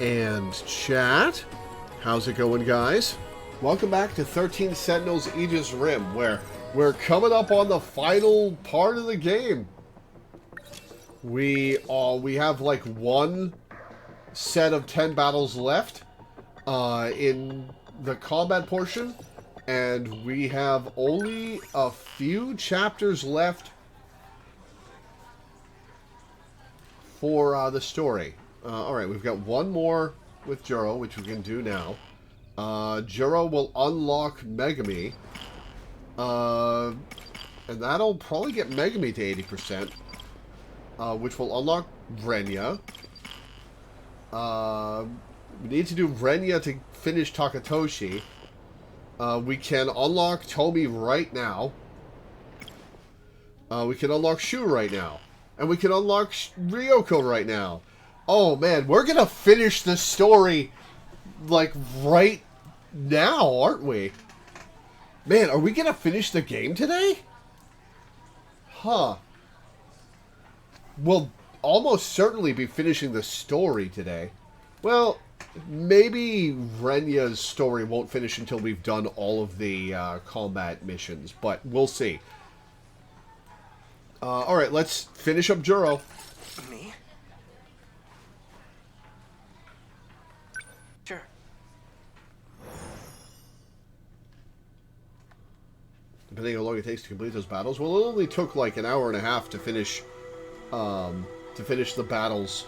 And chat, how's it going, guys? Welcome back to 13 Sentinels Aegis Rim, where we're coming up on the final part of the game. We have like one set of 10 battles left in the combat portion, and we have only a few chapters left for the story. Alright, we've got one more with Juro, which we can do now. Juro will unlock Megami. And that'll probably get Megami to 80%. Which will unlock Renya. We need to do Renya to finish Takatoshi. We can unlock Tomi right now. We can unlock Shu right now. And we can unlock Ryoko right now. Oh man, we're gonna finish the story, like, right now, aren't we? Man, are we gonna finish the game today? Huh. We'll almost certainly be finishing the story today. Well, maybe Renya's story won't finish until we've done all of the combat missions, but we'll see. Alright, let's finish up Juro. Me? Sure. Depending on how long it takes to complete those battles. Well, it only took like an hour and a half to finish the battles.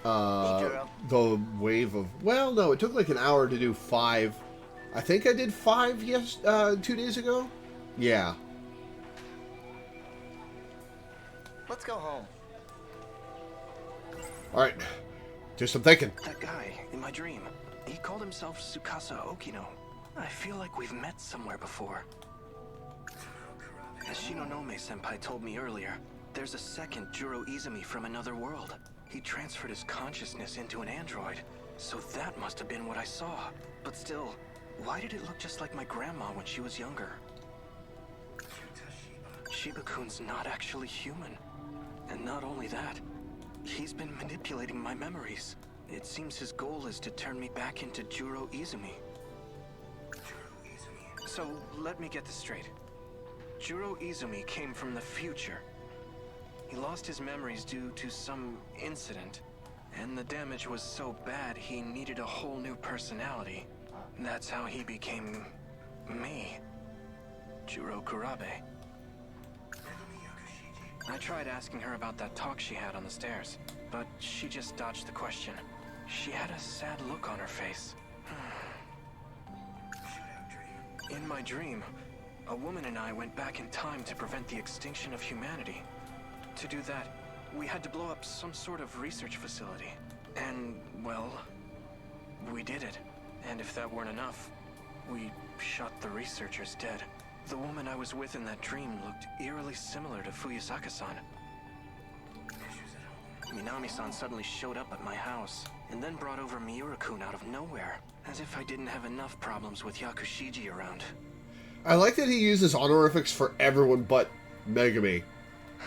The wave of... Well, no, it took like an hour to do 5. I think I did 5 2 days ago? Yeah. Let's go home. Alright. Do some thinking. That guy in my dream, he called himself Tsukasa Okino. I feel like we've met somewhere before. As Shinonome-senpai told me earlier, there's a second Juro Izumi from another world. He transferred his consciousness into an android, so that must have been what I saw. But still, why did it look just like my grandma when she was younger? Shiba-kun's not actually human. And not only that, he's been manipulating my memories. It seems his goal is to turn me back into Juro Izumi. So, let me get this straight. Juro Izumi came from the future. He lost his memories due to some incident, and the damage was so bad he needed a whole new personality. That's how he became... me. Juro Kurabe. I tried asking her about that talk she had on the stairs, but she just dodged the question. She had a sad look on her face. In my dream, a woman and I went back in time to prevent the extinction of humanity. To do that, we had to blow up some sort of research facility. And, well, we did it. And if that weren't enough, we shot the researchers dead. The woman I was with in that dream looked eerily similar to Fuyusaka-san. Minami-san suddenly showed up at my house, and then brought over Miura-kun out of nowhere, as if I didn't have enough problems with Yakushiji around. I like that he uses honorifics for everyone but Megami.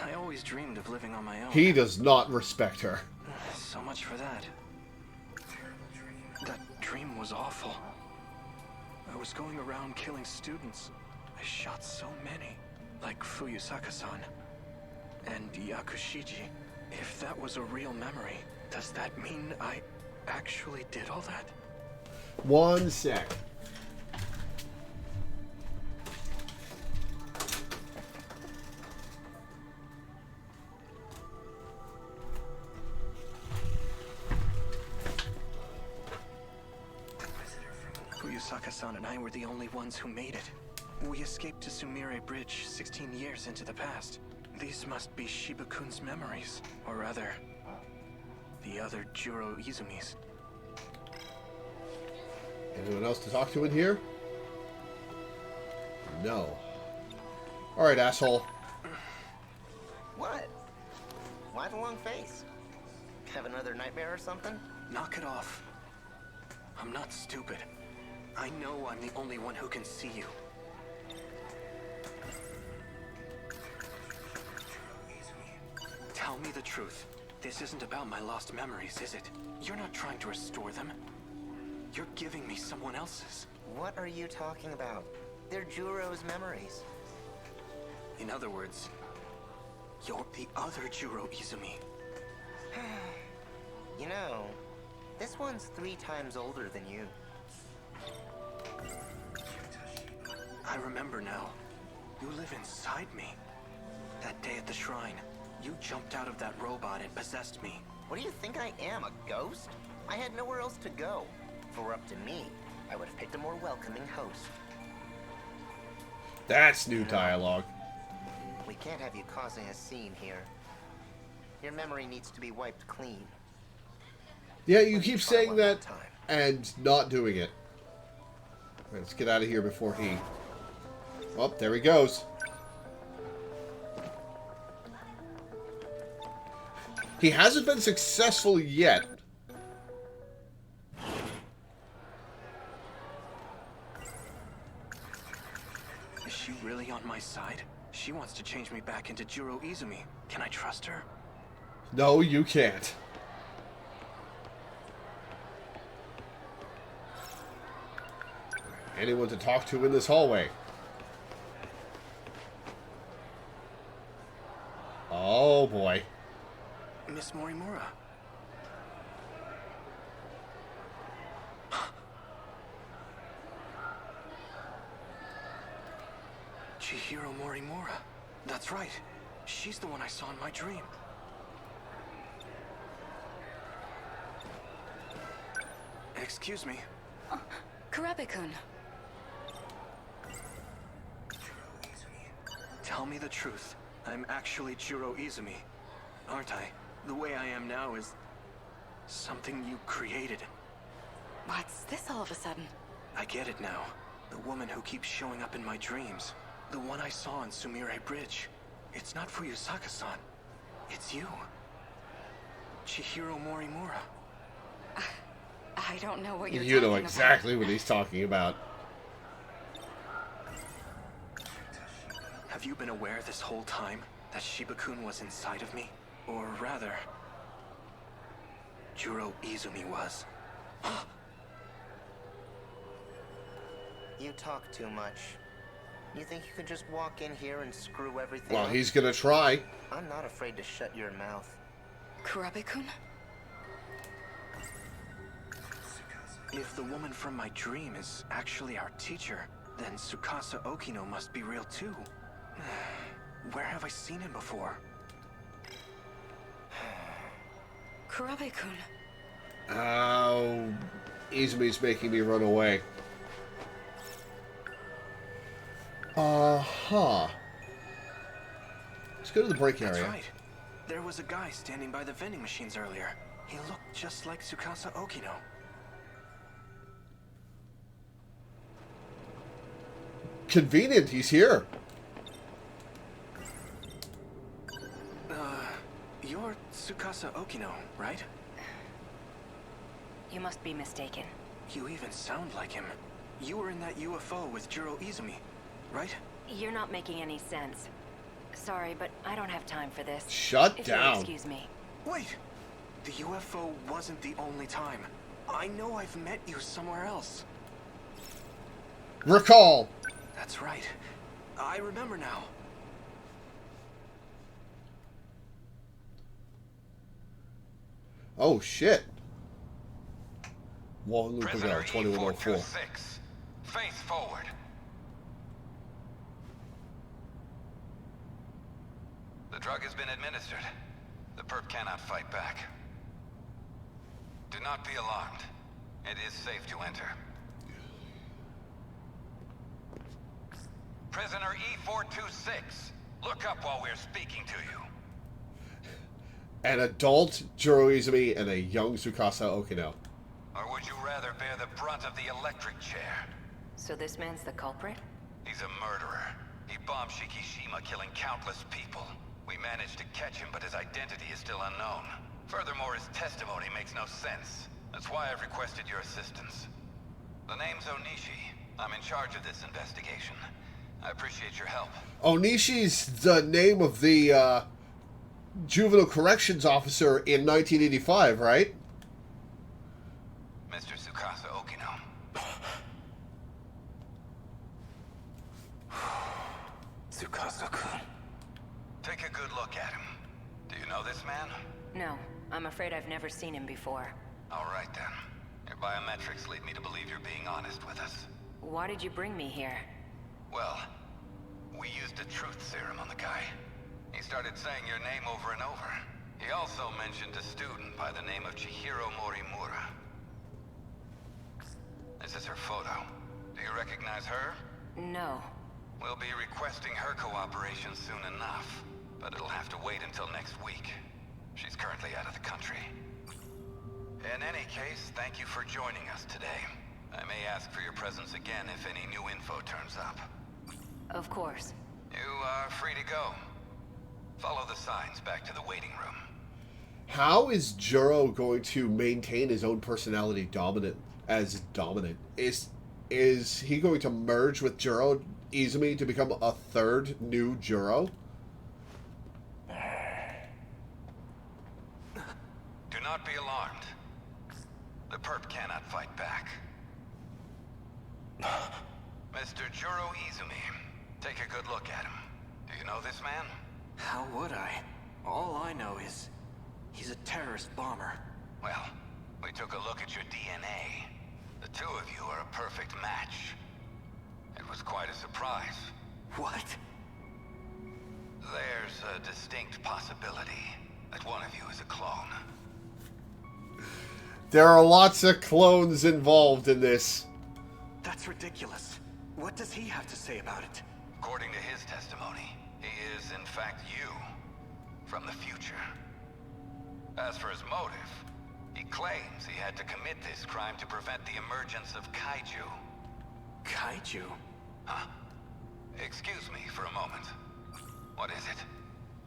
I always dreamed of living on my own. He does not respect her. So much for that. That dream was awful. I was going around killing students. I shot so many, like Fuyusaka-san and Yakushiji. If that was a real memory, does that mean I actually did all that? One sec. Fuyusaka-san and I were the only ones who made it. We escaped to Sumire Bridge 16 years into the past. These must be Shiba-kun's memories. Or rather, the other Juro Izumis. Anyone else to talk to in here? No. Alright, asshole. What? Why the long face? Have another nightmare or something? Knock it off. I'm not stupid. I know I'm the only one who can see you. Tell me the truth. This isn't about my lost memories, is it? You're not trying to restore them. You're giving me someone else's. What are you talking about? They're Juro's memories. In other words, you're the other Juro Izumi. You know, this one's 3 times older than you. I remember now. You live inside me. That day at the shrine, you jumped out of that robot and possessed me. What do you think I am, a ghost? I had nowhere else to go. If it were up to me, I would have picked a more welcoming host. That's new dialogue. We can't have you causing a scene here. Your memory needs to be wiped clean. Yeah, you keep Try saying one that more time. and not doing it. Let's get out of here before he... Oh, there he goes. He hasn't been successful yet. Is she really on my side? She wants to change me back into Juro Izumi. Can I trust her? No, you can't. Anyone to talk to in this hallway? Oh boy. Miss Morimura. Chihiro Morimura. That's right. She's the one I saw in my dream. Excuse me. Kurabe-kun. Tell me the truth. I'm actually Juro Izumi, aren't I? The way I am now is something you created. What's this all of a sudden? I get it now. The woman who keeps showing up in my dreams. The one I saw on Sumire Bridge. It's not Fuyusaka-san. It's you. Chihiro Morimura. I don't know what you're You know talking exactly what he's talking about. Have you been aware this whole time that Shiba-kun was inside of me? Or rather, Juro Izumi was. You talk too much. You think you can just walk in here and screw everything Well, up? he's gonna try. I'm not afraid to shut your mouth. about. Kurabe-kun? If the woman from my dream is actually our teacher, then Tsukasa Okino must be real too. Where have I seen him before? Kurabe-kun. Oh, Izumi's making me run away. Uh-huh. Let's go to the break area. That's right. There was a guy standing by the vending machines earlier. He looked just like Tsukasa Okino. Convenient, he's here. You're Tsukasa Okino, right? You must be mistaken. You even sound like him. You were in that UFO with Juro Izumi, right? You're not making any sense. Sorry, but I don't have time for this. Shut If down. you'll excuse me. Wait! The UFO wasn't the only time. I know I've met you somewhere else. Recall. That's right. I remember now. Oh, shit. One loop Prisoner ago, 2104. E426. Face forward. The drug has been administered. The perp cannot fight back. Do not be alarmed. It is safe to enter. Prisoner E426. Look up while we're speaking to you. An adult Juro Izumi and a young Tsukasa Okino. Or would you rather bear the brunt of the electric chair? So this man's the culprit? He's a murderer. He bombed Shikishima, killing countless people. We managed to catch him, but his identity is still unknown. Furthermore, his testimony makes no sense. That's why I've requested your assistance. The name's Onishi. I'm in charge of this investigation. I appreciate your help. Onishi's the name of the juvenile corrections officer in 1985, right? Mr. Tsukasa Okino. Tsukasa-kun. Take a good look at him. Do you know this man? No, I'm afraid I've never seen him before. All right then. Your biometrics lead me to believe you're being honest with us. Why did you bring me here? Well, we used a truth serum on the guy. He started saying your name over and over. He also mentioned a student by the name of Chihiro Morimura. This is her photo. Do you recognize her? No. We'll be requesting her cooperation soon enough, but it'll have to wait until next week. She's currently out of the country. In any case, thank you for joining us today. I may ask for your presence again if any new info turns up. Of course. You are free to go. Follow the signs back to the waiting room. How is Juro going to maintain his own personality dominant? Is he going to merge with Juro Izumi to become a third new Juro? Do not be alarmed. The perp cannot fight back. Mr. Juro Izumi, take a good look at him. Do you know this man? How would I? All I know is he's a terrorist bomber. Well, we took a look at your DNA. The two of you are a perfect match. It was quite a surprise. What? There's a distinct possibility that one of you is a clone. There are lots of clones involved in this. That's ridiculous. What does he have to say about it? According to his testimony, he is in fact you, from the future. As for his motive, he claims he had to commit this crime to prevent the emergence of kaiju. Kaiju? Huh? Excuse me for a moment. What is it?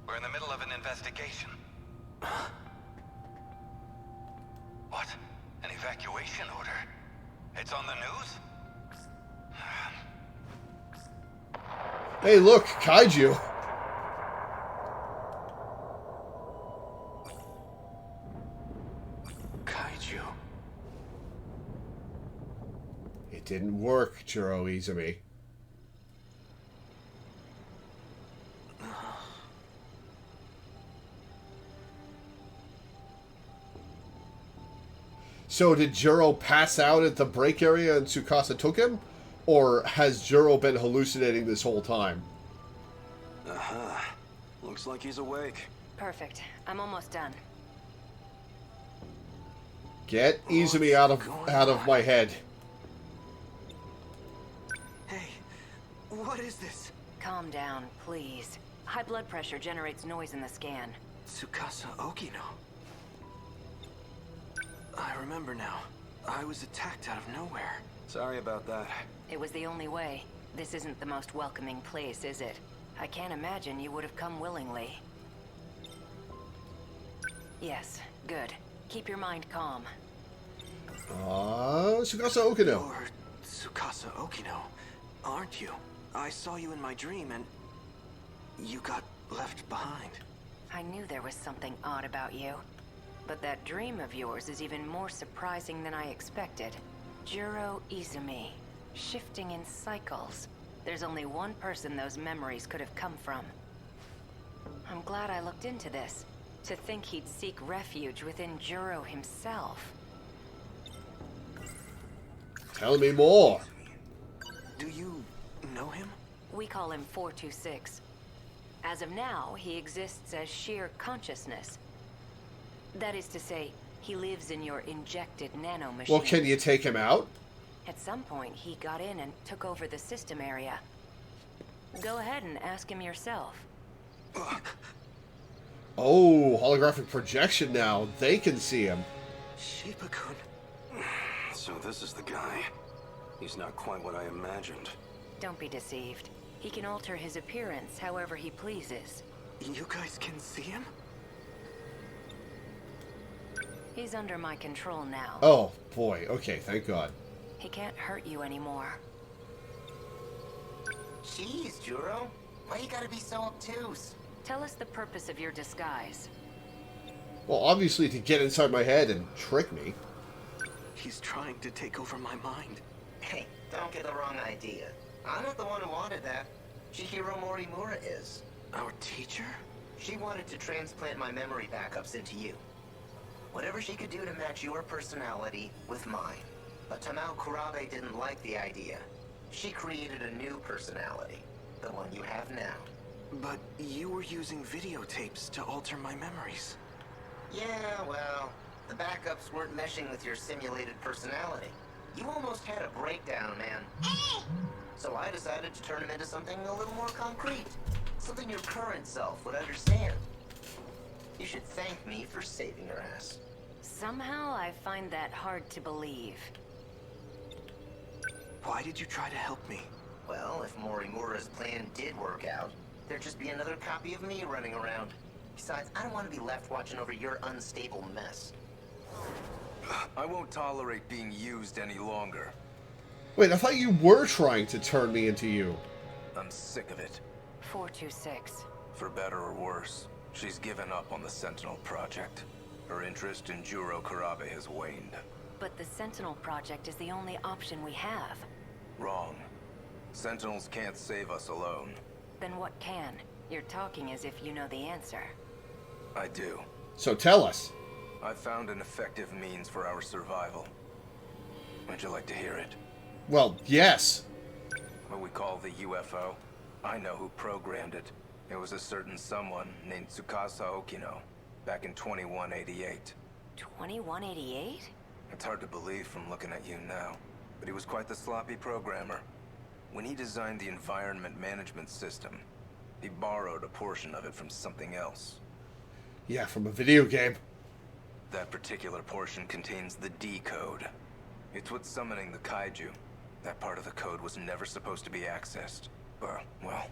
We're in the middle of an investigation. What? An evacuation order? It's on the news? Hey, look, kaiju. Kaiju. It didn't work, Juro Izumi. So did Juro pass out at the break area and Tsukasa took him? Or has Juro been hallucinating this whole time? Looks like he's awake. Perfect. I'm almost done. Get Izumi out of my head. Hey, what is this? Calm down, please. High blood pressure generates noise in the scan. Tsukasa Okino. I remember now. I was attacked out of nowhere. Sorry about that. It was the only way. This isn't the most welcoming place, is it? I can't imagine you would have come willingly. Yes, good. Keep your mind calm. Tsukasa Okino. You're Tsukasa Okino, aren't you? I saw you in my dream and you got left behind. I knew there was something odd about you. But that dream of yours is even more surprising than I expected. Juro Izumi, shifting in cycles. There's only one person those memories could have come from. I'm glad I looked into this. To think he'd seek refuge within Juro himself. Tell me more. Do you know him? We call him 426. As of now, he exists as sheer consciousness. That is to say, he lives in your injected nanomachine. Well, can you take him out? At some point, he got in and took over the system area. Go ahead and ask him yourself. Oh, holographic projection now. They can see him. Shipakun. So this is the guy. He's not quite what I imagined. Don't be deceived. He can alter his appearance however he pleases. You guys can see him? He's under my control now. Oh, boy. Okay, thank God. He can't hurt you anymore. Jeez, Juro. Why you gotta be so obtuse? Tell us the purpose of your disguise. Well, obviously to get inside my head and trick me. He's trying to take over my mind. Hey, don't get the wrong idea. I'm not the one who wanted that. Chihiro Morimura is. Our teacher? She wanted to transplant my memory backups into you. Whatever she could do to match your personality with mine. But Tamao Kurabe didn't like the idea. She created a new personality. The one you have now. But you were using videotapes to alter my memories. Yeah, well, the backups weren't meshing with your simulated personality. You almost had a breakdown, man. So I decided to turn him into something a little more concrete. Something your current self would understand. You should thank me for saving your ass. Somehow I find that hard to believe. Why did you try to help me? Well, if Morimura's plan did work out, there'd just be another copy of me running around. Besides, I don't want to be left watching over your unstable mess. I won't tolerate being used any longer. Wait, I thought you were trying to turn me into you. I'm sick of it. 426. For better or worse, she's given up on the Sentinel project. Her interest in Juro Kurabe has waned. But the Sentinel project is the only option we have. Wrong. Sentinels can't save us alone. Then what can? You're talking as if you know the answer. I do. So tell us. I found an effective means for our survival. Would you like to hear it? Well, yes. What we call the UFO? I know who programmed it. It was a certain someone named Tsukasa Okino, back in 2188. 2188? It's hard to believe from looking at you now, but he was quite the sloppy programmer. When he designed the environment management system, he borrowed a portion of it from something else. Yeah, from a video game. That particular portion contains the D code. It's what's summoning the kaiju. That part of the code was never supposed to be accessed. But, well,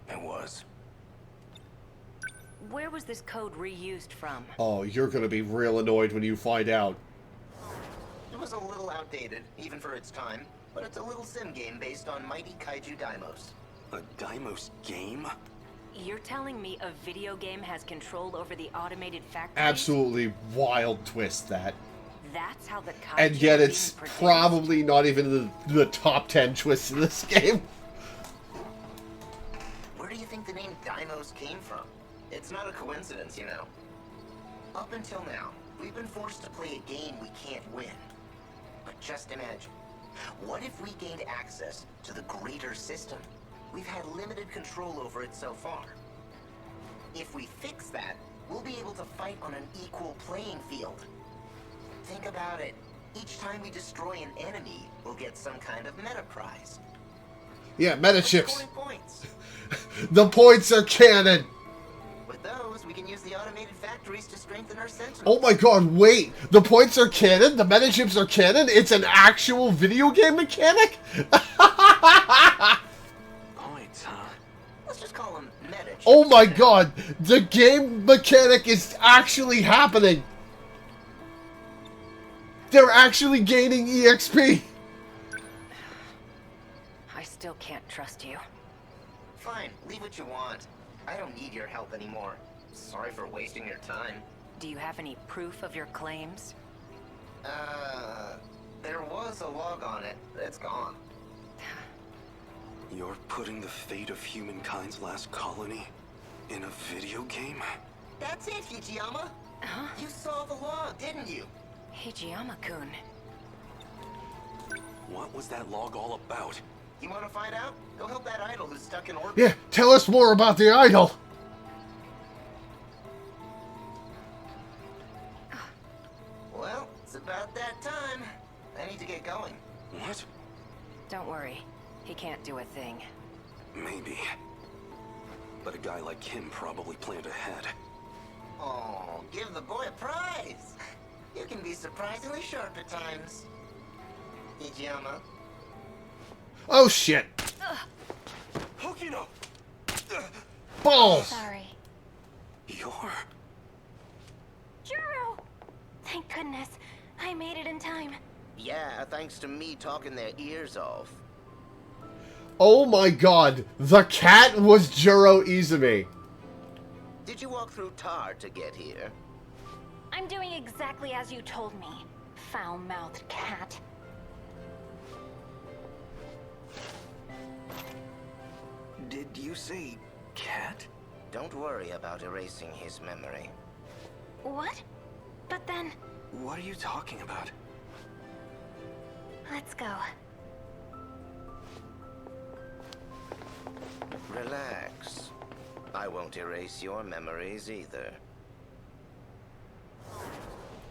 it was. Where was this code reused from? Oh, you're gonna be real annoyed when you find out. It was a little outdated, even for its time, but it's a little sim game based on mighty kaiju daimos. A Daimos game? You're telling me a video game has control over the automated factories? Absolutely wild twist, that. That's how the kaiju And yet are it's being produced? probably not even the top 10 twists in this game. Where do you think the name Daimos came from? It's not a coincidence, you know. Up until now, we've been forced to play a game we can't win. But just imagine, what if we gained access to the greater system? We've had limited control over it so far. If we fix that, we'll be able to fight on an equal playing field. Think about it. Each time we destroy an enemy, we'll get some kind of meta prize. Yeah, meta Like chips. scoring points. The points are canon. With those, we can use the automated factories to strengthen our sentinels. Oh my god, wait. The points are canon? The meta chips are canon? It's an actual video game mechanic? Points, huh? Let's just call them meta chips. Oh my god. The game mechanic is actually happening. They're actually gaining EXP. I still can't trust you. Fine, leave what you want. I don't need your help anymore. Sorry for wasting your time. Do you have any proof of your claims? There was a log on it. It's gone. You're putting the fate of humankind's last colony in a video game? That's it, Hijiyama. Huh? You saw the log, didn't you? Hijiyama-kun. What was that log all about? You want to find out? Go help that idol who's stuck in orbit. Yeah, tell us more about the idol. Well, it's about that time. I need to get going. What? Don't worry. He can't do a thing. Maybe. But a guy like him probably planned ahead. Oh, give the boy a prize. You can be surprisingly sharp at times. Hijiyama. Oh shit. Okino! Balls. Sorry. You're... Juro! Thank goodness. I made it in time. Yeah, thanks to me talking their ears off. Oh my god. The cat was Juro Izumi. Did you walk through tar to get here? I'm doing exactly as you told me, foul-mouthed cat. Did you say cat? Don't worry about erasing his memory. What? But then, What are you talking about? let's go. Relax. I won't erase your memories either.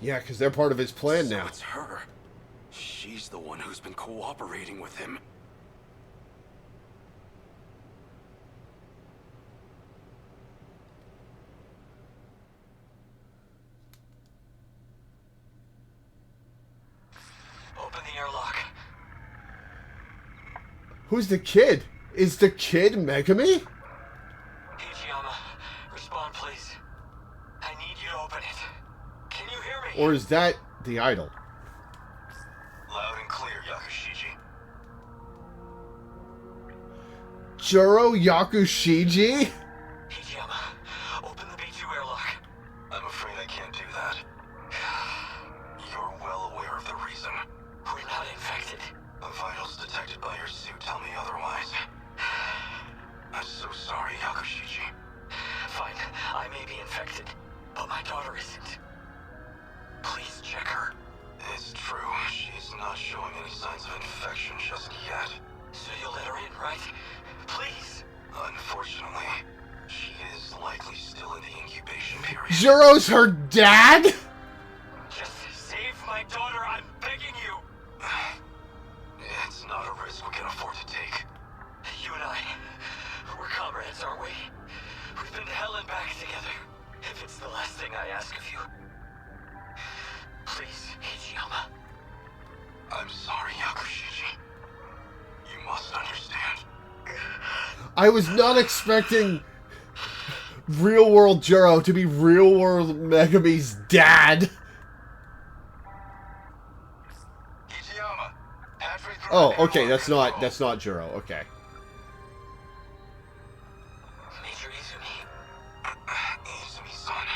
Yeah, because they're part of his plan So now. it's her. She's the one who's been cooperating with him. Open the airlock. Who's the kid? Is the kid Megami? Hijiyama, respond please. I need you to open it. Can you hear me? Or is that the idol? Loud and clear, Yakushiji. Juro Yakushiji? Hijiyama, open the B2 airlock. I'm afraid I can't do that. You're well aware of the reason. We're not infected. The vitals detected by your suit tell me otherwise. I'm so sorry, Yakushiji. Fine, I may be infected, but my daughter isn't. Please check her. It's true. She's not showing any signs of infection just yet. So you'll let her in, right? Please. Unfortunately, she is likely still in the incubation period. Juro's her dad? Just save my daughter, I'm begging you! It's not a risk we can afford to take. You and I, we're comrades, aren't we? We've been to hell and back together. If it's the last thing I ask of you. Please, Hijiyama. I'm sorry, Yakushiji. You must understand. I was not expecting real world Juro to be real world Megami's dad. Hijiyama, halfway through Oh, the okay, airlock that's control. not Juro. Okay. Major Izumi. Izumi-san.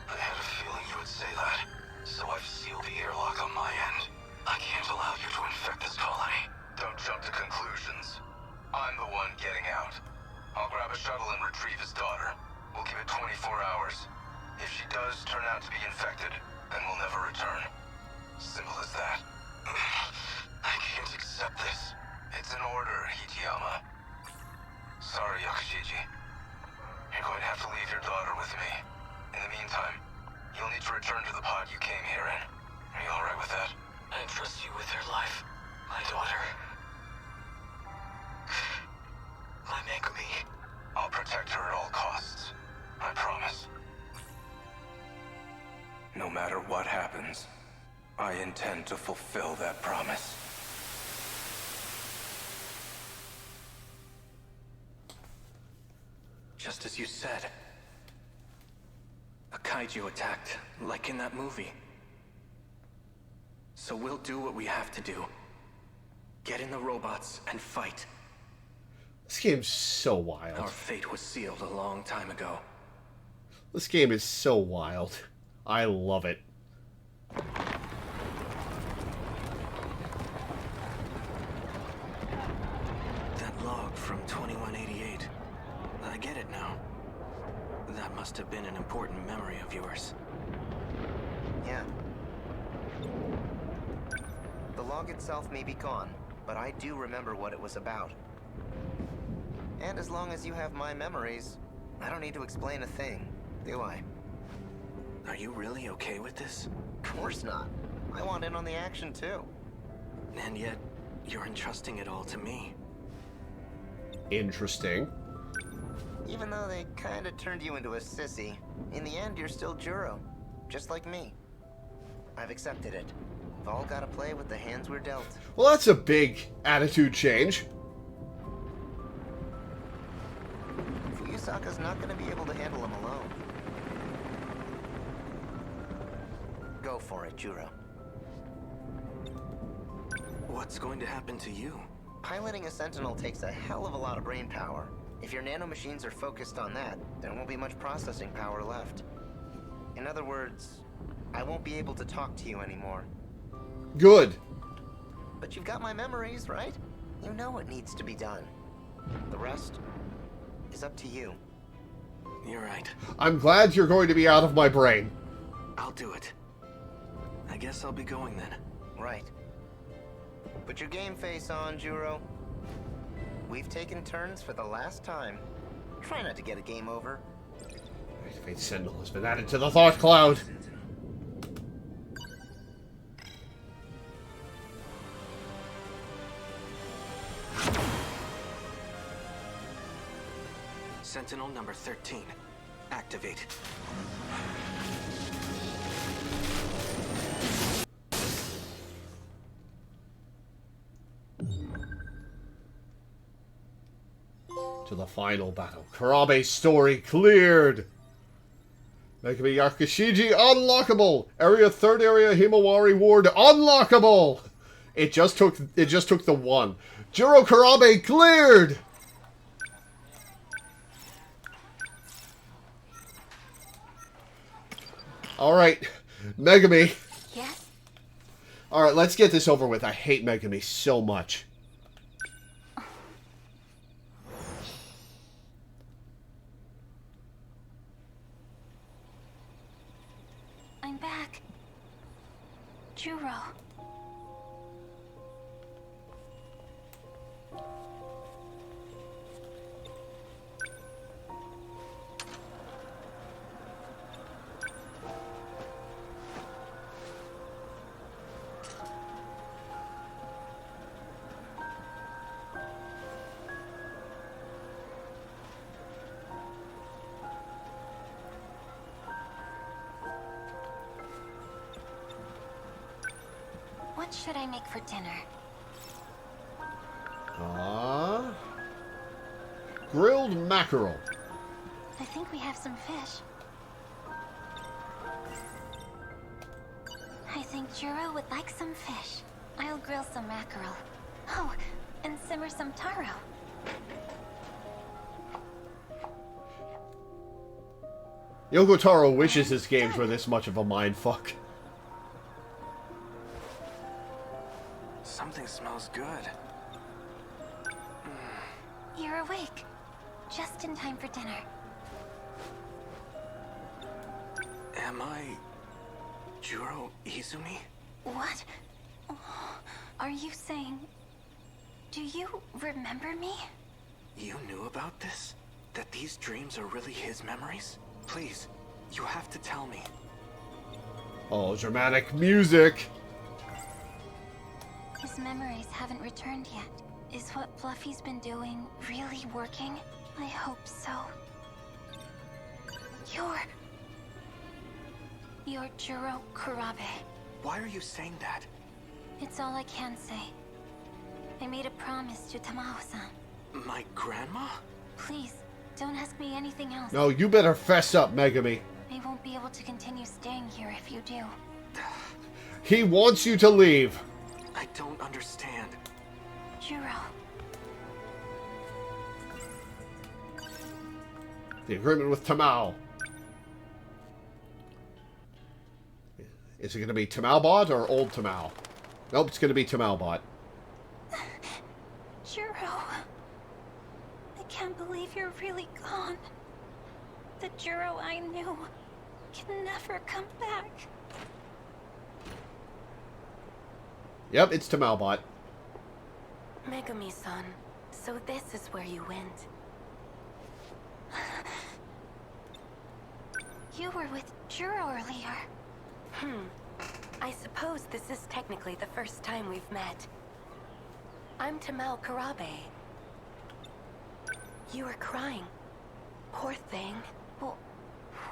I had a feeling you would say that, so I've sealed the airlock on my end. I can't allow you to infect this colony. Don't jump to conclusions. I'm the one getting out. I'll grab a shuttle and retrieve his daughter. We'll give it 24 hours. If she does turn out to be infected, then we'll never return. Simple as that. I can't accept this. It's an order, Hijiyama. Sorry, Yakushiji. You're going to have to leave your daughter with me. In the meantime, you'll need to return to the pod you came here in. Are you alright with that? I entrust you with her life, my daughter. My Megumi. I'll protect her at all costs. I promise. No matter what happens, I intend to fulfill that promise. Just as you said. A kaiju attacked, like in that movie. So we'll do what we have to do. Get in the robots and fight. This game's so Our wild. fate was sealed a long time ago. This game is so wild. I love it. That log from 2188. I get it now. That must have been an important memory of yours. Yeah. The log itself may be gone, but I do remember what it was about. And as long as you have my memories, I don't need to explain a thing, do I? Are you really okay with this? Of course not. I want in on the action too. And yet, you're entrusting it all to me. Interesting. Even though they kinda turned you into a sissy, in the end you're still Juro. Just like me. I've accepted it. We've all gotta play with the hands we're dealt. Well, that's a big attitude change. Fuyusaka's not gonna be able to handle him alone. Go for it, Juro. What's going to happen to you? Piloting a Sentinel takes a hell of a lot of brain power. If your nanomachines are focused on that, there won't be much processing power left. In other words, I won't be able to talk to you anymore. Good. But you've got my memories, right? You know what needs to be done. The rest is up to you. You're right. I'm glad you're going to be out of my brain. I'll do it. I guess I'll be going then. Right. Put your game face on, Juro. We've taken turns for the last time. Try not to get a game over. Activate Sentinel has been added to the thought cloud. Sentinel number 13. Activate. To the final battle. Karabe's story cleared. Megami Yakashiji unlockable. Area 3rd area Himawari Ward unlockable. It just took the one. Juro Karabe cleared. Alright, Megami. Yes? Alright, let's get this over with. I hate Megami so much. I'm back. Juro. What should I make for dinner? Grilled mackerel. I think we have some fish. I think Juro would like some fish. I'll grill some mackerel. Oh, and simmer some taro. Yoko Taro wishes his games were this much of a mindfuck. Something smells good. You're awake. Just in time for dinner. Am I Juro Izumi? What? Are you saying... Do you remember me? You knew about this? That these dreams are really his memories? Please, you have to tell me. Oh, dramatic music. His memories haven't returned yet. Is what Fluffy's been doing really working? I hope so. You're Juro Kurabe. Why are you saying that? It's all I can say. I made a promise to Tamao-san. My grandma? Please, don't ask me anything else. No, you better fess up, Megami. I won't be able to continue staying here if you do. He wants you to leave. I don't understand. Juro. The agreement with Tamao. Is it going to be Tamao-bot or old Tamao? Nope, it's going to be Tamao-bot. Juro. I can't believe you're really gone. The Juro I knew can never come back. Yep, it's Tamao-bot. Megami-san, so this is where you went. You were with Juro earlier. I suppose this is technically the first time we've met. I'm Tamao Karabe. You were crying. Poor thing. Well,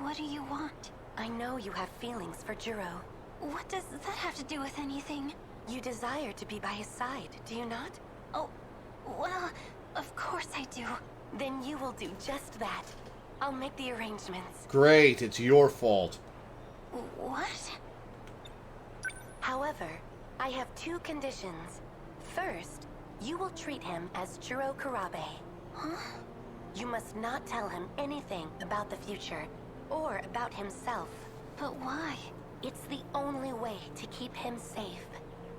what do you want? I know you have feelings for Juro. What does that have to do with anything? You desire to be by his side, do you not? Oh, well, of course I do. Then you will do just that. I'll make the arrangements. Great, it's your fault. What? However, I have two conditions. First, you will treat him as Juro Karabe. Huh? You must not tell him anything about the future, or about himself. But why? It's the only way to keep him safe.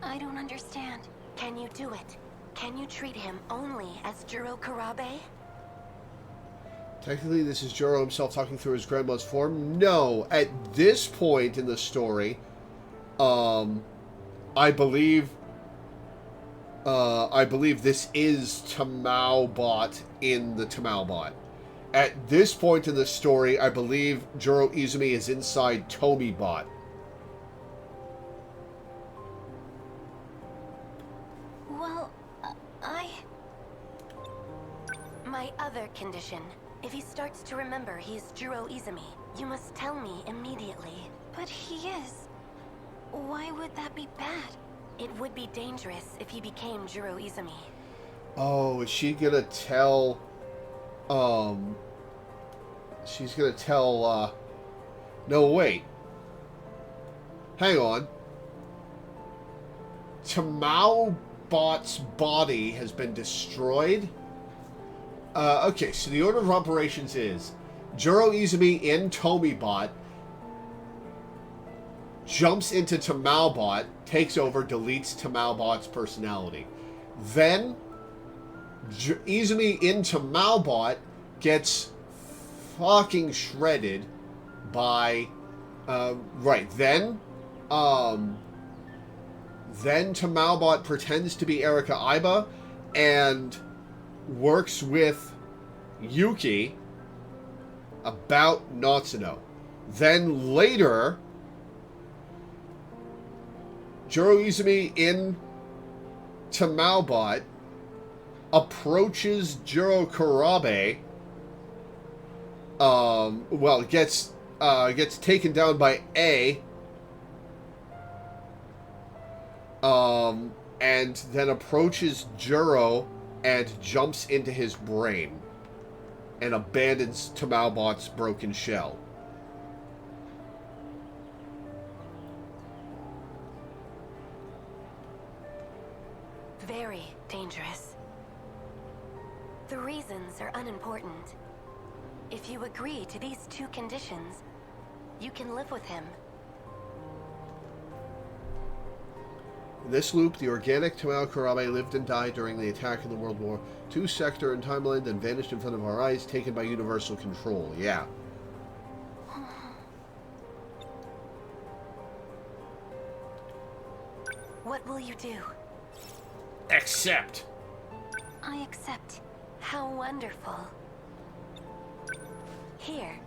I don't understand. Can you do it? Can you treat him only as Juro Kurabe? Technically, this is Juro himself talking through his grandma's form. No, at this point in the story, I believe this is Tamaobot in the Tamaobot. At this point in the story, I believe Juro Izumi is inside Tomibot. Well, My other condition. If he starts to remember he's Juro Izumi, you must tell me immediately. But he is. Why would that be bad? It would be dangerous if he became Juro Izumi. Oh, is she gonna tell... She's gonna tell, No, wait. Hang on. Tamaobot's body has been destroyed? Okay, so the order of operations is... Juro Izumi in Tomibot jumps into Tamaobot, takes over, deletes Tamaobot's personality. Then, Izumi in Tamaobot gets fucking shredded by... right, then Tamaobot pretends to be Erika Aiba and works with Yuki about Natsuno. Then later, Juro Izumi in Tamaobot approaches Juro Kurabe. Gets taken down by A. And then approaches Juro and jumps into his brain and abandons Tamaobot's broken shell. Very dangerous. The reasons are unimportant. If you agree to these two conditions, you can live with him. In this loop, the organic Tamao Kurabe lived and died during the attack in the World War II sector and timeline, then vanished in front of our eyes, taken by Universal Control. Yeah. What will you do? Accept. I accept. How wonderful. Here.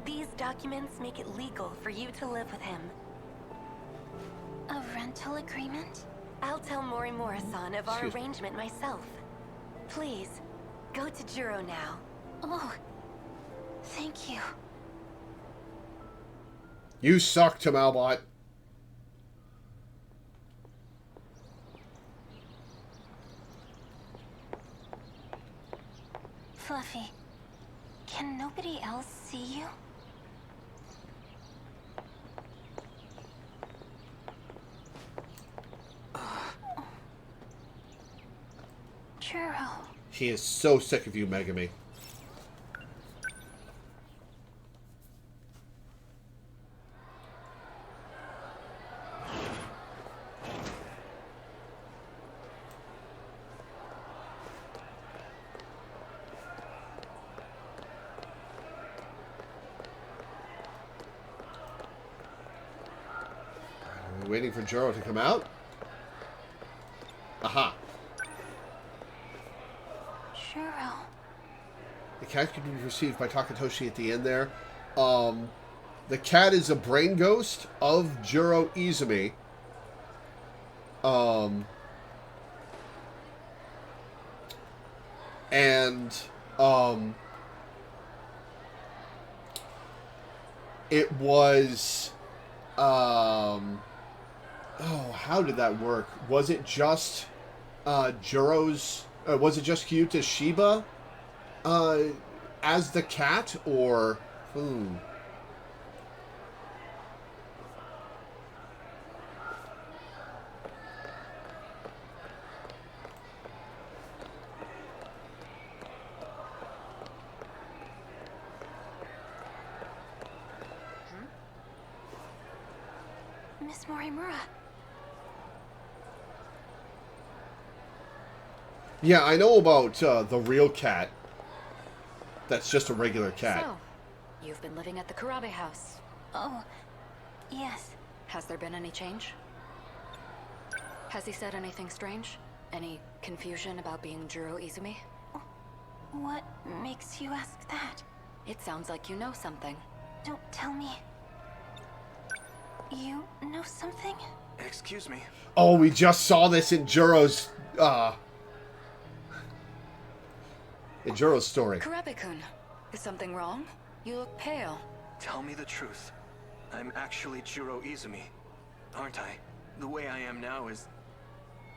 These documents make it legal for you to live with him. A rental agreement? I'll tell Morimura-san of our Excuse me. arrangement myself. Please, go to Juro now. Oh, thank you. You suck, Tamaobot. Fluffy, can nobody else see you? Juro. He is so sick of you, Megami. Are we waiting for Juro to come out? Aha. Juro. The cat could be perceived by Takatoshi at the end there. The cat is a brain ghost of Juro Izumi. It was, oh, how did that work? Was it just, Juro's, was it just Kyuta Shiba, as the cat, or, Miss Morimura. Yeah, I know about the real cat. That's just a regular cat. So, you've been living at the Kurabe house. Oh, yes. Has there been any change? Has he said anything strange? Any confusion about being Juro Izumi? What makes you ask that? It sounds like you know something. Don't tell me. You know something? Excuse me. Oh, we just saw this in Juro's story. Kurabe-kun, is something wrong? You look pale. Tell me the truth. I'm actually Juro Izumi, aren't I? The way I am now is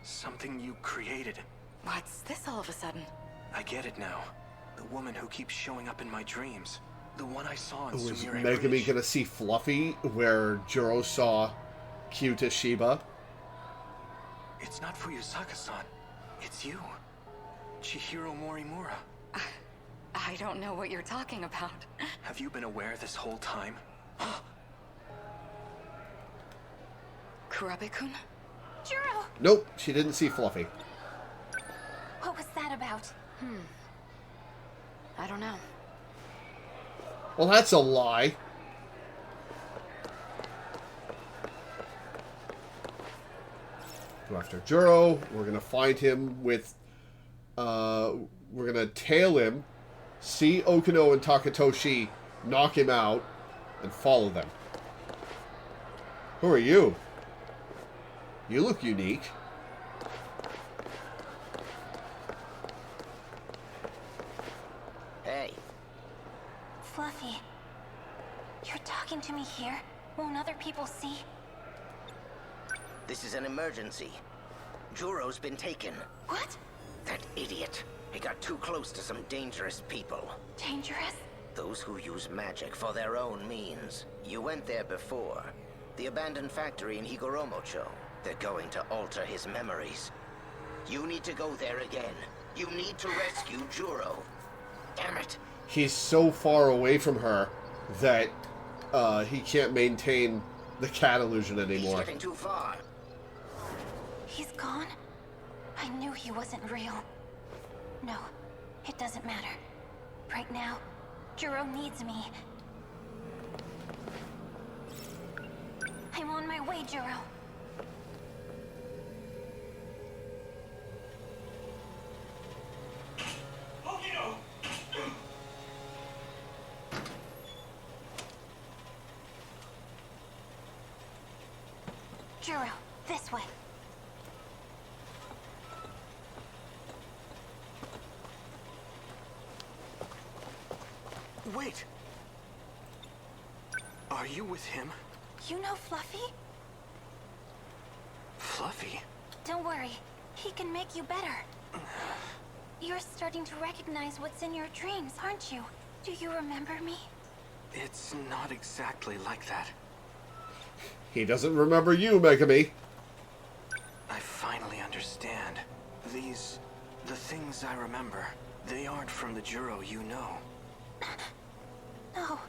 something you created. What's this all of a sudden? I get it now. The woman who keeps showing up in my dreams. The one I saw in Was Sumire Megami Bridge. gonna see Fluffy where Juro saw Kyuta Shiba? It's not Fuyusaka-san. It's you. Chihiro Morimura. I don't know what you're talking about. Have you been aware this whole time? Kurabe-kun? Juro! Nope, she didn't see Fluffy. What was that about? I don't know. Well, that's a lie. Go after Juro. We're gonna find him with... we're gonna tail him, see Okuno and Takatoshi, knock him out, and follow them. Who are you? You look unique. Hey, Fluffy. You're talking to me here? Won't other people see? this is an emergency. Juro's been taken. What? That idiot. He got too close to some dangerous people. Dangerous? Those who use magic for their own means. You went there before. The abandoned factory in Higoromocho. They're going to alter his memories. You need to go there again. You need to rescue Juro. Damn it. He's so far away from her that he can't maintain the cat illusion He's anymore. getting too far. He's gone? I knew he wasn't real. No, it doesn't matter. Right now, Juro needs me. I'm on my way, Juro. Juro, this way. Wait! Are you with him? You know Fluffy? Fluffy? Don't worry, he can make you better. You're starting to recognize what's in your dreams, aren't you? Do you remember me? It's not exactly like that. He doesn't remember you, Megami. I finally understand. The things I remember, they aren't from the Juro you know. No,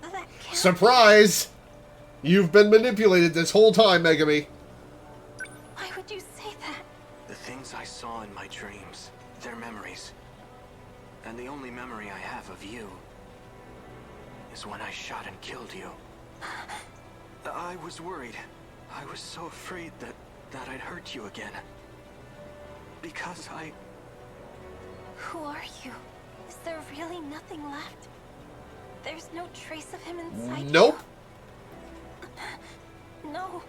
that can't. Surprise! You've been manipulated this whole time, Megami. Why would you say that? The things I saw in my dreams, they're memories. And the only memory I have of you is when I shot and killed you. I was worried. I was so afraid that I'd hurt you again. Because Who are you? Is there really nothing left? There's no trace of him inside Nope. you? No.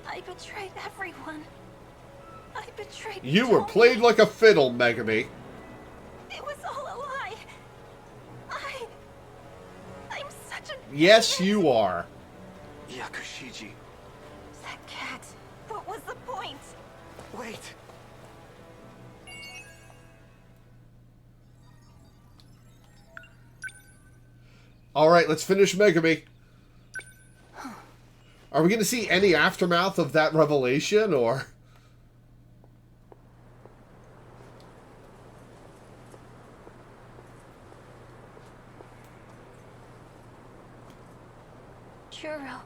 I betrayed everyone. I betrayed You were Tony. played like a fiddle, Megami. It was all a lie. I'm such a... Yes, you are. Yakushiji. That cat. What was the point? Wait. Alright, let's finish Megami. Are we going to see any aftermath of that revelation, or... Juro.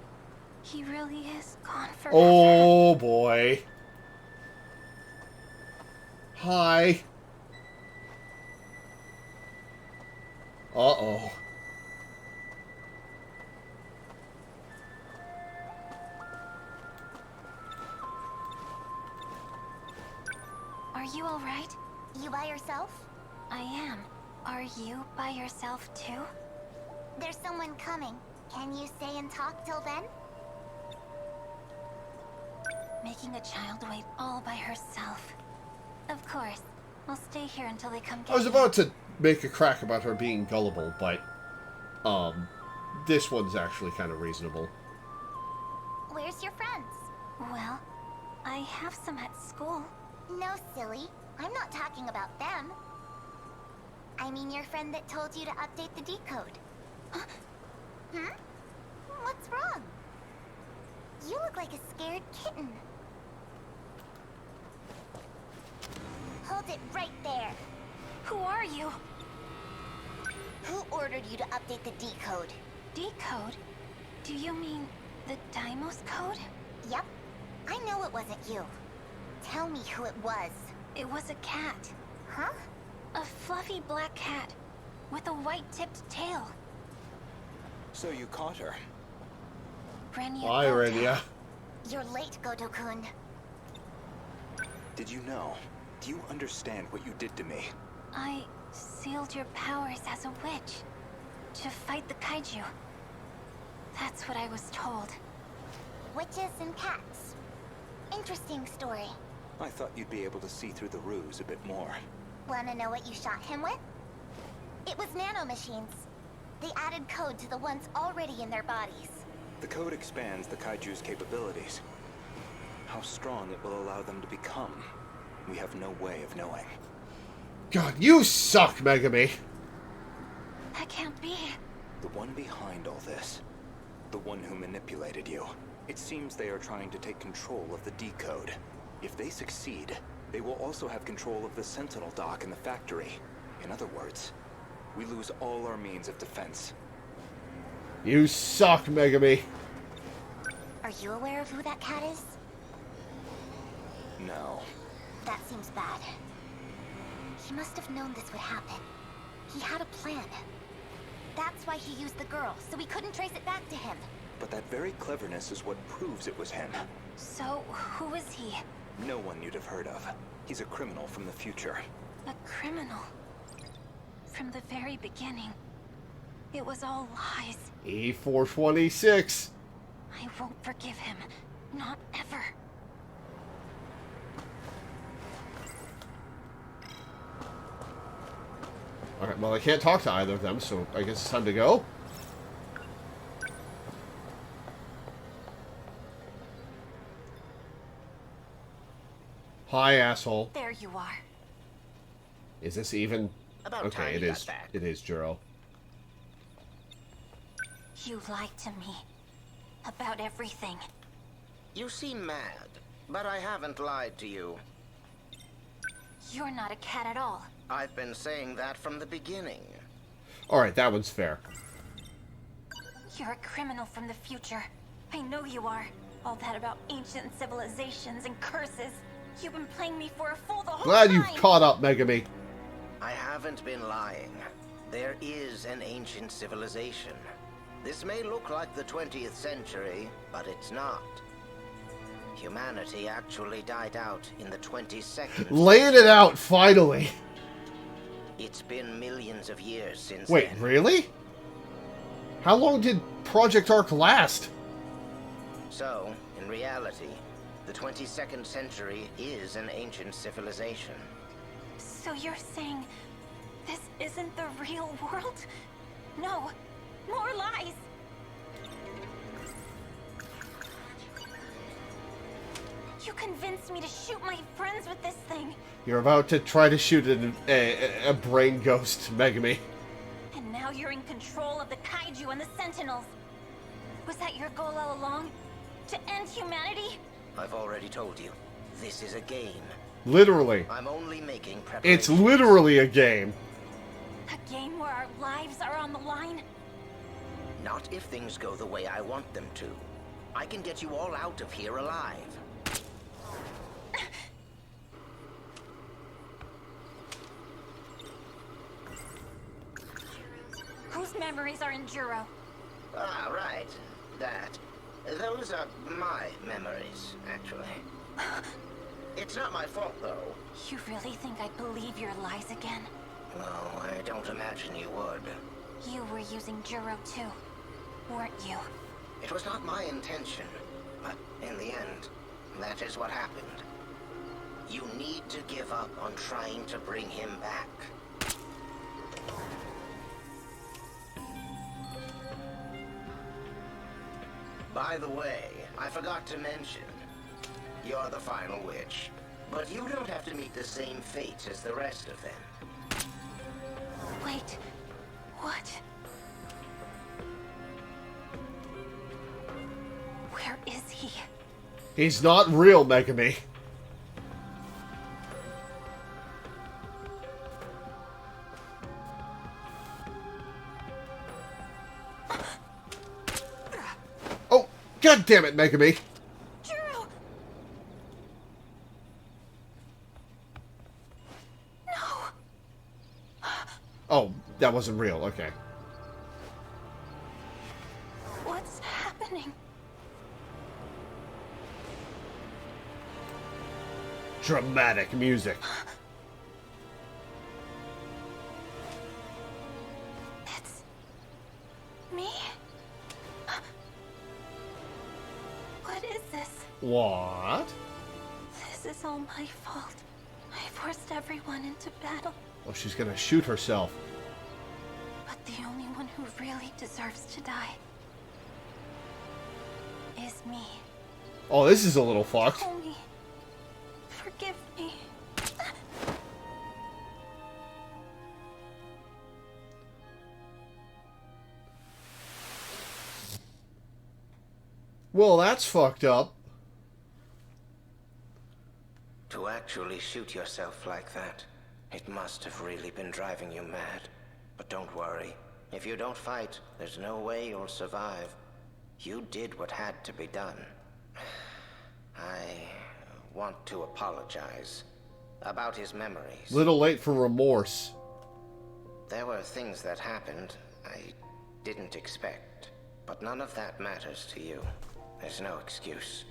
He really is gone forever. Oh boy. Hi. Uh-oh. Are you alright? You by yourself? I am. Are you by yourself too? There's someone coming. Can you stay and talk till then? Making a child wait all by herself. Of course. I'll stay here until they come get I was me. about to make a crack about her being gullible, but, this one's actually kind of reasonable. Where's your friends? Well, I have some at school. No, silly. I'm not talking about them. I mean your friend that told you to update the decode. Hmm? What's wrong? You look like a scared kitten. Hold it right there. Who are you? Who ordered you to update the decode? Decode? Do you mean the Deimos code? Yep. I know it wasn't you. Tell me who it was. It was a cat. Huh? A fluffy black cat with a white-tipped tail. So you caught her. Renya Hi, Goto. Renya. You're late, Goto-kun. Did you know? Do you understand what you did to me? I sealed your powers as a witch to fight the kaiju. That's what I was told. Witches and cats. Interesting story. I thought you'd be able to see through the ruse a bit more. Wanna know what you shot him with? It was nanomachines. They added code to the ones already in their bodies. The code expands the kaiju's capabilities. How strong it will allow them to become, we have no way of knowing. God, you suck, Megami. That can't be. The one behind all this, the one who manipulated you, it seems they are trying to take control of the decode. If they succeed, they will also have control of the Sentinel dock in the factory. In other words, we lose all our means of defense. You suck, Megami. Are you aware of who that cat is? No. That seems bad. He must have known this would happen. He had a plan. That's why he used the girl, so we couldn't trace it back to him. But that very cleverness is what proves it was him. So, who is he? No one you'd have heard of. He's a criminal from the future. A criminal. From the very beginning. It was all lies. E426. I won't forgive him. Not ever. Alright, well, I can't talk to either of them, so I guess it's time to go. Hi, asshole. There you are. Is this even... About Okay, time it you is. got back. It is, Juro. You lied to me. About everything. You seem mad, but I haven't lied to you. You're not a cat at all. I've been saying that from the beginning. Alright, that one's fair. You're a criminal from the future. I know you are. All that about ancient civilizations and curses. You've been playing me for a fool the whole Glad time. you've caught up, Megami. I haven't been lying. There is an ancient civilization. This may look like the 20th century, but it's not. Humanity actually died out in the 22nd. Laying it out, finally. It's been millions of years since Wait, then. really? How long did Project Arc last? So, in reality, the 22nd century is an ancient civilization. So you're saying this isn't the real world? No, more lies. You convinced me to shoot my friends with this thing. You're about to try to shoot a brain ghost, Megami. And now you're in control of the kaiju and the Sentinels. Was that your goal all along? To end humanity? I've already told you, this is a game. Literally. I'm only making preparations. It's literally a game. A game where our lives are on the line? Not if things go the way I want them to. I can get you all out of here alive. Whose memories are in Juro? Ah, right. That. Those are my memories, actually. It's not my fault, though. You really think I'd believe your lies again? No, I don't imagine you would. You were using Juro too, weren't you? It was not my intention, but in the end, that is what happened. You need to give up on trying to bring him back. By the way, I forgot to mention, you're the final witch, but you don't have to meet the same fate as the rest of them. Wait, what? Where is he? He's not real, Megami. Oh, god damn it, Megami. Juro! No! Oh, that wasn't real, okay. What's happening? Dramatic music. It's me? What is this? What? This is all my fault. I forced everyone into battle. Oh, she's gonna shoot herself. But the only one who really deserves to die is me. Oh, this is a little fucked. Homie, forgive me. Well, that's fucked up. To actually shoot yourself like that, it must have really been driving you mad. But don't worry. If you don't fight, there's no way you'll survive. You did what had to be done. I want to apologize about his memories. Little late for remorse. There were things that happened I didn't expect, but none of that matters to you. There's no excuse.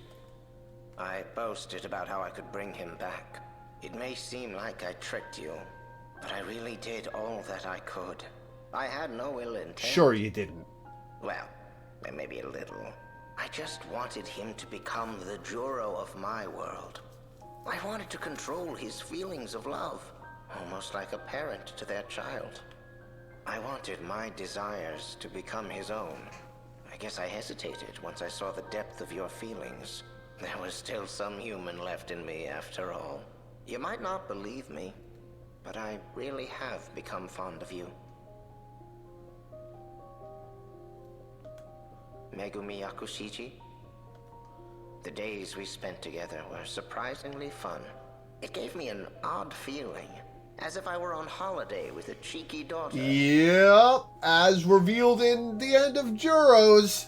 I boasted about how I could bring him back. It may seem like I tricked you, but I really did all that I could. I had no ill intent. Sure you didn't. Well, maybe a little. I just wanted him to become the Juro of my world. I wanted to control his feelings of love, almost like a parent to their child. I wanted my desires to become his own. I guess I hesitated once I saw the depth of your feelings. There was still some human left in me after all. You might not believe me, but I really have become fond of you. Megumi Yakushiji? The days we spent together were surprisingly fun. It gave me an odd feeling, as if I were on holiday with a cheeky daughter. Yep, as revealed in the end of Juro's.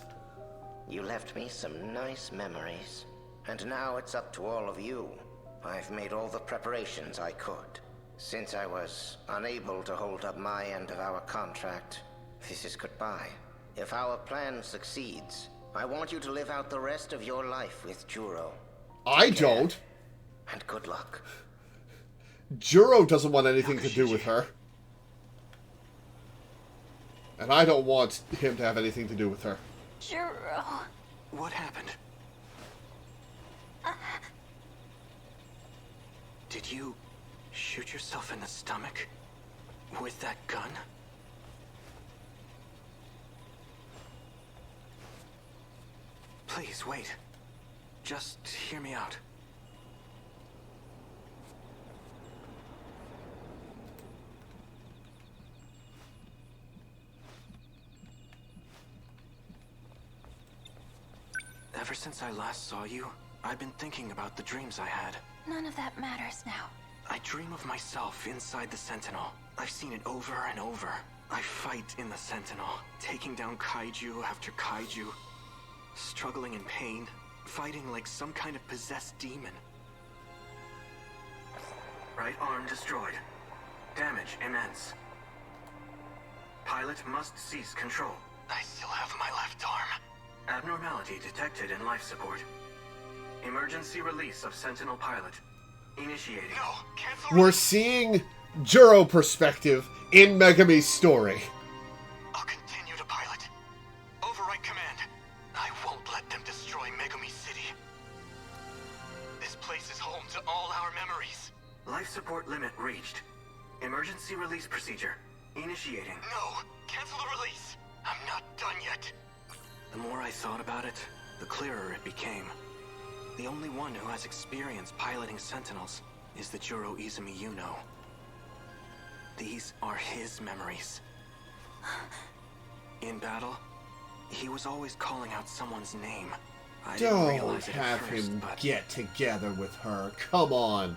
You left me some nice memories, and now it's up to all of you. I've made all the preparations I could. Since I was unable to hold up my end of our contract, this is goodbye. If our plan succeeds, I want you to live out the rest of your life with Juro. I don't. And good luck. Juro doesn't want anything to do with her. And I don't want him to have anything to do with her. Juro. What happened? Did you shoot yourself in the stomach? With that gun? Please, wait. Just hear me out. Ever since I last saw you, I've been thinking about the dreams I had. None of that matters now. I dream of myself inside the Sentinel. I've seen it over and over. I fight in the Sentinel, taking down kaiju after kaiju. struggling in pain, fighting like some kind of possessed demon. Right arm destroyed. Damage immense. Pilot must cease control. I still have my left arm. Abnormality detected in life support. Emergency release of Sentinel pilot. Initiating. No, cancel. We're seeing Juro perspective in Megumi's story. I'll continue to pilot. Overwrite command. I won't let them destroy Megumi City. This place is home to all our memories. Life support limit reached. Emergency release procedure. Initiating. No, cancel the release. I'm not done yet. The more I thought about it, the clearer it became. The only one who has experience piloting Sentinels is the Juro Izumi you know. These are his memories. In battle, he was always calling out someone's name. I didn't Don't realize it at have first, him but get together with her. Come on.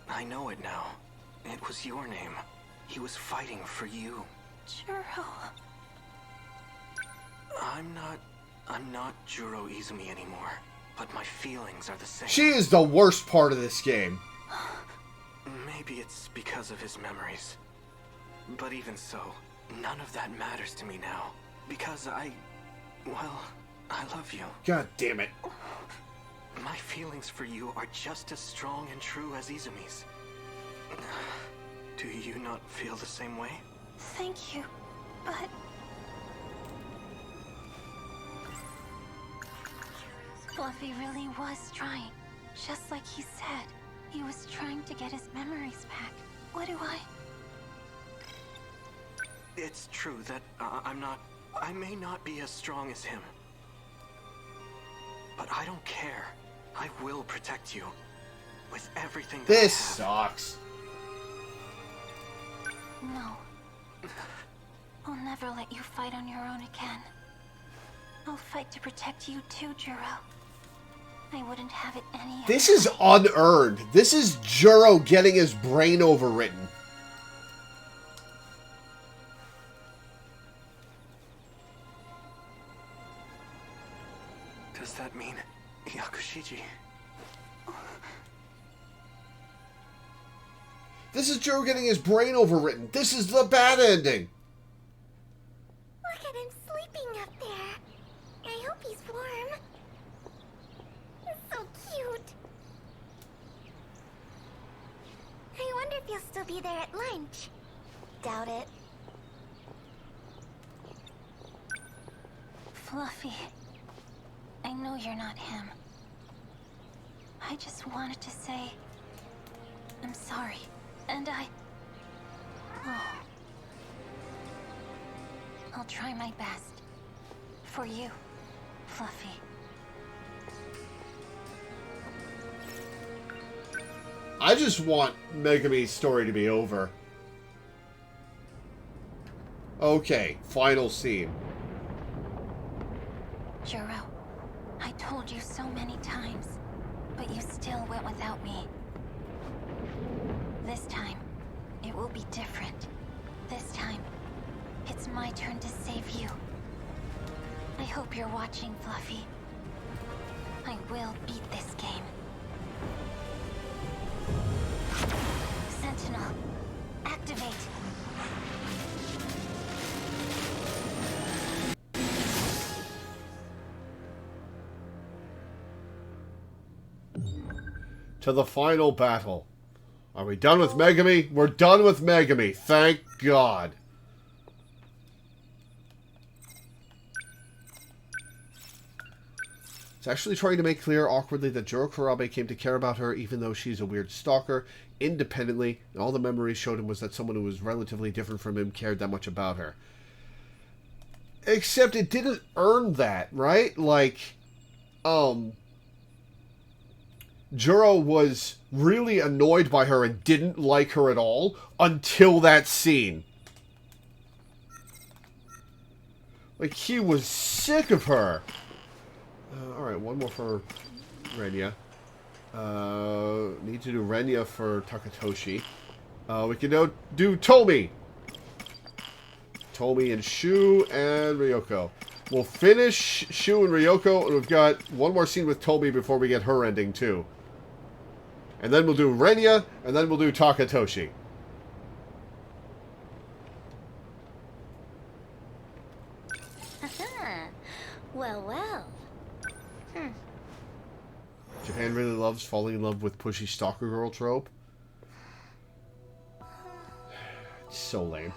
I know it now. It was your name. He was fighting for you. Juro. I'm not Juro Izumi anymore, but my feelings are the same. She is the worst part of this game. Maybe it's because of his memories. But even so, none of that matters to me now. Because I love you. God damn it. My feelings for you are just as strong and true as Izumi's. Do you not feel the same way? Thank you, but... Fluffy really was trying. Just like he said. He was trying to get his memories back. What do I... It's true that I may not be as strong as him. But I don't care. I will protect you. With everything that This I have. sucks. No. I'll never let you fight on your own again. I'll fight to protect you too, Juro. I wouldn't have it any other This is way. unearned. This is Juro getting his brain overwritten. Does that mean Yakushiji? This is Juro getting his brain overwritten. This is the bad ending. Look at him sleeping up there. I hope he's warm. So cute. I wonder if he'll still be there at lunch. Doubt it. Fluffy. I know you're not him. I just wanted to say... I'm sorry. And Oh. I'll try my best. For you, Fluffy. I just want Megumi's story to be over. Okay, final scene. Juro, I told you so many times, but you still went without me. This time, it will be different. This time, it's my turn to save you. I hope you're watching, Fluffy. I will beat this game. Sentinel, activate. To the final battle. Are we done with Megumi? We're done with Megumi. Thank God. It's actually trying to make clear awkwardly that Juro Kurabe came to care about her even though she's a weird stalker, independently, and all the memories showed him was that someone who was relatively different from him cared that much about her. Except it didn't earn that, right? Like, Juro was really annoyed by her and didn't like her at all until that scene. Like, he was sick of her. Alright, one more for Renya. Need to do Renya for Takatoshi. We can now do Tomi! Tomi and Shu and Ryoko. We'll finish Shu and Ryoko, and we've got one more scene with Toby before we get her ending, too. And then we'll do Renya, and then we'll do Takatoshi. Well, well. Japan really loves falling in love with pushy stalker girl trope. It's so lame.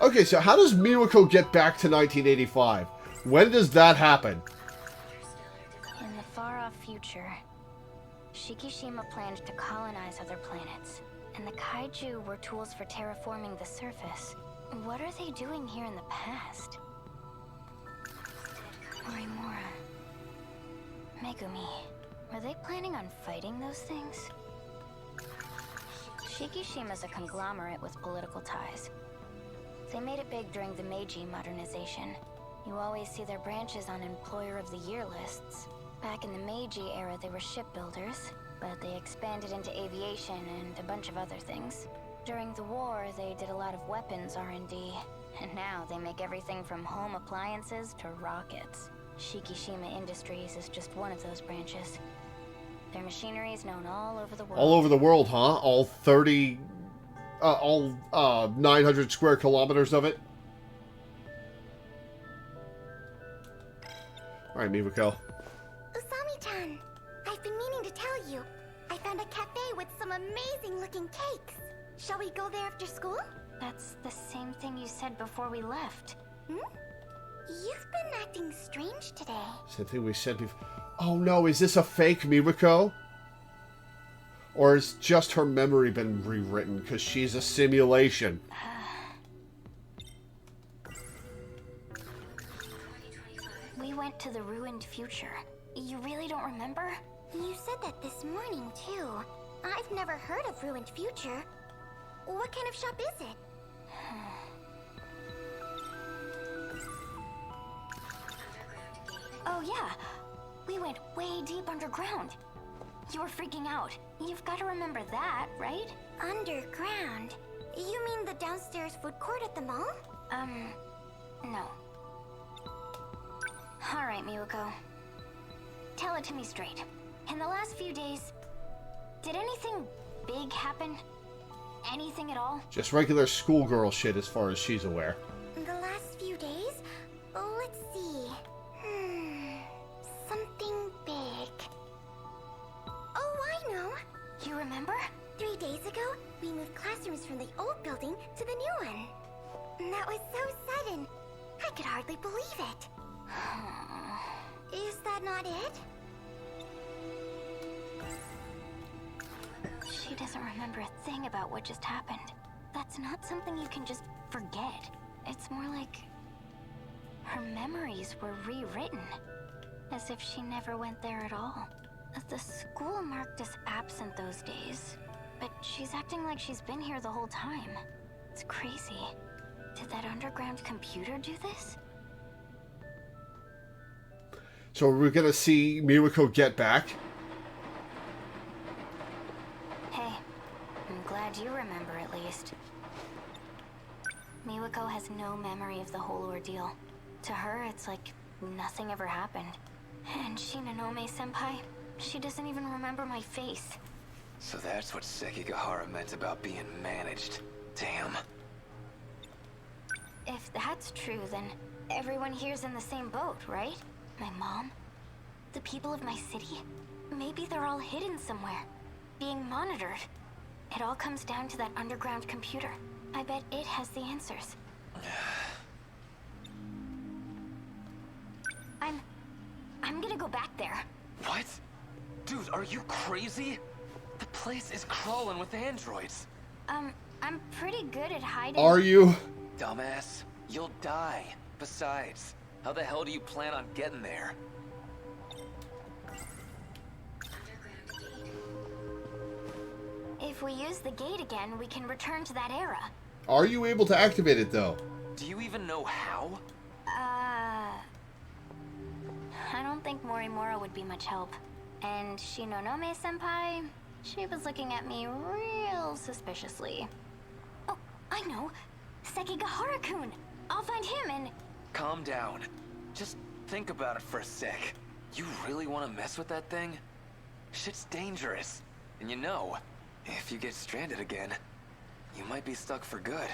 Okay, so how does Miwako get back to 1985? When does that happen? In the far-off future, Shikishima planned to colonize other planets, and the kaiju were tools for terraforming the surface. What are they doing here in the past? Morimura, Megumi, were they planning on fighting those things? Shikishima's a conglomerate with political ties. They made it big during the Meiji modernization. You always see their branches on Employer of the Year lists. Back in the Meiji era, they were shipbuilders, but they expanded into aviation and a bunch of other things. During the war, they did a lot of weapons R&D, and now they make everything from home appliances to rockets. Shikishima Industries is just one of those branches. Their machinery is known all over the world. All over the world, huh? All 900 square kilometers of it? Alright, Miwako. Usami-chan, I've been meaning to tell you. I found a cafe with some amazing-looking cakes. Shall we go there after school? That's the same thing you said before we left. Hmm? You've been acting strange today. Same thing we said before. Oh no, is this a fake Miwako? Or has just her memory been rewritten because she's a simulation? We went to the ruined future. You really don't remember? You said that this morning, too. I've never heard of Ruined Future. What kind of shop is it? Oh yeah, we went way deep underground. You were freaking out. You've got to remember that, right? Underground? You mean the downstairs food court at the mall? No. Alright, Miwako. Tell it to me straight. In the last few days, did anything big happen? Anything at all? Just regular schoolgirl shit as far as she's aware. The last few days? Oh, let's see. Something big. Oh, I know. You remember? 3 days ago, we moved classrooms from the old building to the new one. That was so sudden. I could hardly believe it. Is that not it? She doesn't remember a thing about what just happened. That's not something you can just forget. It's more like her memories were rewritten, as if she never went there at all. The school marked us absent those days, but she's acting like she's been here the whole time. It's crazy. Did that underground computer do this? So are we gonna see Miwako get back? Hey, I'm glad you remember at least. Miwako has no memory of the whole ordeal. To her, it's like nothing ever happened. And Shinonome-senpai, she doesn't even remember my face. So that's what Sekigahara meant about being managed. Damn. If that's true, then everyone here's in the same boat, right? My mom? The people of my city? Maybe they're all hidden somewhere, being monitored. It all comes down to that underground computer. I bet it has the answers. I'm gonna go back there. What? Dude, are you crazy? The place is crawling with androids. I'm pretty good at hiding. Are you? Dumbass, you'll die. Besides, how the hell do you plan on getting there? If we use the gate again, we can return to that era. Are you able to activate it, though? Do you even know how? I don't think Morimura would be much help. And Shinonome-senpai, she was looking at me real suspiciously. I know. Sekigahara-kun. I'll find him and... Calm down. Just think about it for a sec. You really want to mess with that thing? Shit's dangerous. And you know, if you get stranded again, you might be stuck for good.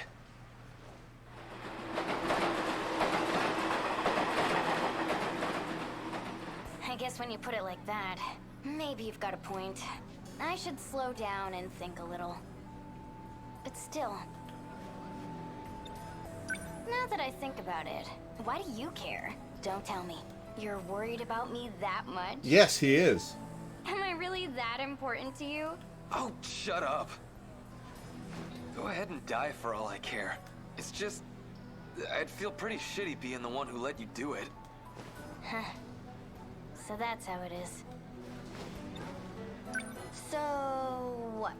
I guess when you put it like that, maybe you've got a point. I should slow down and think a little. But still... Now that I think about it, why do you care? Don't tell me. You're worried about me that much? Yes, he is. Am I really that important to you? Oh, shut up. Go ahead and die for all I care. It's just... I'd feel pretty shitty being the one who let you do it. Huh. So that's how it is. So... what?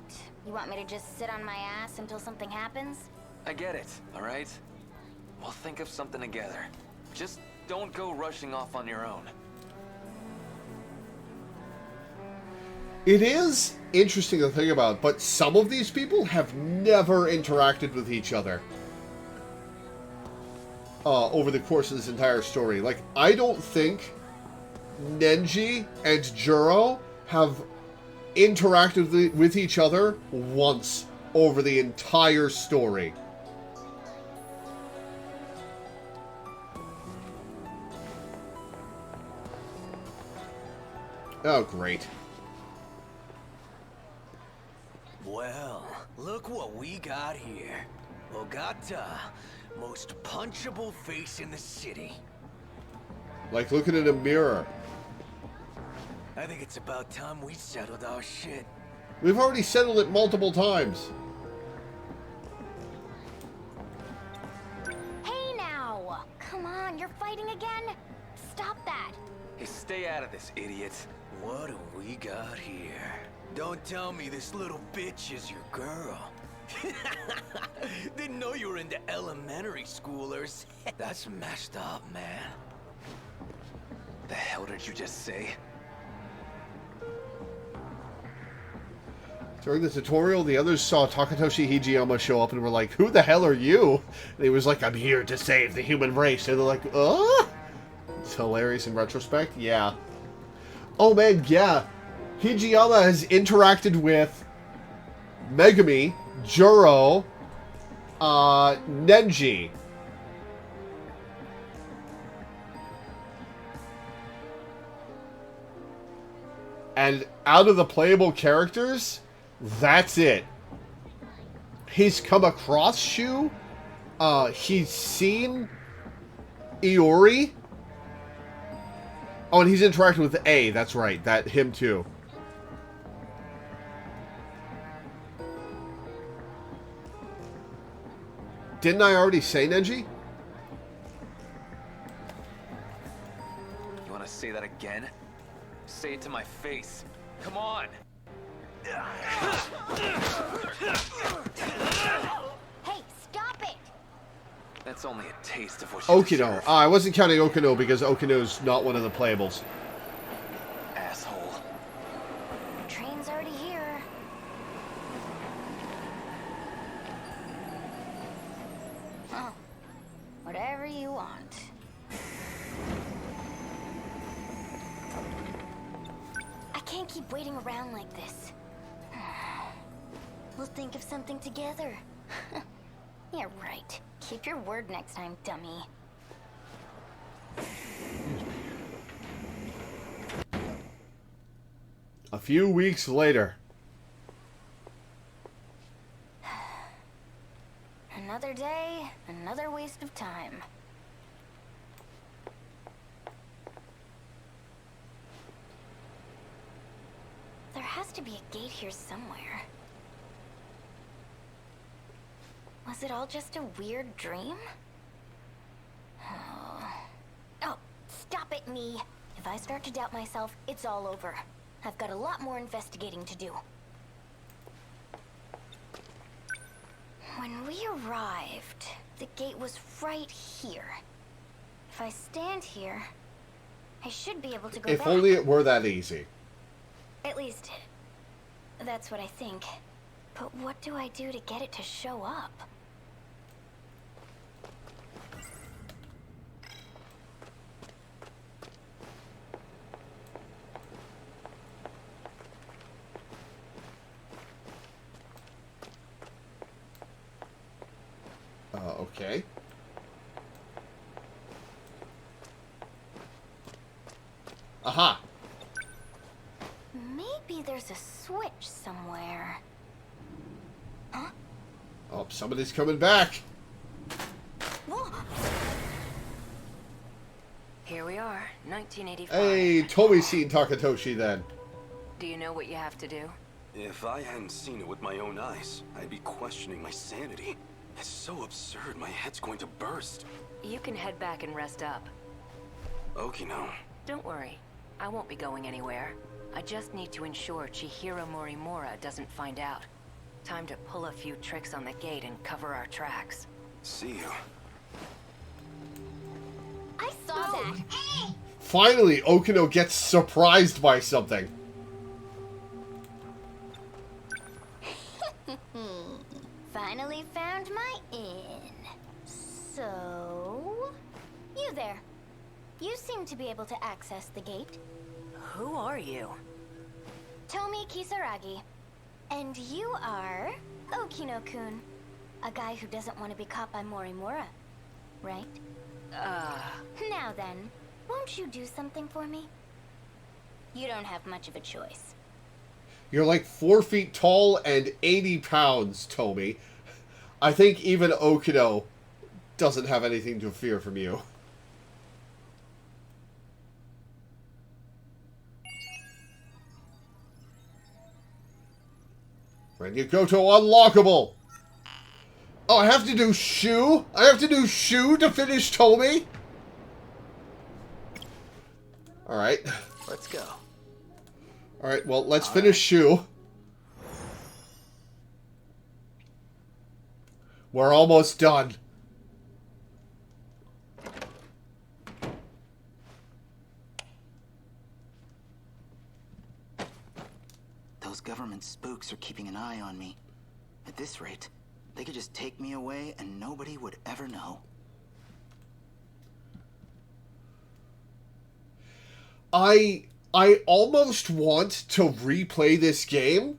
You want me to just sit on my ass until something happens? I get it, alright? We'll think of something together. Just don't go rushing off on your own. It is interesting to think about, but some of these people have never interacted with each other over the course of this entire story. Like, I don't think Nenji and Juro have interacted with each other once over the entire story. Oh, great. Well, look what we got here. Ogata, most punchable face in the city. Like looking in a mirror. I think it's about time we settled our shit. We've already settled it multiple times. Hey now! Come on, you're fighting again? Stop that! Hey, stay out of this, idiot. What do we got here? Don't tell me this little bitch is your girl. Didn't know you were into elementary schoolers. That's messed up, man. The hell did you just say? During the tutorial, the others saw Takatoshi Hijiyama show up and were like, "Who the hell are you?" And he was like, "I'm here to save the human race." And they're like, It's hilarious in retrospect. Yeah. Oh man, yeah. Hijiyama has interacted with Megami, Juro, Nenji. And out of the playable characters, that's it. He's come across Shu. He's seen Iori. Oh, and he's interacted with A. That's right. That him too. Didn't I already say Nenji? You want to say that again? Say it to my face. Come on! Hey, stop it! That's only a taste of what you Okino. deserve, I wasn't counting Okino because Okino's not one of the playables. asshole. Train's already here. Oh, whatever you want. I can't keep waiting around like this. We'll think of something together. Yeah, right. Keep your word next time, dummy. A few weeks later. Another day, another waste of time. There has to be a gate here somewhere. Was it all just a weird dream? Oh, stop it, me. If I start to doubt myself, it's all over. I've got a lot more investigating to do. When we arrived, the gate was right here. If I stand here, I should be able to go back. If only it were that easy. At least, that's what I think. But what do I do to get it to show up? Okay. Aha! Maybe there's a switch somewhere. Huh? Oh, somebody's coming back. Whoa. Here we are, 1985. Hey, Tommy's seen Takatoshi then. Do you know what you have to do? If I hadn't seen it with my own eyes, I'd be questioning my sanity. It's so absurd, my head's going to burst. You can head back and rest up. Okino. Don't worry, I won't be going anywhere. I just need to ensure Chihiro Morimura doesn't find out. Time to pull a few tricks on the gate and cover our tracks. See you. I saw that. Finally, Okino gets surprised by something. Finally found my inn. So... You there. You seem to be able to access the gate. Who are you? Tomi Kisaragi. And you are... Okino-kun. A guy who doesn't want to be caught by Morimura. Right? Now then, won't you do something for me? You don't have much of a choice. You're like 4 feet tall and 80 pounds, Tomi. I think even Okino doesn't have anything to fear from you. Renyakoto unlockable! Oh, I have to do Shu? I have to do Shu to finish Tomi? Alright. Let's go. Alright, well, let's finish Shu. We're almost done. Those government spooks are keeping an eye on me. At this rate, they could just take me away and nobody would ever know. I almost want to replay this game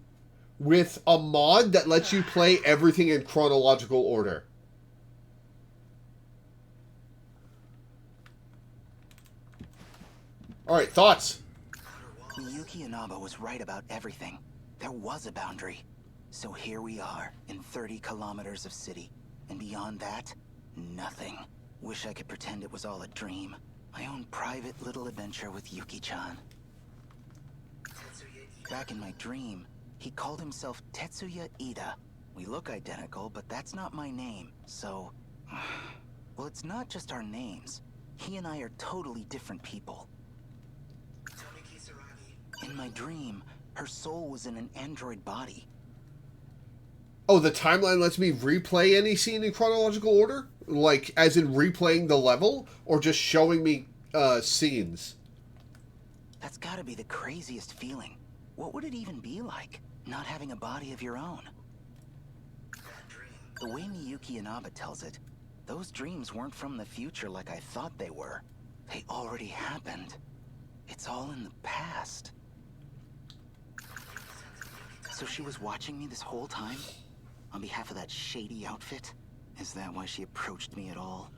with a mod that lets you play everything in chronological order. Alright, thoughts? Miyuki Inaba was right about everything. There was a boundary. So here we are, in 30 kilometers of city. And beyond that, nothing. Wish I could pretend it was all a dream. My own private little adventure with Yuki-chan. Back in my dream, he called himself Tetsuya Ida. We look identical, but that's not my name, so... Well, it's not just our names. He and I are totally different people. In my dream, her soul was in an android body. Oh, the timeline lets me replay any scene in chronological order? Like, as in replaying the level? Or just showing me, scenes? That's gotta be the craziest feeling. What would it even be like, not having a body of your own? The way Miyuki Inaba tells it, those dreams weren't from the future like I thought they were. They already happened. It's all in the past. So she was watching me this whole time? On behalf of that shady outfit? Is that why she approached me at all?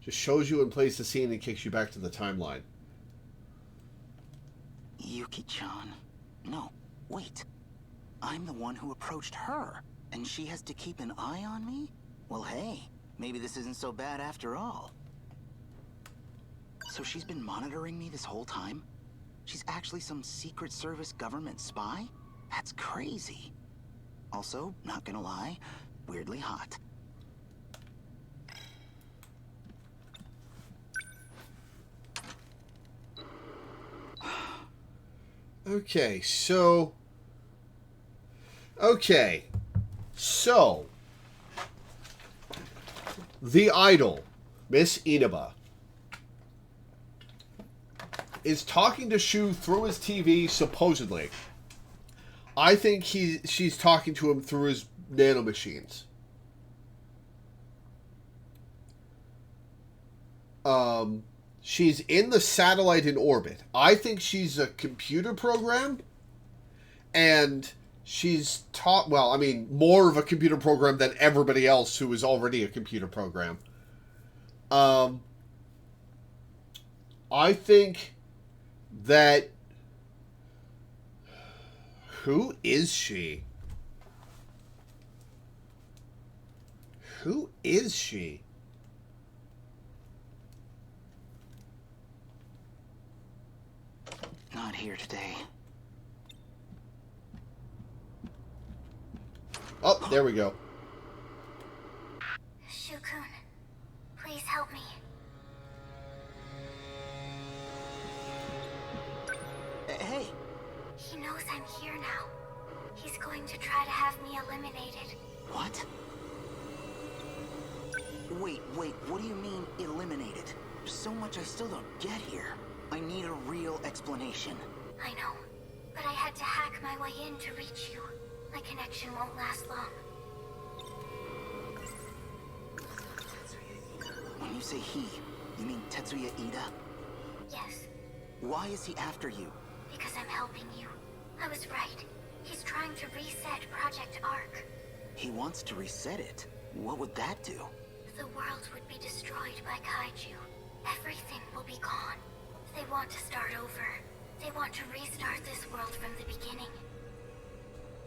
Just shows you and plays the scene and kicks you back to the timeline. Yuki-chan. No, wait. I'm the one who approached her, and she has to keep an eye on me? Well, hey, maybe this isn't so bad after all. So she's been monitoring me this whole time? She's actually some Secret Service government spy? That's crazy. Also, not gonna lie, weirdly hot. Okay, so... Okay. So... The idol, Miss Inaba, is talking to Shu through his TV, supposedly. I think she's talking to him through his nanomachines. She's in the satellite in orbit. I think she's a computer program, and she's taught, well, I mean, more of a computer program than everybody else who is already a computer program. I think that... Who is she? Who is she? Not here today. Oh, there we go. Shukun, please help me. Hey! He knows I'm here now. He's going to try to have me eliminated. What? Wait, what do you mean, eliminated? There's so much I still don't get here. I need a real explanation. I know, but I had to hack my way in to reach you. My connection won't last long. When you say he, you mean Tetsuya Ida? Yes, Why is he after you? because I'm helping you. I was right. He's trying to reset Project Ark. He wants to reset it. What would that do? The world would be destroyed by kaiju. Everything will be gone. They want to start over. They want to restart this world from the beginning.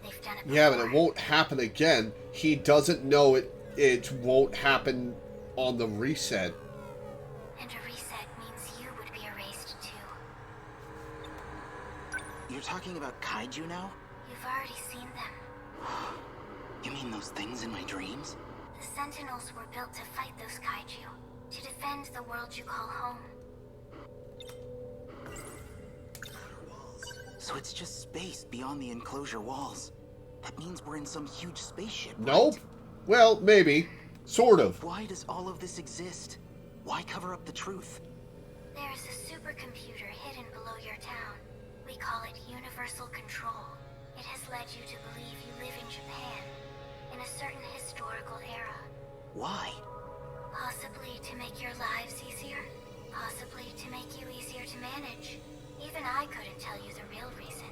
They've done it before. Yeah, but it won't happen again. He doesn't know it won't happen on the reset. And a reset means you would be erased too. You're talking about kaiju now? You've already seen them. You mean those things in my dreams? The Sentinels were built to fight those kaiju, to defend the world you call home. So it's just space beyond the enclosure walls. That means we're in some huge spaceship, Nope. right? Well, maybe. Sort of. Why does all of this exist? Why cover up the truth? There is a supercomputer hidden below your town. We call it Universal Control. It has led you to believe you live in Japan, in a certain historical era. Why? Possibly to make your lives easier. Possibly to make you easier to manage. Even I couldn't tell you the real reason.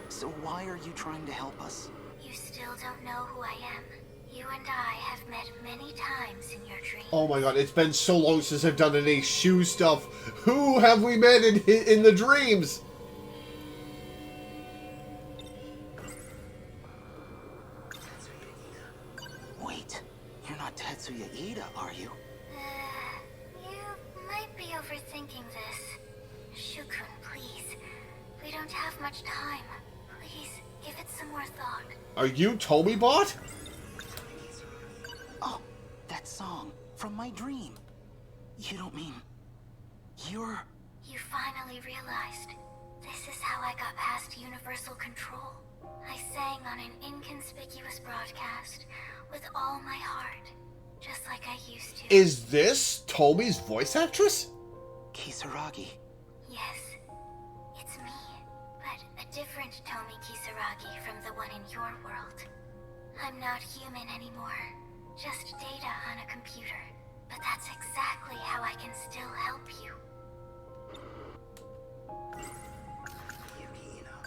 So why are you trying to help us? You still don't know who I am. You and I have met many times in your dreams. Oh my god, it's been so long since I've done any shoe stuff. Who have we met in the dreams? Wait, you're not Tetsuya Ida, are you? You might be overthinking this. Shukun, please. We don't have much time. Please, give it some more thought. Are you Tomibot? Oh, that song from my dream. You don't mean... You're... You finally realized. This is how I got past Universal Control. I sang on an inconspicuous broadcast with all my heart, just like I used to. Is this Tomi's voice actress? Kisaragi. Yes, it's me, but a different Tomi Kisaragi from the one in your world. I'm not human anymore, just data on a computer. But that's exactly how I can still help you.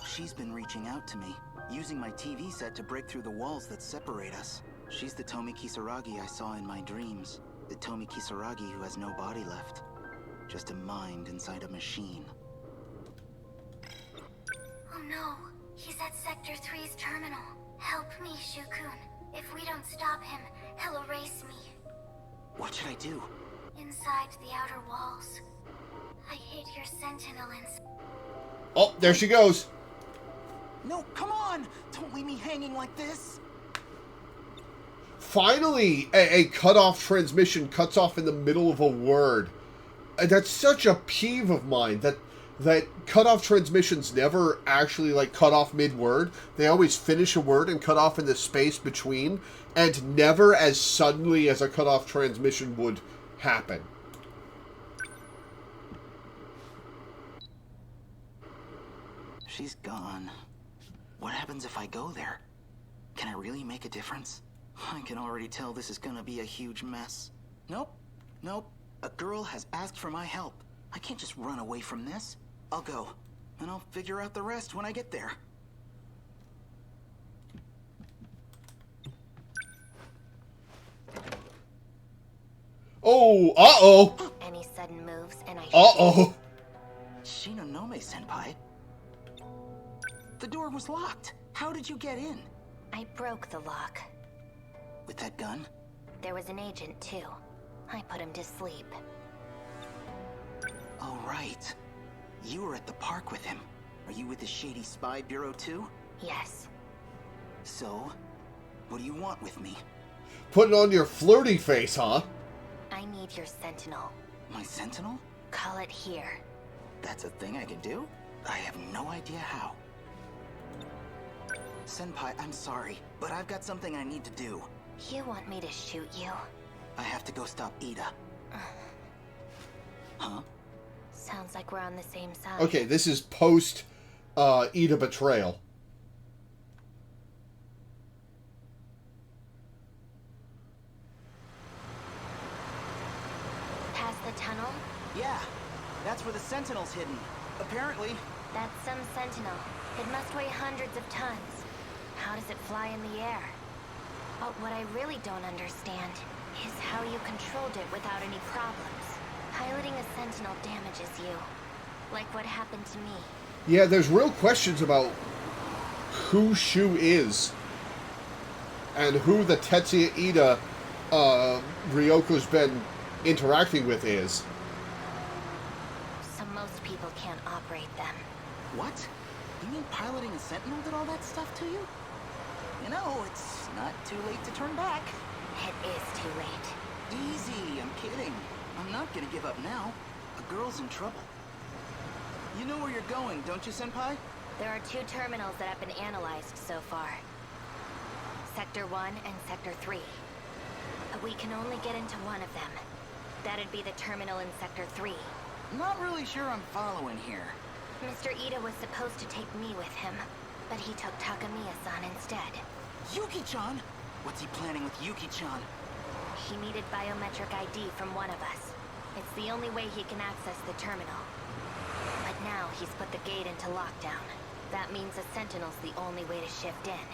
She's been reaching out to me, using my TV set to break through the walls that separate us. She's the Tomi Kisaragi I saw in my dreams. The Tomi Kisaragi who has no body left. Just a mind inside a machine. Oh no, he's at Sector 3's terminal. Help me, Shukun. If we don't stop him, he'll erase me. What should I do? Inside the outer walls. I hid your Sentinel inside. Oh, there she goes. No, come on! Don't leave me hanging like this! Finally, a cut-off transmission cuts off in the middle of a word. That's such a peeve of mine, that cut-off transmissions never actually, like, cut off mid-word. They always finish a word and cut off in the space between, and never as suddenly as a cut-off transmission would happen. She's gone. What happens if I go there? Can I really make a difference? I can already tell this is gonna be a huge mess. Nope. A girl has asked for my help. I can't just run away from this. I'll go, and I'll figure out the rest when I get there. Oh, uh-oh. Any sudden moves and I Uh-oh. Shinonome-senpai? The door was locked. How did you get in? I broke the lock. With that gun? There was an agent, too. I put him to sleep. Oh, right. You were at the park with him. Are you with the Shady Spy Bureau, too? Yes. So, what do you want with me? Putting on your flirty face, huh? I need your Sentinel. My Sentinel? Call it here. That's a thing I can do? I have no idea how. Senpai, I'm sorry, but I've got something I need to do. You want me to shoot you? I have to go stop Ida. Huh? Sounds like we're on the same side. Okay, this is post Ida betrayal. Past the tunnel? Yeah, that's where the Sentinel's hidden. Apparently. That's some Sentinel. It must weigh hundreds of tons. How does it fly in the air? But what I really don't understand is how you controlled it without any problems. Piloting a Sentinel damages you. Like what happened to me. Yeah, there's real questions about who Shu is. And who the Tetsuya Ida Ryoko's been interacting with is. So most people can't operate them. What? You mean piloting a Sentinel did all that stuff to you? You know, it's not too late to turn back. It is too late. Easy, I'm kidding. I'm not gonna give up now. A girl's in trouble. You know where you're going, don't you, Senpai? There are 2 terminals that have been analyzed so far. Sector 1 and Sector 3. But we can only get into one of them. That'd be the terminal in Sector 3. Not really sure I'm following here. Mr. Ida was supposed to take me with him, but he took Takamiya-san instead. Yuki-chan? What's he planning with Yuki-chan? He needed biometric ID from one of us. It's the only way he can access the terminal. But now he's put the gate into lockdown. That means a Sentinel's the only way to shift in.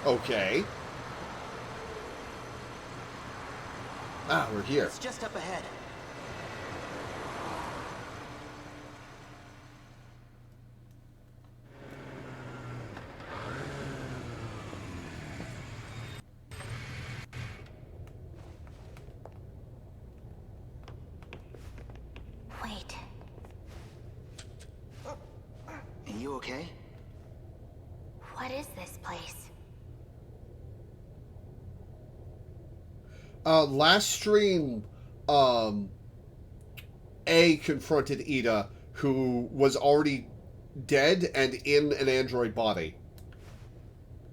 Okay. Ah, we're here. It's just up ahead. Wait. Are you okay? What is this place? Last stream, A confronted Ida, who was already dead and in an android body.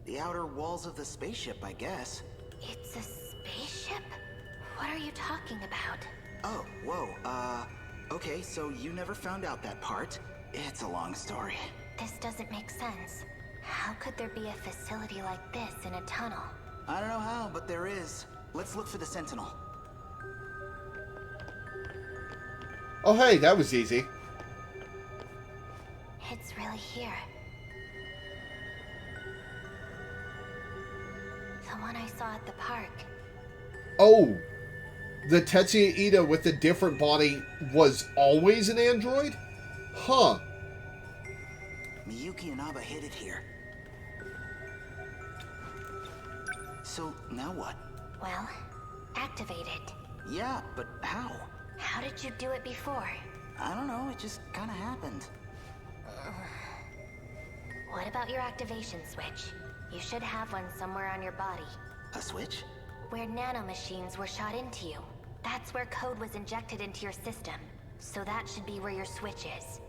The outer walls of the spaceship, I guess. It's a spaceship? What are you talking about? Oh, whoa, okay, so you never found out that part. It's a long story. This doesn't make sense. How could there be a facility like this in a tunnel? I don't know how, but there is. Let's look for the Sentinel. Oh, hey, that was easy. It's really here. The one I saw at the park. Oh, the Tetsuya Ida with the different body was always an android? Huh. Miyuki and Abba hid it here. So, now what? Well, activate it. Yeah, but how? How did you do it before? I don't know, it just kinda happened. What about your activation switch? You should have one somewhere on your body. A switch? Where nanomachines were shot into you. That's where code was injected into your system. So that should be where your switch is.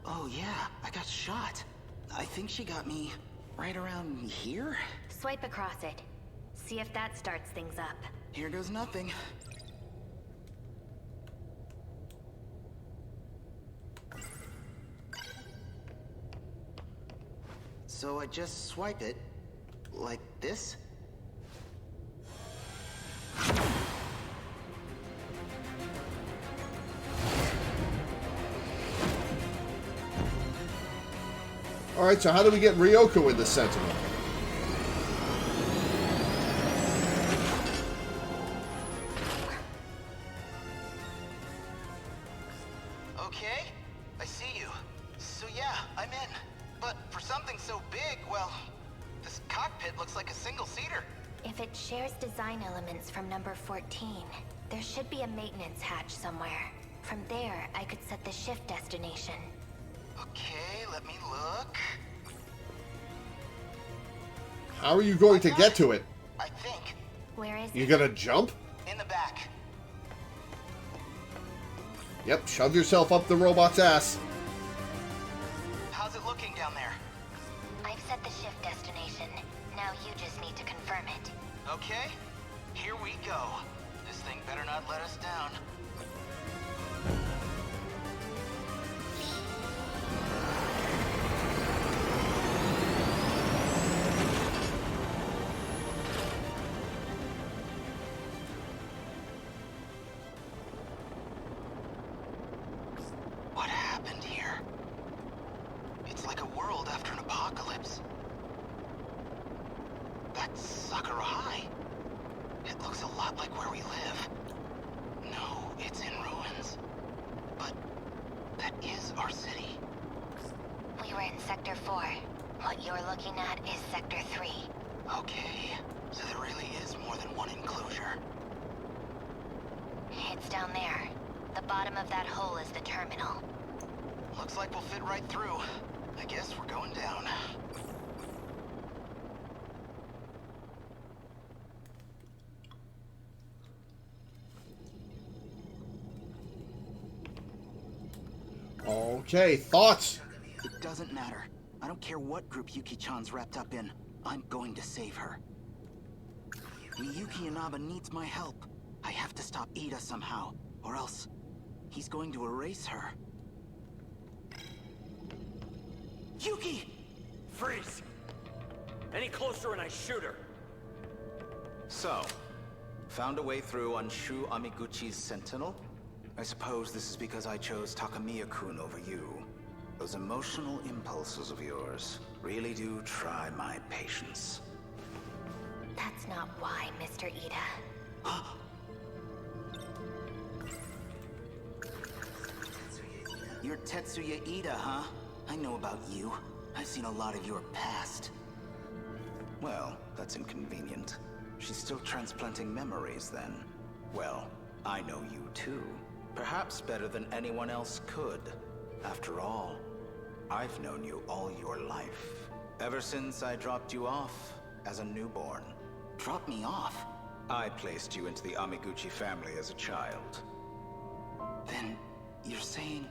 Oh yeah, I got shot. I think she got me right around here? Swipe across it. See if that starts things up. Here goes nothing. So I just swipe it, like this? Alright, so how do we get Ryoko in the Sentinel? so big, well, this cockpit looks like a single-seater. If it shares design elements from number 14, there should be a maintenance hatch somewhere. From there, I could set the shift destination. Okay, let me look. How are you going to get to it? I think. Where is You it? gonna jump? In the back. Yep, shove yourself up the robot's ass. How's it looking down there? I've set the shift destination. Now you just need to confirm it. Okay, here we go. This thing better not let us down. What happened here? It's like a world after an apocalypse. That's Sakura High. It looks a lot like where we live. No, it's in ruins. But that is our city. We were in Sector 4. What you're looking at is Sector 3. Okay, so there really is more than one enclosure. It's down there. The bottom of that hole is the terminal. Looks like we'll fit right through. I guess we're going down. Okay, thoughts? It doesn't matter. I don't care what group Yuki-chan's wrapped up in. I'm going to save her. Miyuki Inaba needs my help. I have to stop Ida somehow, or else he's going to erase her. Yuki! Freeze! Any closer and I shoot her. So, found a way through on Shu Amiguchi's Sentinel? I suppose this is because I chose Takamiya-kun over you. Those emotional impulses of yours really do try my patience. That's not why, Mr. Ida. You're Tetsuya Ida, huh? I know about you. I've seen a lot of your past. Well, that's inconvenient. She's still transplanting memories, then. Well, I know you too. Perhaps better than anyone else could. After all, I've known you all your life. Ever since I dropped you off as a newborn. Dropped me off? I placed you into the Amiguchi family as a child. Then, you're saying...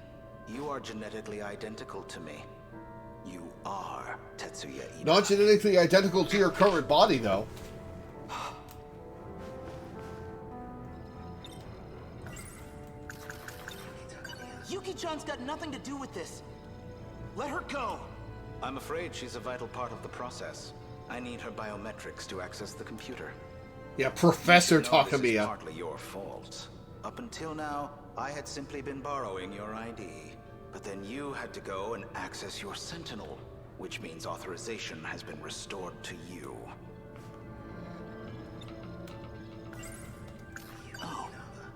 You are genetically identical to me. You are Tetsuya Ida. Not genetically identical to your current body, though. Yuki-chan's got nothing to do with this. Let her go. I'm afraid she's a vital part of the process. I need her biometrics to access the computer. Yeah, Professor You know, this is Takamiya. partly your fault. Up until now, I had simply been borrowing your ID. But then you had to go and access your Sentinel, which means authorization has been restored to you. Oh,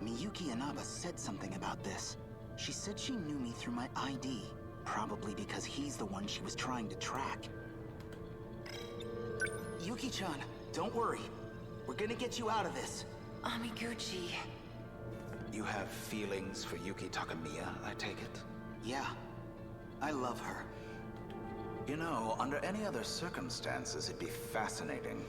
Miyuki Inaba said something about this. She said she knew me through my ID, probably because he's the one she was trying to track. Yuki-chan, don't worry. We're gonna get you out of this. Amiguchi. You have feelings for Yuki Takamiya, I take it? Yeah. I love her. You know, under any other circumstances, it'd be fascinating.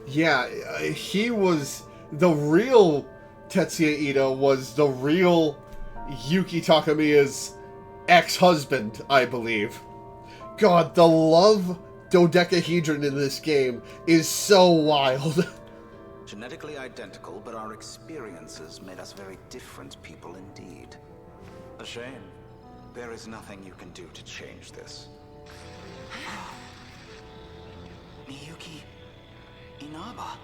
Yeah, he was... The real Tetsuya Ida was the real Yuki Takamiya's ex-husband, I believe. God, the love dodecahedron in this game is so wild. Genetically identical, but our experiences made us very different people indeed. A shame. There is nothing you can do to change this. Miyuki Inaba.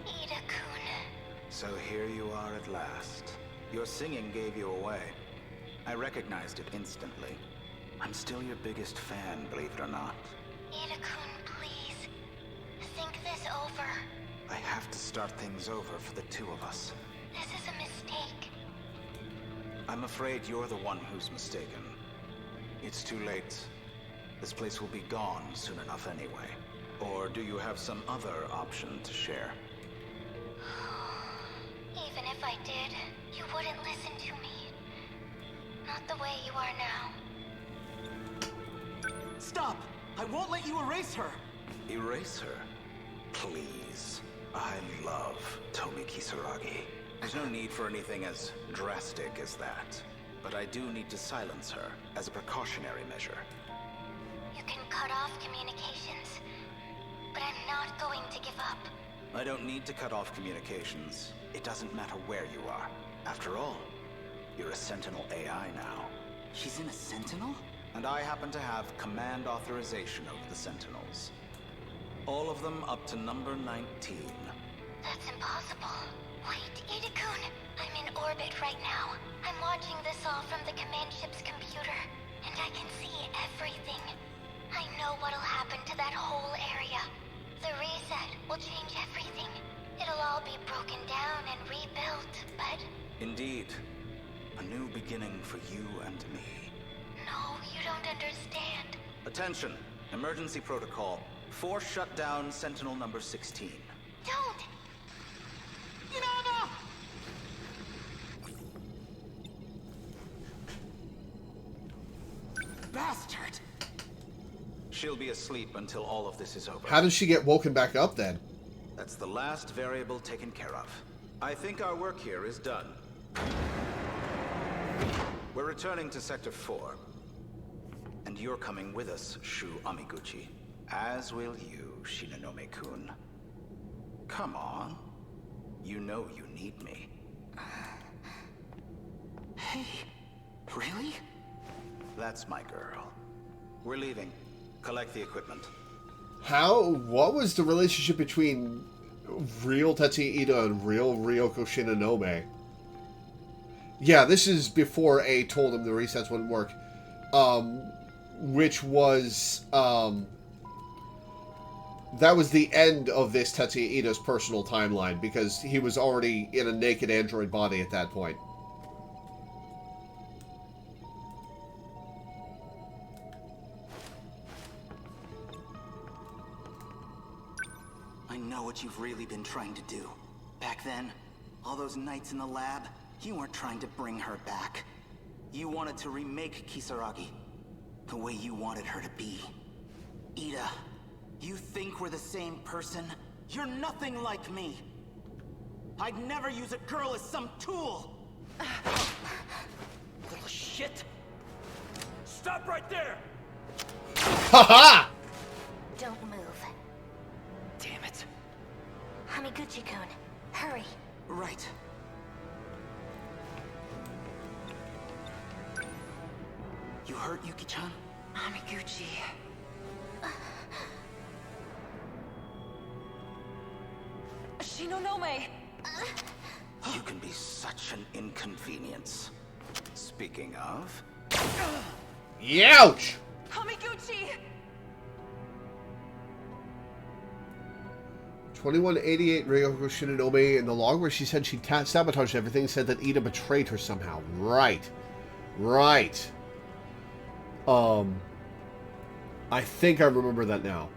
Ida-kun. So here you are at last. Your singing gave you away. I recognized it instantly. I'm still your biggest fan, believe it or not. Ida-kun, please. Think this over. I have to start things over for the two of us. This is a mistake. I'm afraid you're the one who's mistaken. It's too late. This place will be gone soon enough anyway. Or do you have some other option to share? Even if I did, you wouldn't listen to me. Not the way you are now. Stop! I won't let you erase her! Erase her? Please. I love Tomi Kisaragi. There's no need for anything as drastic as that. But I do need to silence her as a precautionary measure. You can cut off communications, but I'm not going to give up. I don't need to cut off communications. It doesn't matter where you are. After all, you're a Sentinel AI now. She's in a Sentinel? And I happen to have command authorization over the Sentinels. All of them up to number 19. That's impossible. Wait, Ida-kun, I'm in orbit right now. I'm watching this all from the command ship's computer, and I can see everything. I know what'll happen to that whole area. The reset will change everything. It'll all be broken down and rebuilt, but... Indeed. A new beginning for you and me. No, you don't understand. Attention! Emergency protocol. Force shutdown Sentinel number 16. Don't! Inaba! Bastard! She'll be asleep until all of this is over. How does she get woken back up then? That's the last variable taken care of. I think our work here is done. We're returning to Sector 4. And you're coming with us, Shu Amiguchi. As will you, Shinonome-kun. Come on. You know you need me. Hey, really? That's my girl. We're leaving. Collect the equipment. What was the relationship between real Tetsuya Ida and real Ryoko Shinonome? Yeah, this is before A told him the resets wouldn't work. Which was, that was the end of this Tetsuya Ida's personal timeline, because he was already in a naked android body at that point. I know what you've really been trying to do. Back then, all those nights in the lab, you weren't trying to bring her back. You wanted to remake Kisaragi the way you wanted her to be. Ida, you think we're the same person? You're nothing like me. I'd never use a girl as some tool. Little shit! Stop right there! Haha! Don't move. Damn it. Hamiguchi-kun, hurry. Right. You hurt, Yuki-chan? Amiguchi. Shinonome! You can be such an inconvenience. Speaking of... Youch! Amiguchi! 2188 Ryoko Shinonome in the log where she said she sabotaged everything, said that Ida betrayed her somehow. Right. Right. I think I remember that now.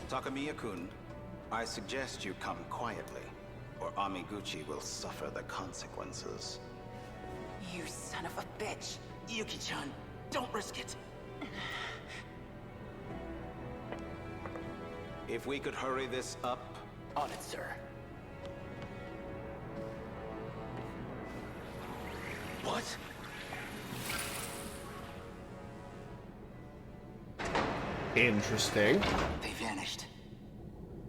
Takamiya-kun, I suggest you come quietly, or Amiguchi will suffer the consequences. You son of a bitch! Yuki-chan, don't risk it! If we could hurry this up... On it, sir. What? Interesting. They vanished.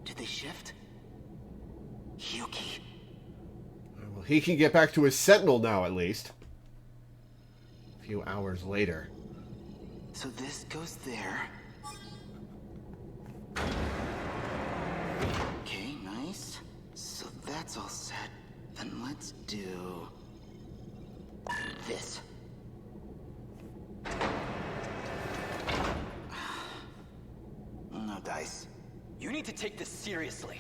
Did they shift? Yuki. Well, he can get back to his Sentinel now, at least. A few hours later. So this goes there. Okay, nice. So that's all set. Then let's do... this. No dice. You need to take this seriously.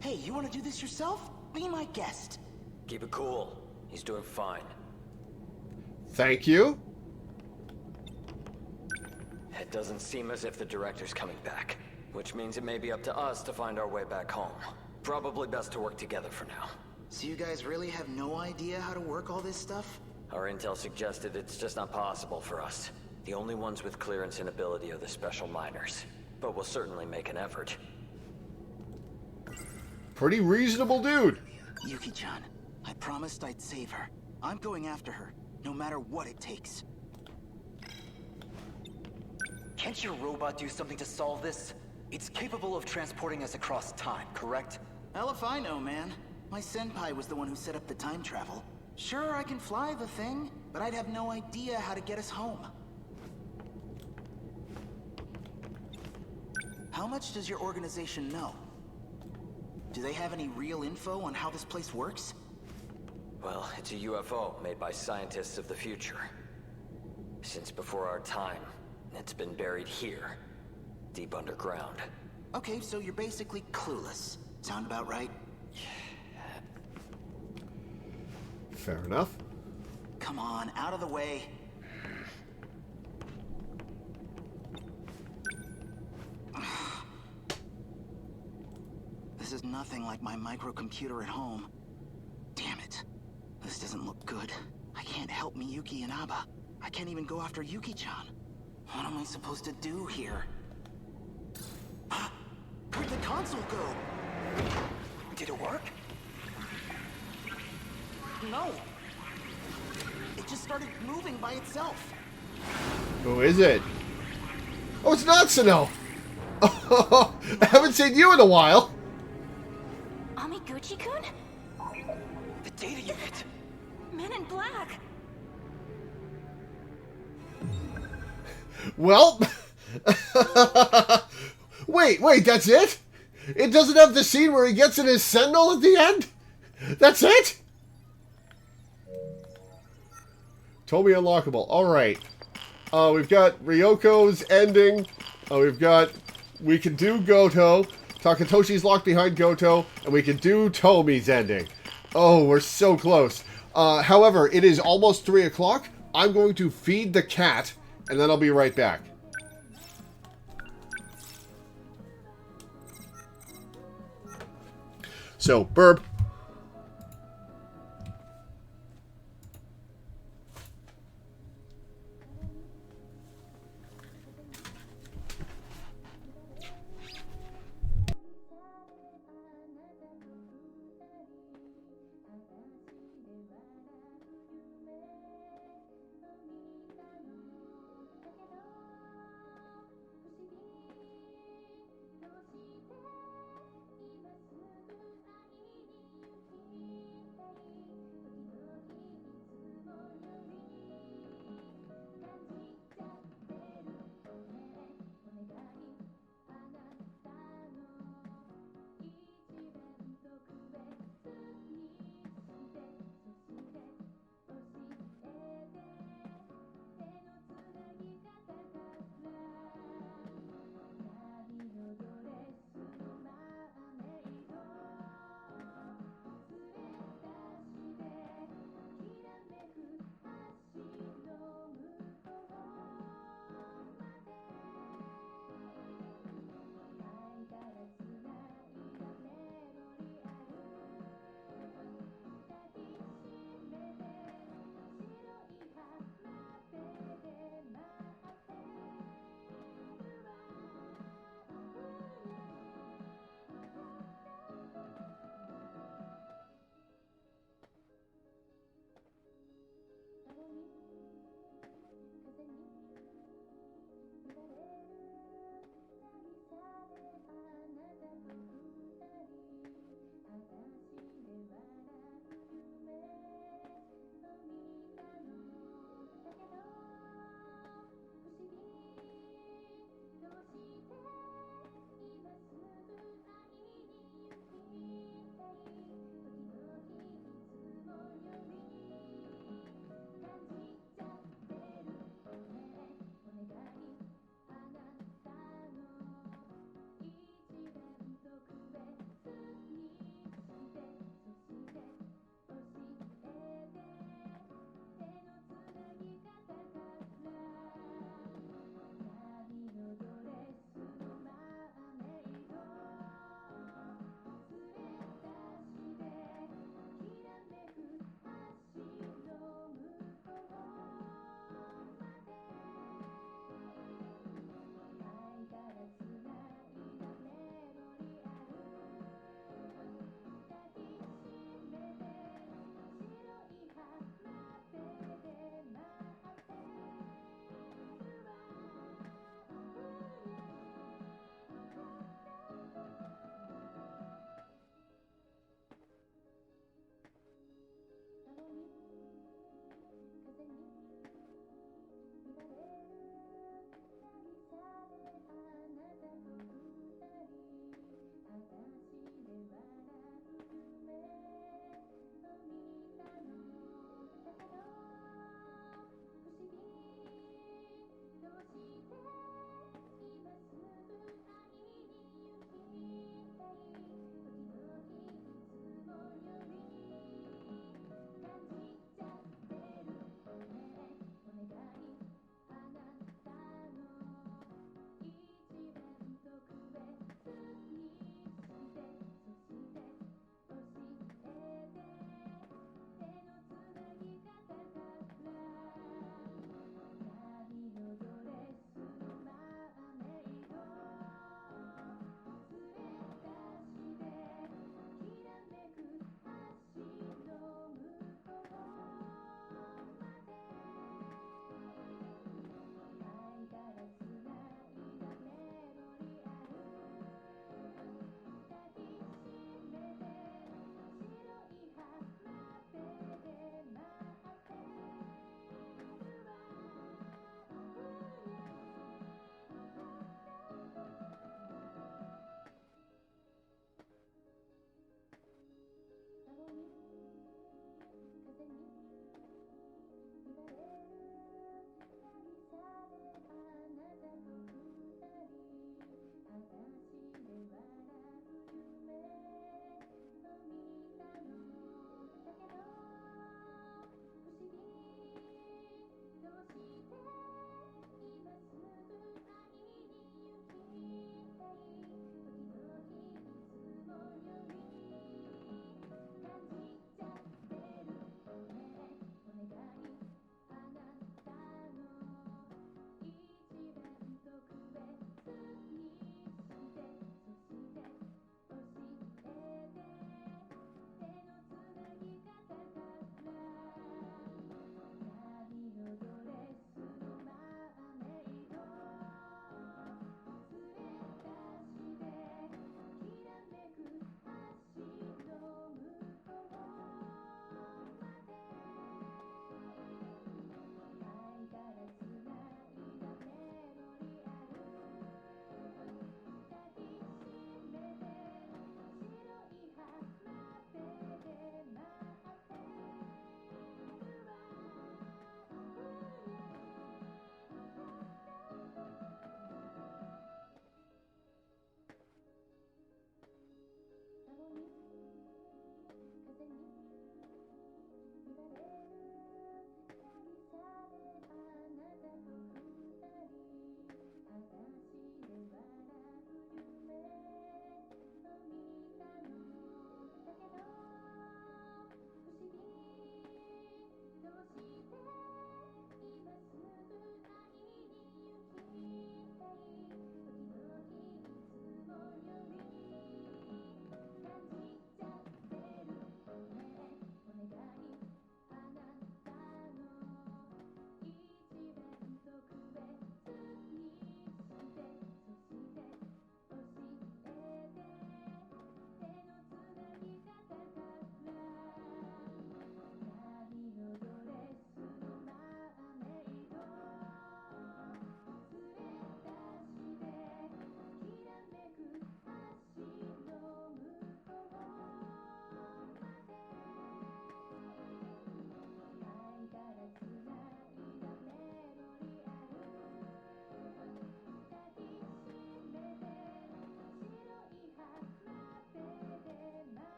Hey, you want to do this yourself? Be my guest. Keep it cool. He's doing fine. Thank you. It doesn't seem as if the director's coming back, which means it may be up to us to find our way back home. Probably best to work together for now. So you guys really have no idea how to work all this stuff? Our intel suggested it's just not possible for us. The only ones with clearance and ability are the special miners. But we'll certainly make an effort. Pretty reasonable dude. Yuki-chan, I promised I'd save her. I'm going after her, no matter what it takes. Can't your robot do something to solve this? It's capable of transporting us across time, correct? Hell if I know, man. My senpai was the one who set up the time travel. Sure, I can fly the thing, but I'd have no idea how to get us home. How much does your organization know? Do they have any real info on how this place works? Well, it's a UFO made by scientists of the future. Since before our time, it's been buried here, deep underground. Okay, so you're basically clueless. Sound about right? Fair enough. Come on, out of the way. This is nothing like my microcomputer at home. Damn it. This doesn't look good. I can't help Miyuki and Aba. I can't even go after Yuki-chan. What am I supposed to do here? Where'd the console go? Did it work? No. It just started moving by itself. Who is it? Oh, it's Natsuno! I haven't seen you in a while! Amiguchi-kun? The data unit! Men in Black! Well... wait, that's it? It doesn't have the scene where he gets in his Sentinel at the end? That's it? Toby unlockable. Alright. We've got Ryoko's ending. We can do Goto. Takatoshi's locked behind Goto. And we can do Tomi's ending. Oh, we're so close. However, it is almost 3 o'clock. I'm going to feed the cat. And then I'll be right back. So, burp.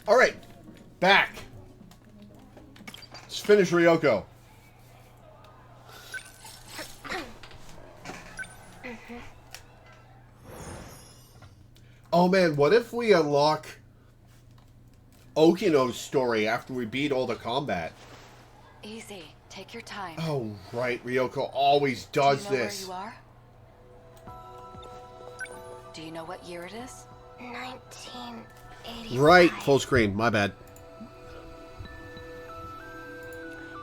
Alright. Back. Let's finish Ryoko. Oh man, what if we unlock Okino's story after we beat all the combat? Easy. Take your time. Oh, right. Ryoko always does this. Do you know where you are? Do you know what year it is? 1985. Right. Full screen. My bad.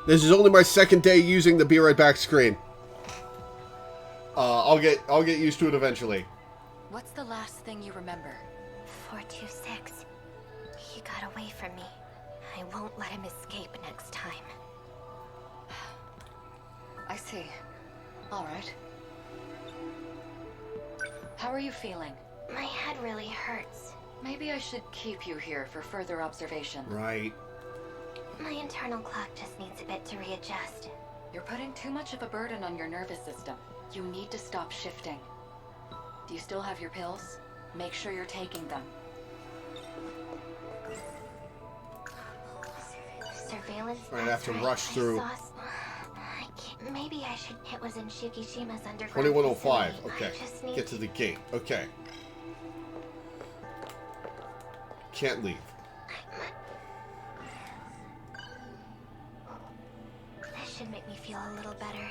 This is only my second day using the Be Right Back screen. I'll get used to it eventually. What's the last thing you remember? 426. He got away from me. I won't let him escape next time. I see. All right. How are you feeling? My head really hurts. Maybe I should keep you here for further observation. Right. My internal clock just needs a bit to readjust. You're putting too much of a burden on your nervous system. You need to stop shifting. Do you still have your pills? Make sure you're taking them. Surveillance. Right, I have to rush through. Maybe I should. It was in Shikishima's underground. 2105. facility. Okay. I just need Get to the gate. Okay. Can't leave. This should make me feel a little better.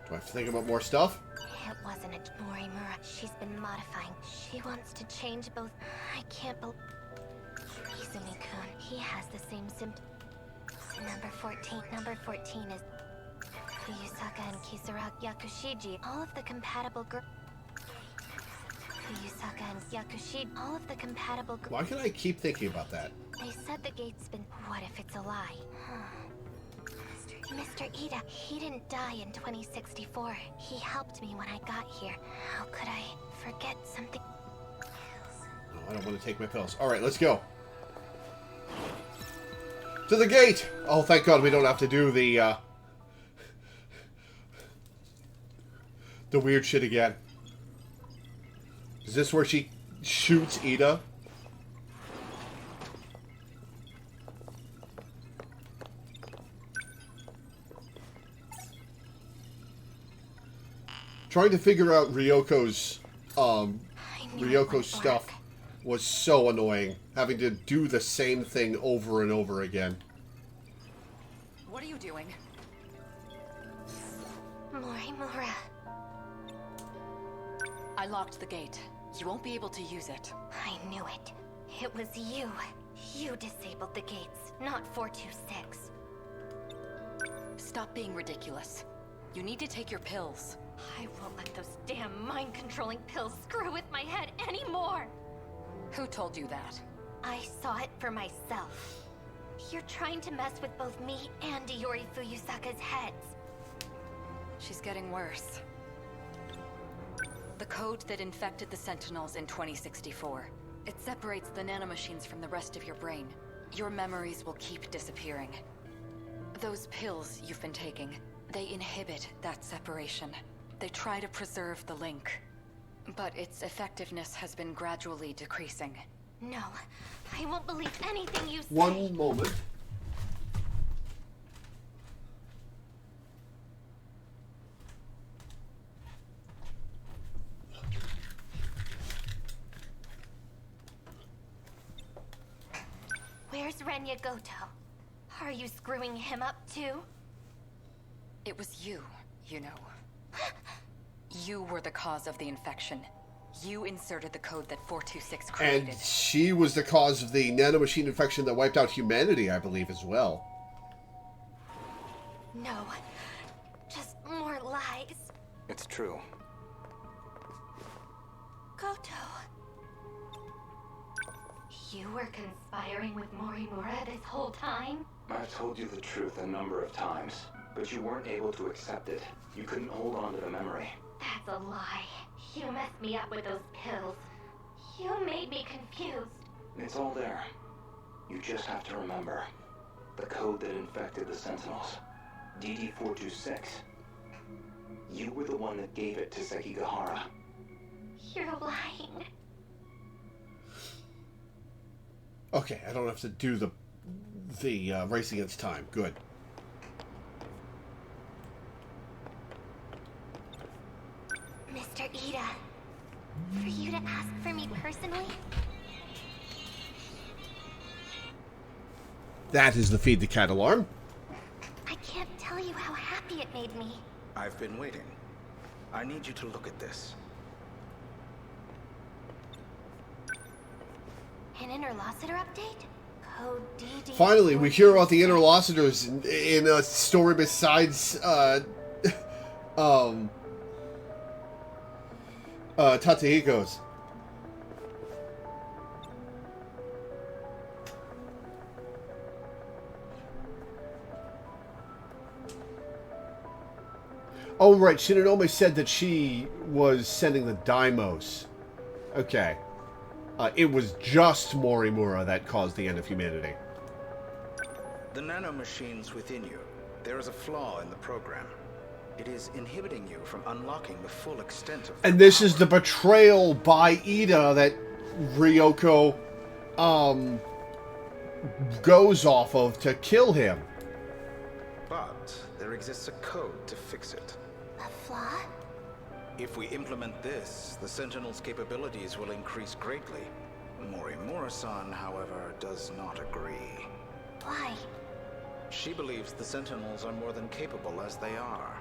Do I have to think about more stuff? It wasn't a Morimura. She's been modifying. She wants to change both. I can't believe. Izumi-kun. He has the same symptoms. Number 14. Number 14 is Fuyusaka and Kisaragi Yakushiji. All of the compatible Fuyusaka and Yakushiji. All of the compatible Why can I keep thinking about that? They said the gate's been. What if it's a lie? Mr. Ida, he didn't die in 2064. He helped me when I got here. How could I forget something? No, I don't want to take my pills. Alright, let's go. To the gate! Oh, thank God we don't have to do the weird shit again. Is this where she shoots Ida? Trying to figure out Ryoko's stuff was so annoying. Having to do the same thing over and over again. What are you doing? Morimura. I locked the gate. You won't be able to use it. I knew it. It was you. You disabled the gates, not 426. Stop being ridiculous. You need to take your pills. I won't let those damn mind-controlling pills screw with my head anymore! Who told you that? I saw it for myself. You're trying to mess with both me and Iori Fuyusaka's heads. She's getting worse. The code that infected the Sentinels in 2064. It separates the nanomachines from the rest of your brain. Your memories will keep disappearing. Those pills you've been taking, they inhibit that separation. They try to preserve the link. But its effectiveness has been gradually decreasing. No, I won't believe anything you say. One moment. Where's Renya Goto? Are you screwing him up too? It was you, you know. You were the cause of the infection. You inserted the code that 426 created. And she was the cause of the nanomachine infection that wiped out humanity, I believe, as well. No. Just more lies. It's true. Goto. You were conspiring with Morimura this whole time? I've told you the truth a number of times, but you weren't able to accept it. You couldn't hold on to the memory. That's a lie. You messed me up with those pills. You made me confused. It's all there. You just have to remember. The code that infected the Sentinels. DD-426. You were the one that gave it to Sekigahara. You're lying. Okay, I don't have to do the race against time. Good. Mr. Ida, for you to ask for me personally? That is the feed the cat alarm. I can't tell you how happy it made me. I've been waiting. I need you to look at this. An interlocutor update? Code DD. Finally, we hear about the interlocutors in a story besides Tatsuhiko's. Oh, right. Shinonome said that she was sending the Daimos. Okay. It was just Morimura that caused the end of humanity. The nanomachines within you. There is a flaw in the program. It is inhibiting you from unlocking the full extent of And this is the betrayal by Ida that Ryoko goes off of to kill him. But there exists a code to fix it. A flaw? If we implement this, the Sentinels' capabilities will increase greatly. Morimura-san, however, does not agree. Why? She believes the Sentinels are more than capable as they are.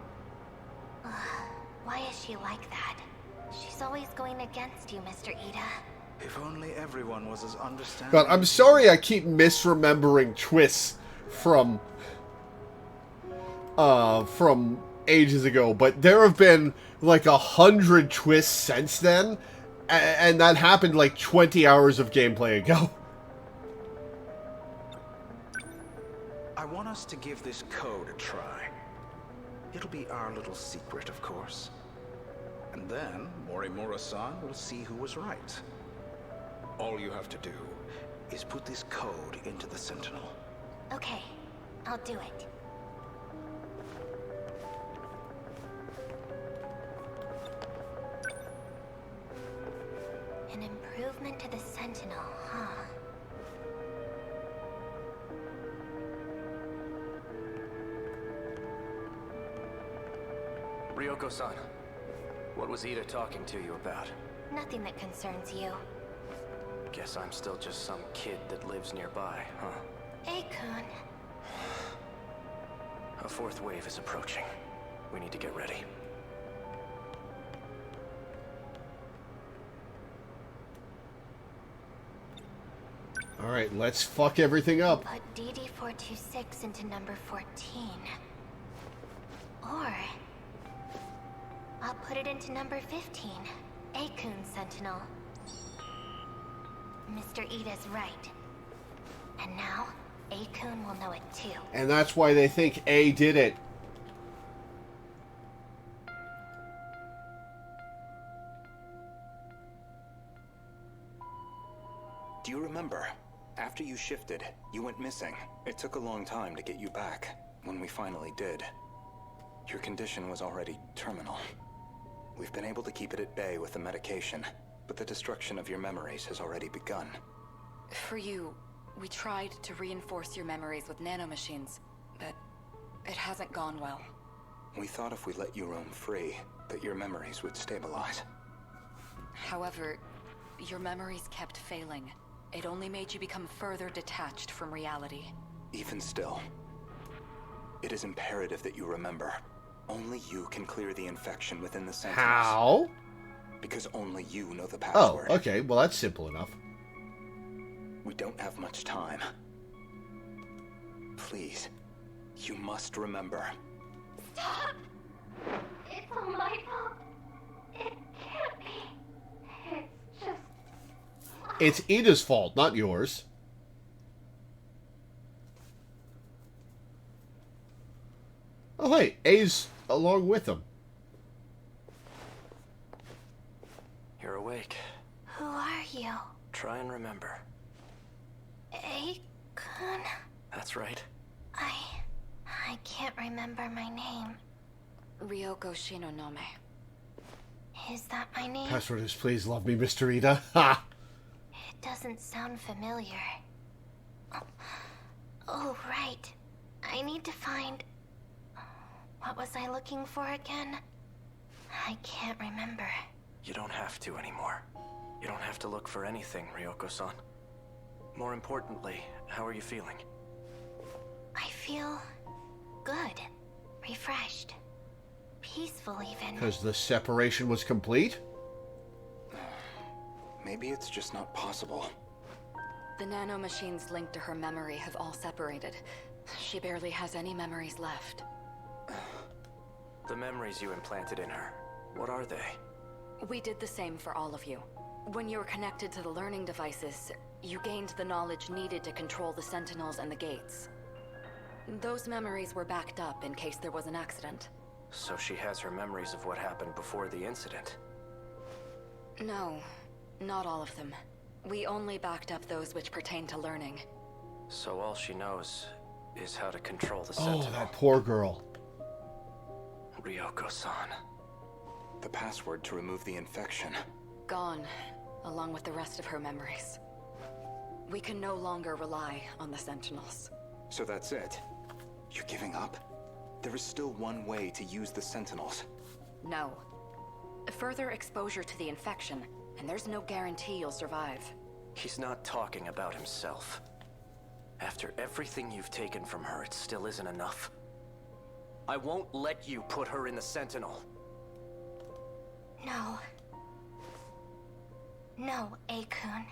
Why is she like that? She's always going against you, Mr. Ida. If only everyone was as understanding. God, I'm sorry I keep misremembering twists from ages ago, but there have been like 100 twists since then, and that happened like 20 hours of gameplay ago. I want us to give this code a try. It'll be our little secret, of course. And then Morimura-san will see who was right. All you have to do is put this code into the Sentinel. Okay, I'll do it. An improvement to the Sentinel, huh? Ryoko-san, what was Ida talking to you about? Nothing that concerns you. Guess I'm still just some kid that lives nearby, huh? Akun. A fourth wave is approaching. We need to get ready. Alright, let's fuck everything up. Put DD-426 into number 14. Or I'll put it into number 15. Akun Sentinel. Mr. Ida's right. And now, Akun will know it too. And that's why they think A did it. Do you remember? After you shifted, you went missing. It took a long time to get you back. When we finally did, your condition was already terminal. We've been able to keep it at bay with the medication, but the destruction of your memories has already begun. For you, we tried to reinforce your memories with nanomachines, but it hasn't gone well. We thought if we let you roam free, that your memories would stabilize. However, your memories kept failing. It only made you become further detached from reality. Even still, it is imperative that you remember. Only you can clear the infection within the Sentinels. How? Because only you know the password. Oh, okay. Well, that's simple enough. We don't have much time. Please, you must remember. Stop! It's all my fault. It can't be. It's just... It's Ida's fault, not yours. Oh, hey, A's along with him. You're awake. Who are you? Try and remember. Akun? That's right. I can't remember my name. Ryoko Shinonome. Is that my name? Password is please love me, Mr. Ida. Ha! It doesn't sound familiar. Oh, right. I need to find... What was I looking for again? I can't remember. You don't have to anymore. You don't have to look for anything, Ryoko-san. More importantly, how are you feeling? I feel... good. Refreshed. Peaceful, even. Because the separation was complete? Maybe it's just not possible. The nanomachines linked to her memory have all separated. She barely has any memories left. The memories you implanted in her, what are they? We did the same for all of you. When you were connected to the learning devices, you gained the knowledge needed to control the Sentinels and the gates. Those memories were backed up in case there was an accident. So she has her memories of what happened before the incident? No, not all of them. We only backed up those which pertain to learning. So all she knows is how to control the Sentinel. Oh, that poor girl. Ryoko-san. The password to remove the infection. Gone, along with the rest of her memories. We can no longer rely on the Sentinels. So that's it? You're giving up? There is still one way to use the Sentinels. No. Further exposure to the infection, and there's no guarantee you'll survive. He's not talking about himself. After everything you've taken from her, it still isn't enough. I won't let you put her in the Sentinel. No. No, A-kun.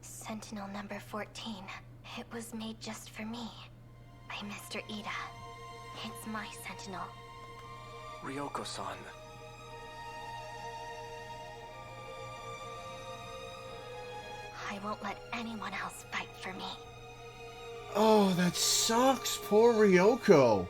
Sentinel number 14. It was made just for me. By Mr. Ida. It's my Sentinel. Ryoko-san. I won't let anyone else fight for me. Oh, that sucks. Poor Ryoko.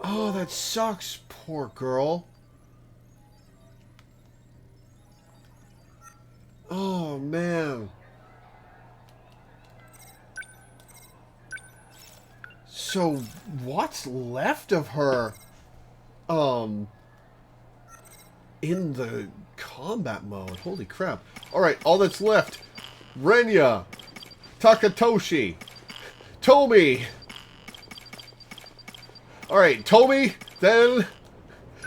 Oh, that sucks, poor girl. Oh, man. So, what's left of her, in the combat mode? Holy crap. Alright, all that's left. Renya, Takatoshi, Tomi. Alright, Tomi, then...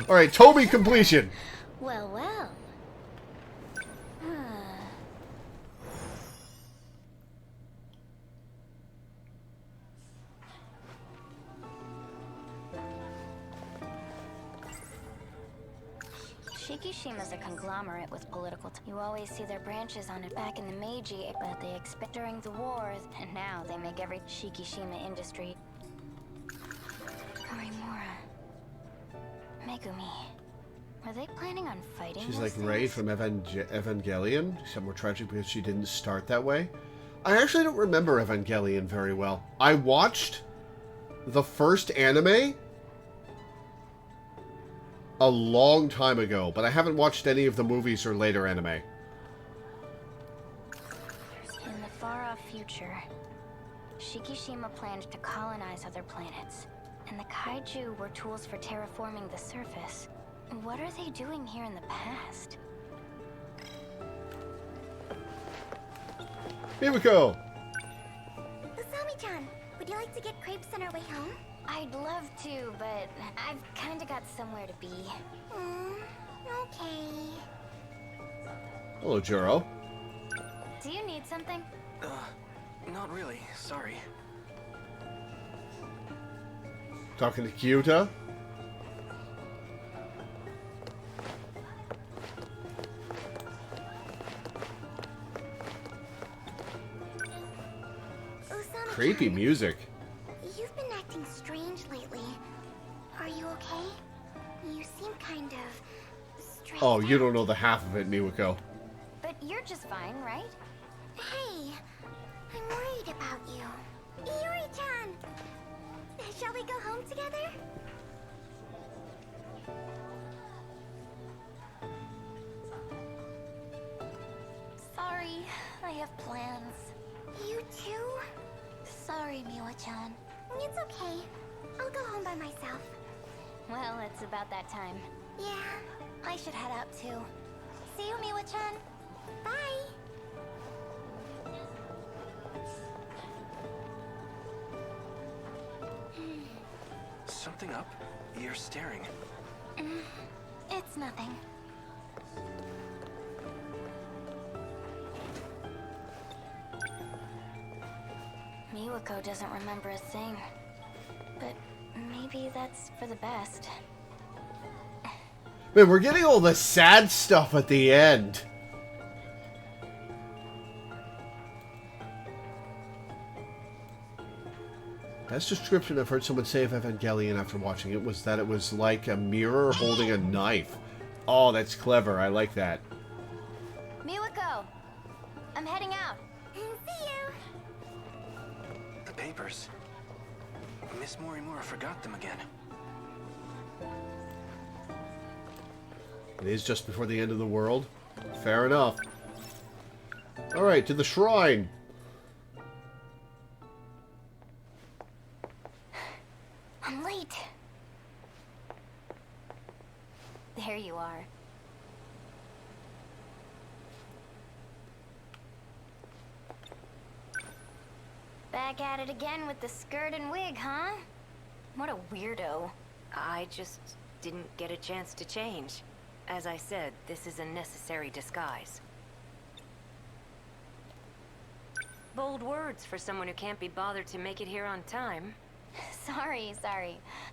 Alright, Tomi completion. Well, well. Shikishima's a conglomerate with political... You always see their branches on it back in the Meiji, but they expect during the wars, and now they make every Shikishima industry. Morimura. Megumi. Are they planning on fighting? She's like Rei from Evangelion, except more tragic because she didn't start that way. I actually don't remember Evangelion very well. I watched the first anime a long time ago, but I haven't watched any of the movies or later anime. In the far-off future, Shikishima planned to colonize other planets, and the kaiju were tools for terraforming the surface. What are they doing here in the past? Here we go. Usami-chan, would you like to get crepes on our way home? I'd love to, but I've kind of got somewhere to be. Okay. Hello, Juro. Do you need something? Not really, sorry. Talking to Kyuta. Usami-chan, Creepy music. you've been acting strange lately. Are you okay? You seem kind of strange. Oh, you don't know the half of it, Miwako. But you're just fine, right? Hey, worried about you. Yuri-chan! Shall we go home together? Sorry, I have plans. You too? Sorry, Miwa-chan. It's okay. I'll go home by myself. Well, it's about that time. Yeah. I should head out too. See you, Miwa-chan. Bye. Something up? You're staring. It's nothing. Miwako doesn't remember a thing. But maybe that's for the best. Man, we're getting all the sad stuff at the end. Best description I've heard someone say of Evangelion after watching it was that it was like a mirror holding a knife. Oh, that's clever. I like that. Miwako! I'm heading out. See you. The papers. Miss Morimura forgot them again. It is just before the end of the world. Fair enough. Alright, to the shrine. I'm late. There you are. Back at it again with the skirt and wig, huh? What a weirdo. I just didn't get a chance to change. As I said, this is a necessary disguise. Bold words for someone who can't be bothered to make it here on time. Sorry.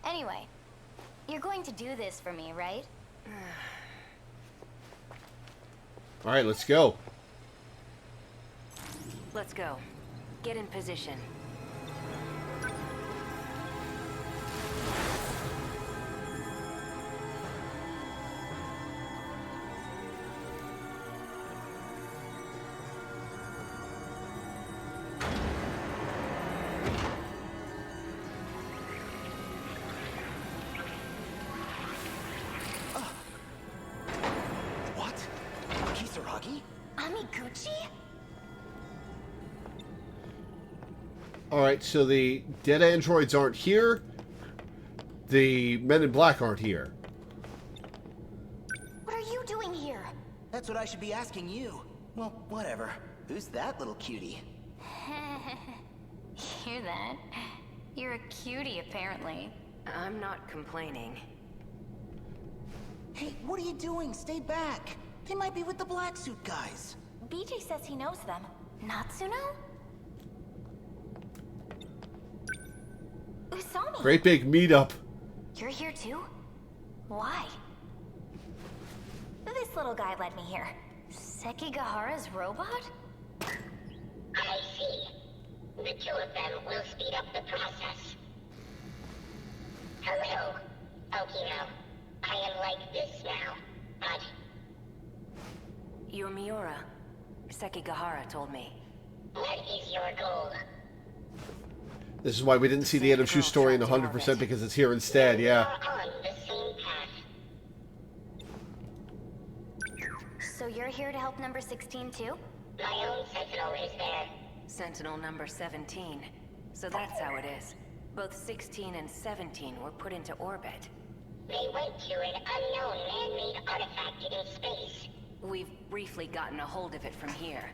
Anyway, you're going to do this for me, right? Alright, let's go. Let's go. Get in position. What? Kisaragi? Amiguchi? Alright, so the dead androids aren't here. The men in black aren't here. What are you doing here? That's what I should be asking you. Well, whatever. Who's that little cutie? Hear that? You're a cutie, apparently. I'm not complaining. Hey, what are you doing? Stay back. They might be with the black suit guys. BJ says he knows them. Natsuno? Usami! Great big meetup. You're here too? Why? This little guy led me here. Sekigahara's robot? I see. The two of them will speed up the process. Hello, Okino. I am like this now, but... You're Miura. Sekigahara told me. What is your goal? This is why we didn't see the Adam Shoe story in 100% because it's here instead, yeah. We are on the same path. So you're here to help number 16 too? My own Sentinel is there. Sentinel number 17. So that's how it is. Both 16 and 17 were put into orbit. They went to an unknown man-made artifact in space. We've briefly gotten a hold of it from here.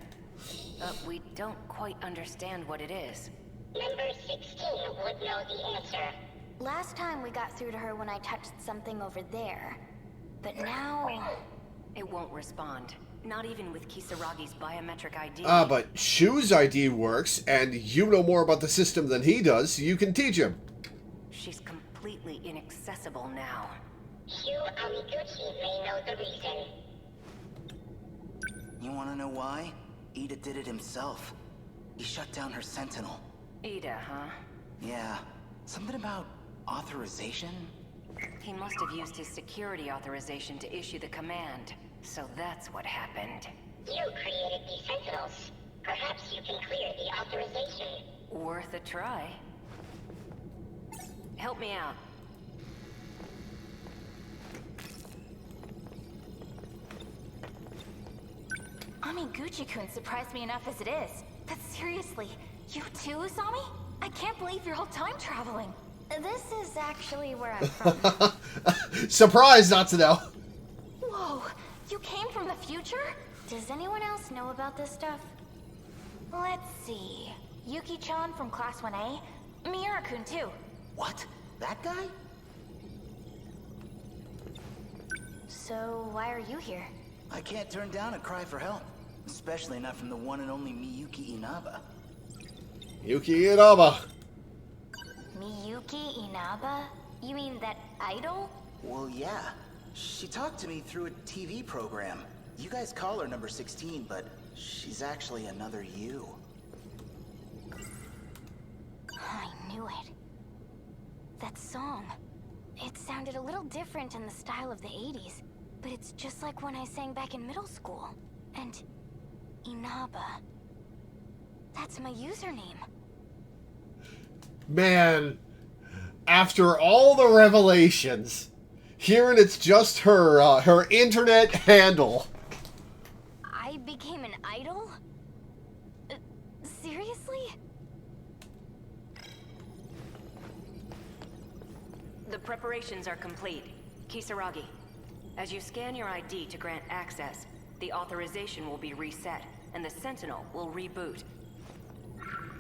But we don't quite understand what it is. Number 16 would know the answer. Last time we got through to her when I touched something over there. But now... It won't respond. Not even with Kisaragi's biometric ID. But Shu's ID works, and you know more about the system than he does, so you can teach him. She's completely inaccessible now. Shu Amiguchi may know the reason. You want to know why? Ida did it himself. He shut down her Sentinel. Ida, huh? Yeah. Something about authorization? He must have used his security authorization to issue the command. So that's what happened. You created these Sentinels. Perhaps you can clear the authorization. Worth a try. Help me out. Amiguchi-kun surprised me enough as it is. But seriously, you too, Usami? I can't believe you're all time traveling. This is actually where I'm from. Surprised not to know. Whoa, you came from the future? Does anyone else know about this stuff? Let's see. Yuki-chan from Class 1A. Miura-kun too. What? That guy? So, why are you here? I can't turn down a cry for help. Especially not from the one and only Miyuki Inaba. Yuki Inaba. Miyuki Inaba? You mean that idol? Well, yeah. She talked to me through a TV program. You guys call her number 16, but she's actually another you. I knew it. That song. It sounded a little different in the style of the 80s, but it's just like when I sang back in middle school. And Inaba. That's my username. Man, after all the revelations, hearing it's just her, her internet handle. I became an idol? Seriously? The preparations are complete. Kisaragi, as you scan your ID to grant access, the authorization will be reset, and the Sentinel will reboot.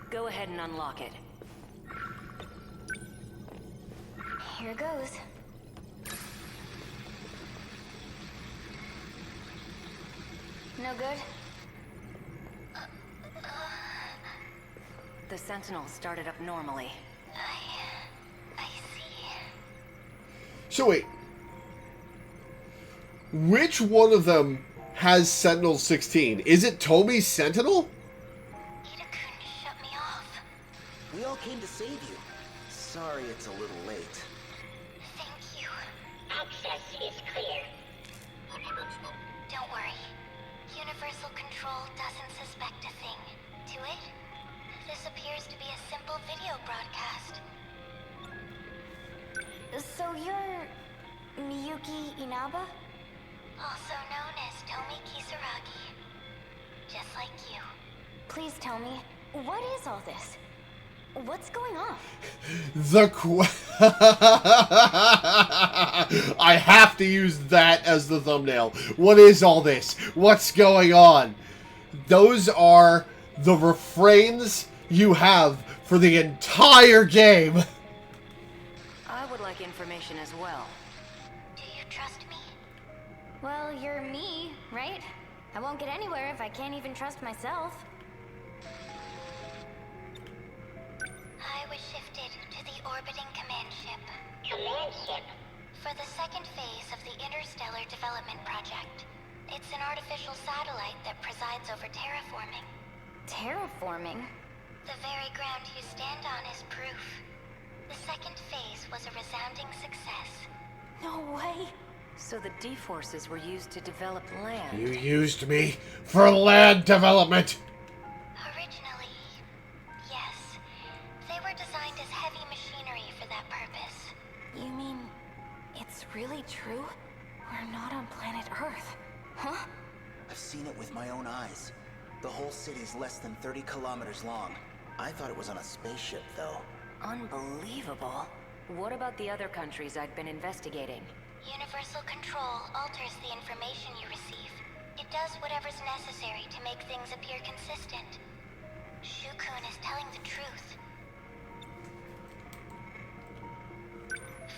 Go ahead and unlock it. Here goes. No good? The Sentinel started up normally. I see. So wait. Which one of them has Sentinel 16? Is it Tomi's Sentinel? Shut me off. We all came to save you. Sorry it's a little late. Thank you. Access is clear. Don't worry. Universal Control doesn't suspect a thing. To it, this appears to be a simple video broadcast. So you're Miyuki Inaba? Also known as Tomi Kisaragi. Just like you. Please tell me, what is all this? What's going on? I have to use that as the thumbnail. What is all this? What's going on? Those are the refrains you have for the entire game. I would like information as well. Do you trust me? Well, you're me, right? I won't get anywhere if I can't even trust myself. I was shifted to the orbiting command ship. Command ship? For the second phase of the Interstellar Development Project. It's an artificial satellite that presides over terraforming. Terraforming? The very ground you stand on is proof. The second phase was a resounding success. No way! So the D-forces were used to develop land. You used me for land development. Originally, yes. They were designed as heavy machinery for that purpose. You mean it's really true? We're not on planet Earth, huh? I've seen it with my own eyes. The whole city's less than 30 kilometers long. I thought it was on a spaceship, though. Unbelievable. What about the other countries I'd been investigating? Universal Control alters the information you receive. It does whatever's necessary to make things appear consistent. Shukun is telling the truth.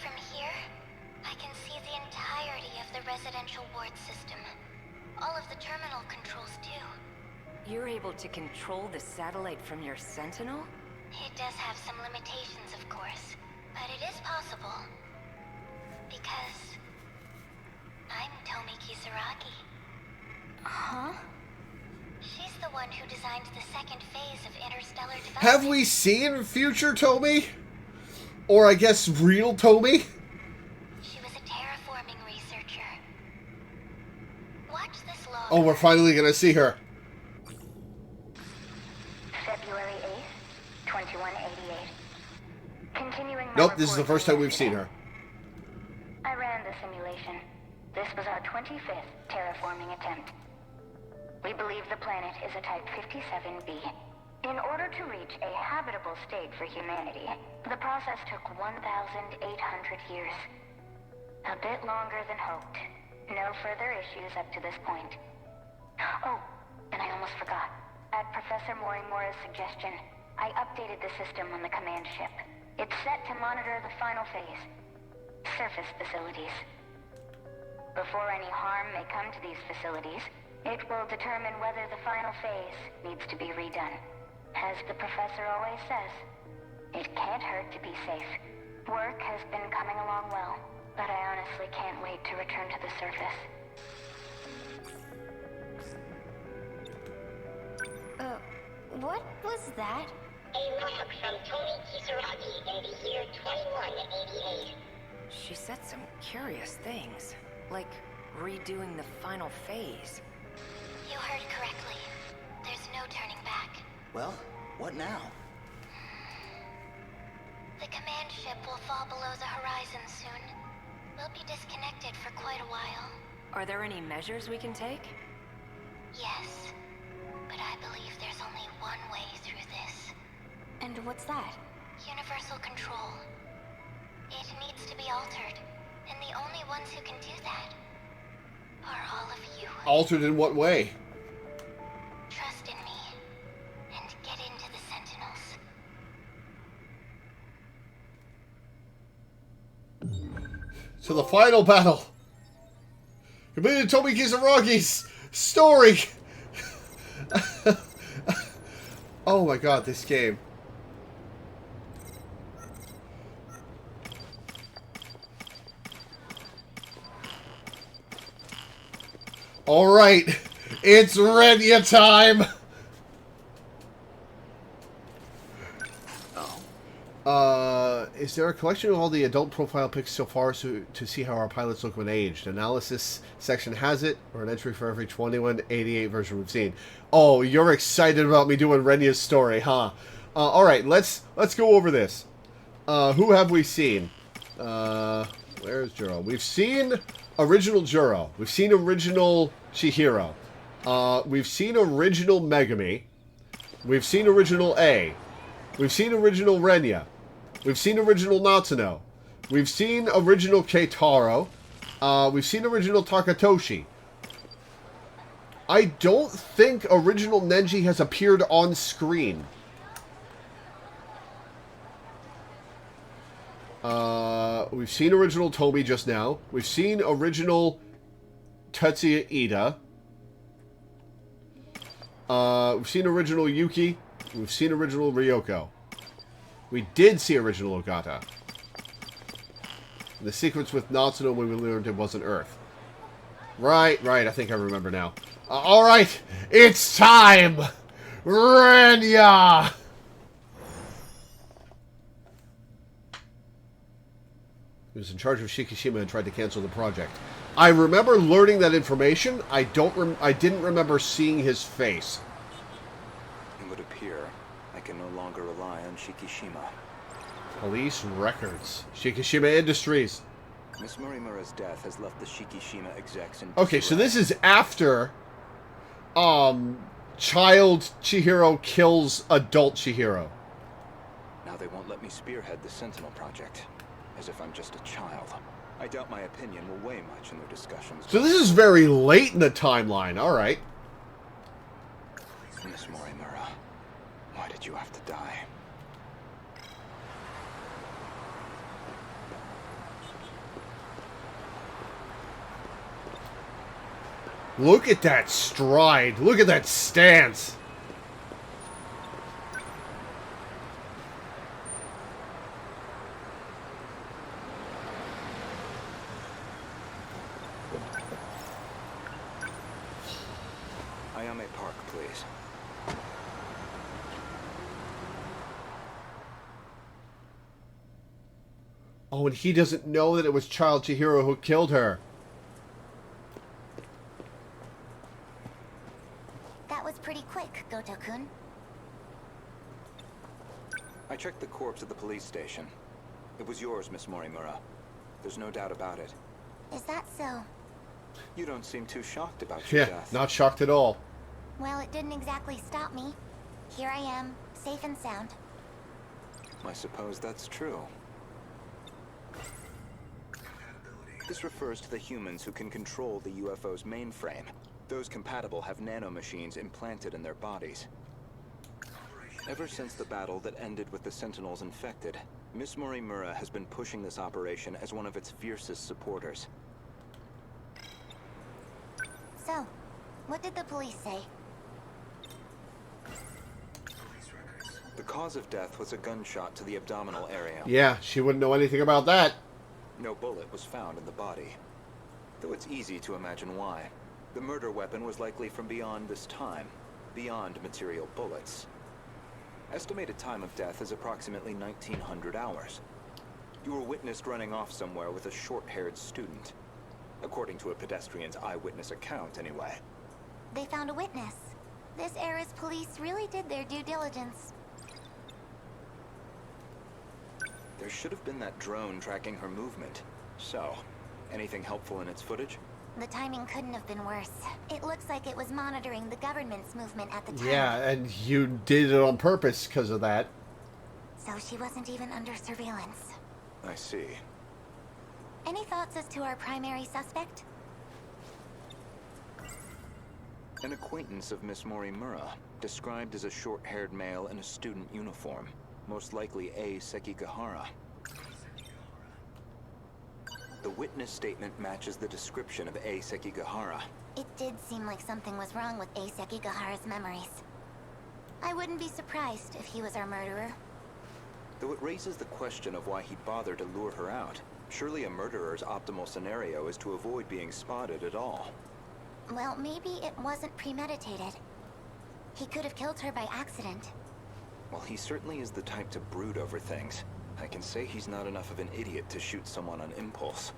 From here, I can see the entirety of the residential ward system. All of the terminal controls, too. You're able to control the satellite from your Sentinel? It does have some limitations, of course. But it is possible. Because I'm Tomi Kisaragi. Huh? She's the one who designed the second phase of interstellar development. Have we seen future Tomi? Or I guess real Tomi? She was a terraforming researcher. Watch this log. Oh, we're finally gonna see her. 2188. Continuing my Nope, this is the report first from time we've seen yesterday. her. I ran the simulation. This was our 25th terraforming attempt. We believe the planet is a Type 57b. In order to reach a habitable state for humanity, the process took 1,800 years. A bit longer than hoped. No further issues up to this point. Oh, and I almost forgot. At Professor Morimura's suggestion, I updated the system on the command ship. It's set to monitor the final phase. Surface facilities. Before any harm may come to these facilities, it will determine whether the final phase needs to be redone. As the professor always says, it can't hurt to be safe. Work has been coming along well, but I honestly can't wait to return to the surface. What was that? A log from Tomi Kisaragi in the year 2188. She said some curious things, like redoing the final phase. You heard correctly. There's no turning back. Well, what now? The command ship will fall below the horizon soon. We'll be disconnected for quite a while. Are there any measures we can take? Yes, but I believe there's only one way through this. And what's that? Universal control. It needs to be altered, and the only ones who can do that are all of you. Altered in what way? Trust in me, and get into the Sentinels. So the final battle. Completed Tomi Kisaragi's story. Oh my god, this game. Alright, it's Renya time! Is there a collection of all the adult profile pics so far to see how our pilots look when aged? Analysis section has it, or an entry for every 2188 version we've seen. Oh, you're excited about me doing Renya's story, huh? Alright, let's go over this. Who have we seen? Where's Juro? We've seen original Juro. We've seen original Chihiro. We've seen original Megami. We've seen original A. We've seen original Renya. We've seen original Natsuno. We've seen original Keitaro. We've seen original Takatoshi. I don't think original Nenji has appeared on screen. We've seen original Tomi just now. We've seen original Tetsuya Ida. We've seen original Yuki. We've seen original Ryoko. We did see original Ogata. The sequence with Natsuno when we learned it wasn't Earth. Right, I think I remember now. Alright, it's time! Renya! He was in charge of Shikishima and tried to cancel the project. I remember learning that information. I didn't remember seeing his face. It would appear I can no longer rely on Shikishima. Police records. Shikishima Industries. Miss Morimura's death has left the Shikishima execs in Okay, so this is after child Chihiro kills adult Chihiro. Now they won't let me spearhead the Sentinel project. As if I'm just a child. I doubt my opinion will weigh much in their discussions. So this is very late in the timeline. Alright. Miss Morimura, why did you have to die? Look at that stride. Look at that stance. Ayame Park, please. Oh, and he doesn't know that it was Child Chihiro who killed her. That was pretty quick, Goto-kun. I checked the corpse at the police station. It was yours, Miss Morimura. There's no doubt about it. Is that so? You don't seem too shocked about your Yeah, death. not shocked at all. Well, it didn't exactly stop me. Here I am, safe and sound. I suppose that's true. This refers to the humans who can control the UFO's mainframe. Those compatible have nanomachines implanted in their bodies. Ever since the battle that ended with the Sentinels infected, Miss Morimura has been pushing this operation as one of its fiercest supporters. So, what did the police say? The cause of death was a gunshot to the abdominal area. Yeah, she wouldn't know anything about that. No bullet was found in the body. Though it's easy to imagine why. The murder weapon was likely from beyond this time, beyond material bullets. Estimated time of death is approximately 1900 hours. You were witnessed running off somewhere with a short-haired student. According to a pedestrian's eyewitness account, anyway. They found a witness. This era's police really did their due diligence. There should have been that drone tracking her movement. So, anything helpful in its footage? The timing couldn't have been worse. It looks like it was monitoring the government's movement at the time. Yeah, and you did it on purpose because of that. So she wasn't even under surveillance. I see. Any thoughts as to our primary suspect? An acquaintance of Miss Morimura, described as a short-haired male in a student uniform. Most likely A. Sekigahara. The witness statement matches the description of A. Sekigahara. It did seem like something was wrong with A. Sekigahara's memories. I wouldn't be surprised if he was our murderer. Though it raises the question of why he'd bother to lure her out. Surely a murderer's optimal scenario is to avoid being spotted at all. Well, maybe it wasn't premeditated. He could have killed her by accident. Well, he certainly is the type to brood over things. I can say he's not enough of an idiot to shoot someone on impulse.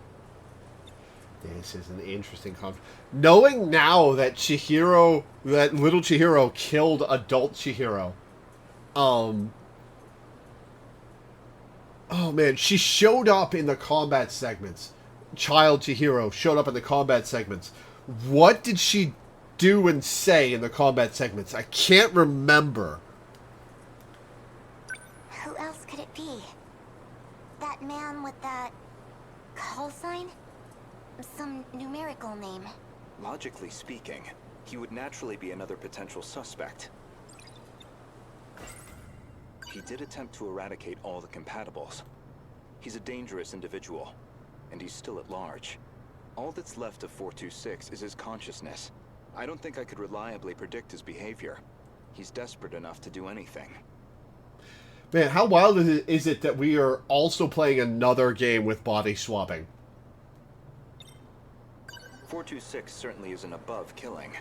This is an interesting conflict. Knowing now that Chihiro, that little Chihiro killed adult Chihiro. Oh man, she showed up in the combat segments. Child Chihiro showed up in the combat segments. What did she do and say in the combat segments? I can't remember. Who else could it be? That man with that call sign? Some numerical name. Logically speaking, he would naturally be another potential suspect. He did attempt to eradicate all the compatibles. He's a dangerous individual, and he's still at large. All that's left of 426 is his consciousness. I don't think I could reliably predict his behavior. He's desperate enough to do anything. Man, how wild is it that we are also playing another game with body swapping? 426 certainly isn't above killing.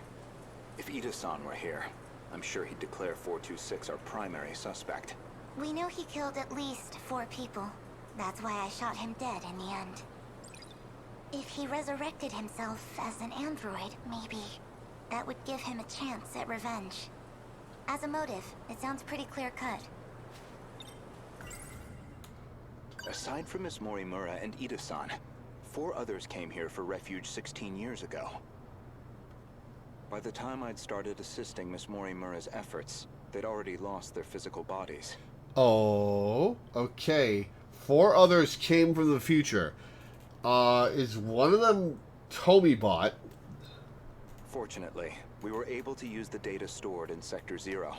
If Ida-san were here, I'm sure he'd declare 426 our primary suspect. We know he killed at least 4 people. That's why I shot him dead in the end. If he resurrected himself as an android, maybe that would give him a chance at revenge. As a motive, it sounds pretty clear-cut. Aside from Miss Morimura and Ida-san, 4 others came here for refuge 16 years ago. By the time I'd started assisting Miss Morimura's efforts, they'd already lost their physical bodies. Oh, okay. 4 others came from the future. Is one of them Tomibot? Fortunately, we were able to use the data stored in Sector 0.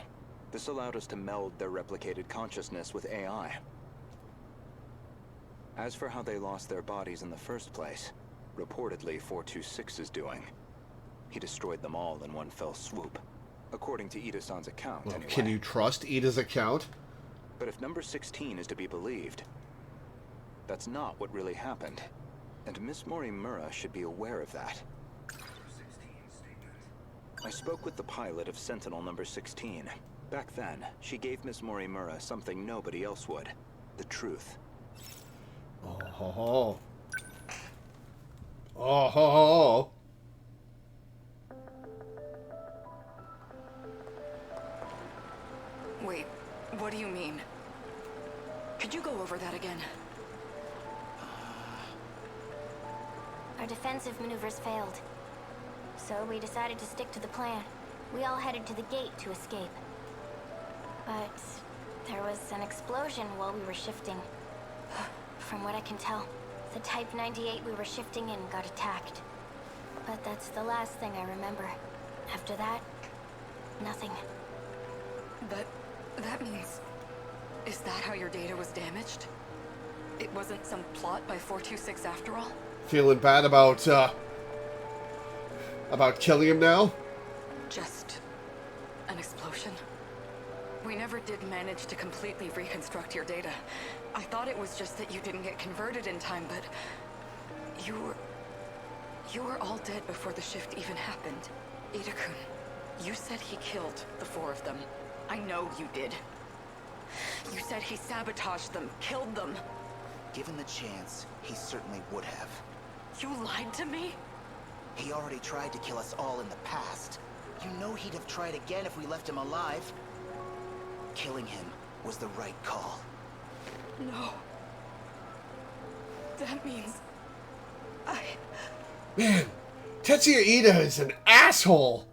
This allowed us to meld their replicated consciousness with AI. As for how they lost their bodies in the first place, reportedly 426 is doing. He destroyed them all in one fell swoop. According to Ida-san's account, Well, anyway. can you trust Ida's account? But if number 16 is to be believed, that's not what really happened. And Miss Morimura should be aware of that. I spoke with the pilot of Sentinel number 16. Back then, she gave Miss Morimura something nobody else would. The truth. Oh ho ho. Oh ho ho. Wait, what do you mean? for that again. Our defensive maneuvers failed. So we decided to stick to the plan. We all headed to the gate to escape. But there was an explosion while we were shifting. From what I can tell, the Type 98 we were shifting in got attacked. But that's the last thing I remember. After that, nothing. That means... Is that how your data was damaged? It wasn't some plot by 426 after all? Feeling bad about killing him now? Just an explosion. We never did manage to completely reconstruct your data. I thought it was just that you didn't get converted in time, but you were all dead before the shift even happened. Ida-kun, you said he killed the 4 of them. I know you did. You said he sabotaged them, killed them. Given the chance, he certainly would have. You lied to me? He already tried to kill us all in the past. You know he'd have tried again if we left him alive. Killing him was the right call. No. That means... Man, Tetsuya Ida is an asshole!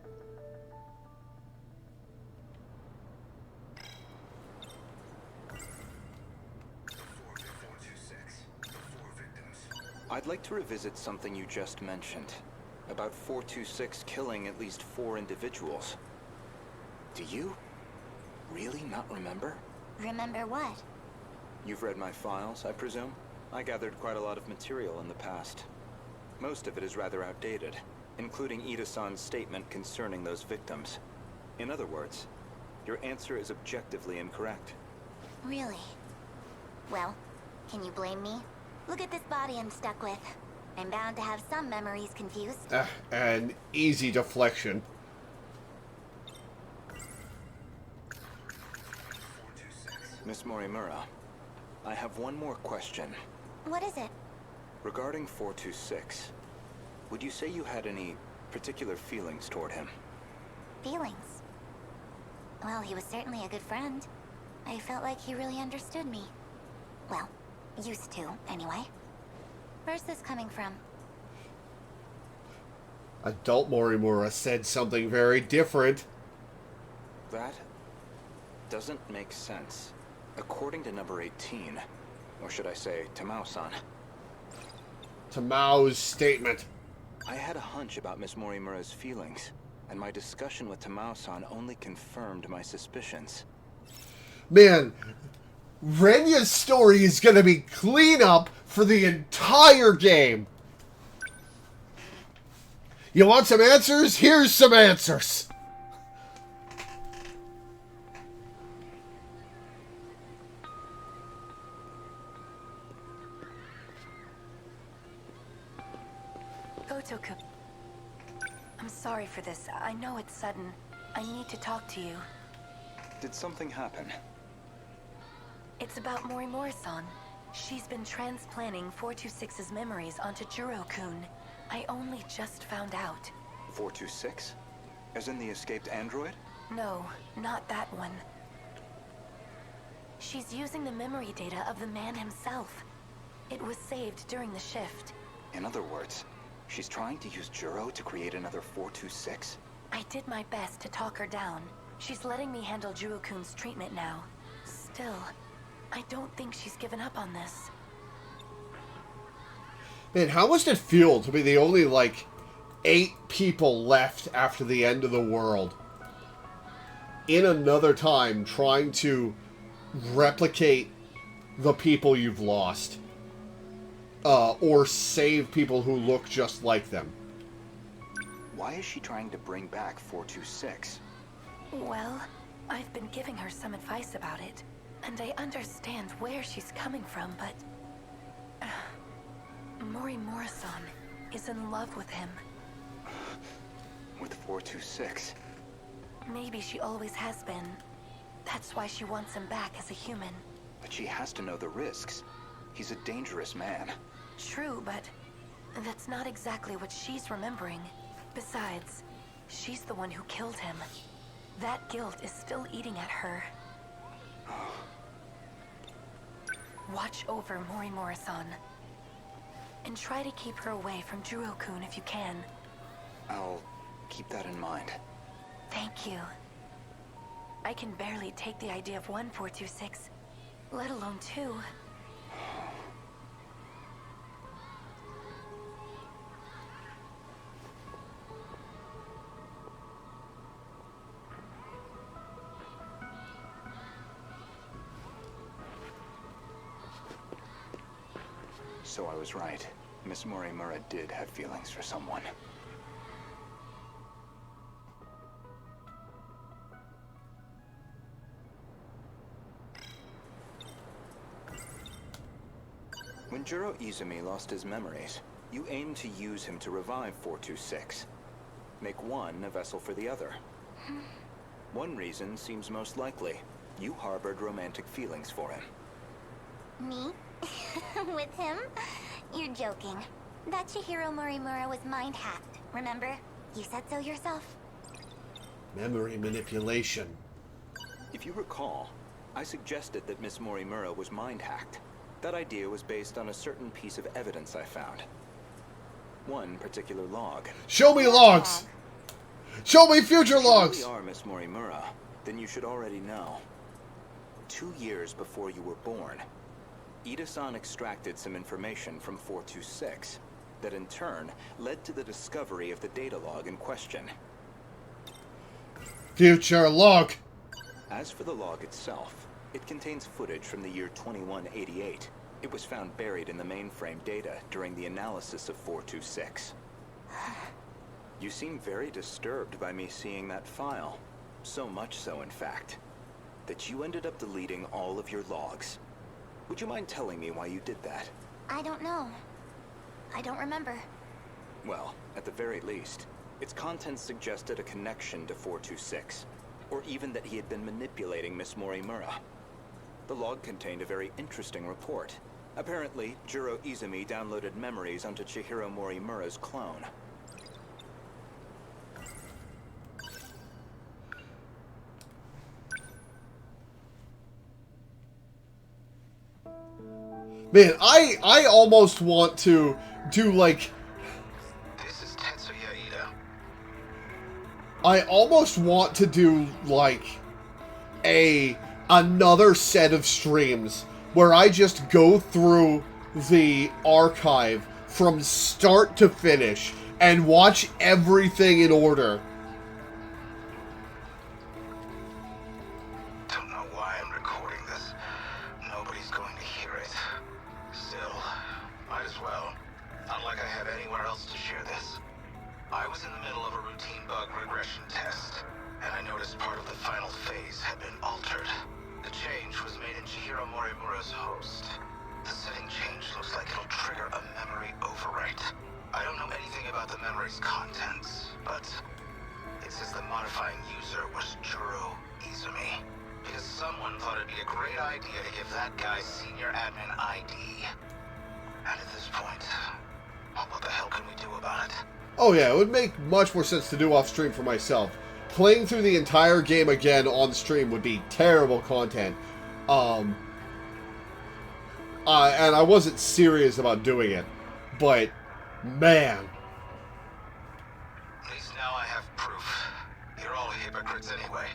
I'd like to revisit something you just mentioned. About 426 killing at least 4 individuals. Do you really not remember? Remember what? You've read my files, I presume? I gathered quite a lot of material in the past. Most of it is rather outdated, including Ida-san's statement concerning those victims. In other words, your answer is objectively incorrect. Really? Well, can you blame me? Look at this body I'm stuck with. I'm bound to have some memories confused. An easy deflection. Miss Morimura, I have one more question. What is it? Regarding 426, would you say you had any particular feelings toward him? Feelings? Well, he was certainly a good friend. I felt like he really understood me. Well, used to, anyway. Where's this coming from? Adult Morimura said something very different. That doesn't make sense. According to number 18, or should I say, Tamao-san. Tamao's statement. I had a hunch about Miss Morimura's feelings, and my discussion with Tamao-san only confirmed my suspicions. Man, Renya's story is gonna be cleanup for the entire game. You want some answers? Here's some answers. Gotoku, I'm sorry for this. I know it's sudden. I need to talk to you. Did something happen? It's about Morimura-san. She's been transplanting 426's memories onto Juro-kun. I only just found out. 426? As in the escaped android? No, not that one. She's using the memory data of the man himself. It was saved during the shift. In other words, she's trying to use Juro to create another 426? I did my best to talk her down. She's letting me handle Juro-kun's treatment now. Still, I don't think she's given up on this. Man, how must it feel to be the only, 8 people left after the end of the world? In another time, trying to replicate the people you've lost. Or save people who look just like them. Why is she trying to bring back 426? Well, I've been giving her some advice about it. And I understand where she's coming from, but... Morimura-san is in love with him. With 426? Maybe she always has been. That's why she wants him back as a human. But she has to know the risks. He's a dangerous man. True, but that's not exactly what she's remembering. Besides, she's the one who killed him. That guilt is still eating at her. Watch over Morimura-san. And try to keep her away from Juro-kun if you can. I'll keep that in mind. Thank you. I can barely take the idea of 1426, let alone 2. So I was right. Miss Morimura did have feelings for someone. When Juro Izumi lost his memories, you aimed to use him to revive 426. Make one a vessel for the other. One reason seems most likely. You harbored romantic feelings for him. Me? With him? You're joking. That Chihiro Morimura was mind-hacked, remember? You said so yourself. Memory manipulation. If you recall, I suggested that Miss Morimura was mind-hacked. That idea was based on a certain piece of evidence I found. One particular log. Show me logs! Show me future logs! If you really are Miss Morimura, then you should already know. 2 years before you were born, Ida-san extracted some information from 426 that in turn led to the discovery of the data log in question. Future log! As for the log itself, it contains footage from the year 2188. It was found buried in the mainframe data during the analysis of 426. You seem very disturbed by me seeing that file. So much so, in fact, that you ended up deleting all of your logs. Would you mind telling me why you did that? I don't know. I don't remember. Well, at the very least, its contents suggested a connection to 426, or even that he had been manipulating Miss Morimura. The log contained a very interesting report. Apparently, Juro Izumi downloaded memories onto Chihiro Morimura's clone. Man, I almost want to do like... This is Tetsuya Ida. I almost want to do like another set of streams where I just go through the archive from start to finish and watch everything in order. Don't know why I'm recording this. Nobody's going to hear it. Still, might as well. Not like I have anywhere else to share this. I was in the middle of a routine bug regression test, and I noticed part of the final phase had been altered. The change was made in Chihiro Morimura's host. The setting change looks like it'll trigger a memory overwrite. I don't know anything about the memory's contents, but it says the modifying user was Juro Izumi. Because someone thought it'd be a great idea to give that guy senior admin ID. And at this point, well, what the hell can we do about it? Oh yeah, it would make much more sense to do off stream for myself. Playing through the entire game again on stream would be terrible content. And I wasn't serious about doing it, but man. At least now I have proof. You're all hypocrites anyway.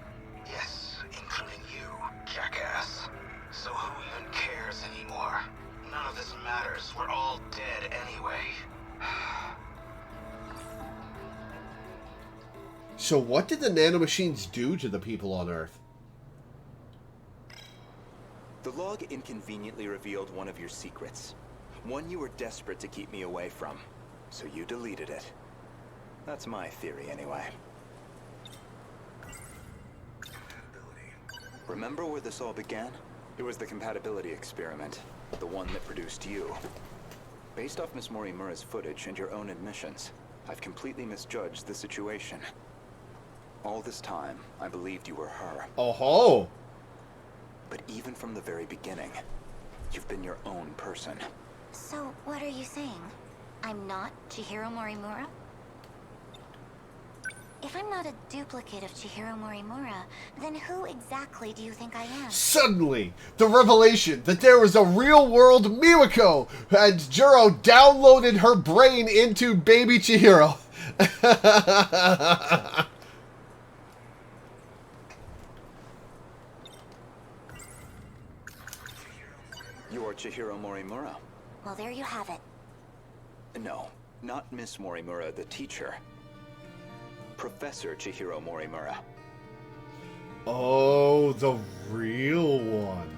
Yes, including you, jackass. So who even cares anymore? None of this matters. We're all dead anyway. So what did the nanomachines do to the people on Earth? The log inconveniently revealed one of your secrets. One you were desperate to keep me away from. So you deleted it. That's my theory, anyway. Remember where this all began? It was the compatibility experiment. The one that produced you. Based off Miss Morimura's footage and your own admissions, I've completely misjudged the situation. All this time, I believed you were her. Oh-ho! But even from the very beginning, you've been your own person. So, what are you saying? I'm not Chihiro Morimura? If I'm not not a duplicate of Chihiro Morimura, then who exactly do you think I am? Suddenly, the revelation that there was a real-world Miwako, and Juro downloaded her brain into baby Chihiro. You are Chihiro Morimura. Well, there you have it. No, not Miss Morimura, the teacher. Professor Chihiro Morimura. Oh, the real one.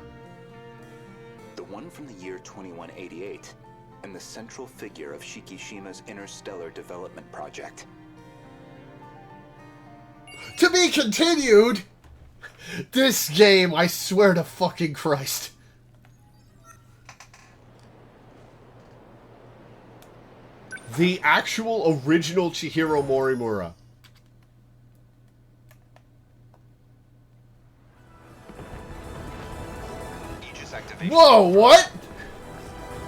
The one from the year 2188, and the central figure of Shikishima's interstellar development project. To be continued! This game, I swear to fucking Christ. The actual original Chihiro Morimura. Whoa, what?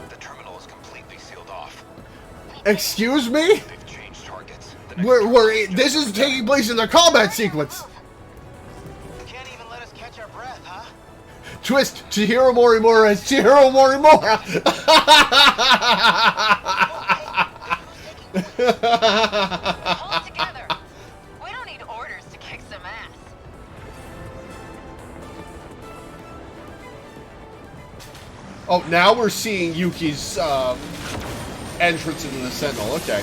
The terminal is completely sealed off. Excuse me? They've changed targets. This is taking place in the combat sequence. Can't even let us catch our breath, huh? Twist, Chihiro Morimura is Chihiro Morimura. Hold together. We don't need orders to kick some ass. Oh, now we're seeing Yuki's entrance into the Sentinel. Okay.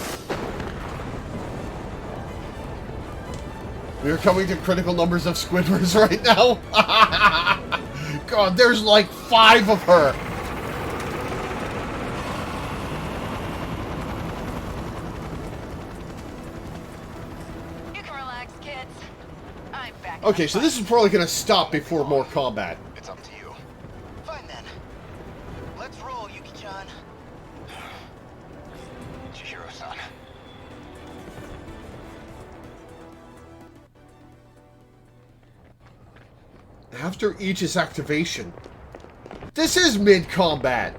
We are coming to critical numbers of Squidwards right now. God, there's like 5 of her. You can relax, kids. I'm back. Okay, so this is probably going to stop before more combat. It's up to you. Fine then. Let's roll, Yuki-chan. Chihiro-san. After Aegis activation. This is mid-combat.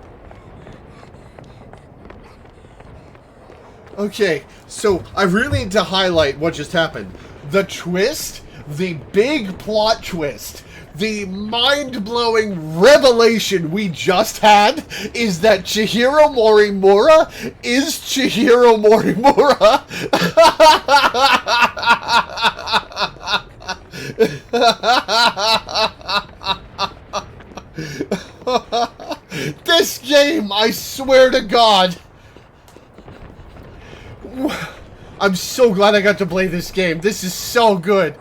Okay, so I really need to highlight what just happened. The twist, the big plot twist, the mind-blowing revelation we just had is that Chihiro Morimura is Chihiro Morimura. This game, I swear to God. I'm so glad I got to play this game. This is so good.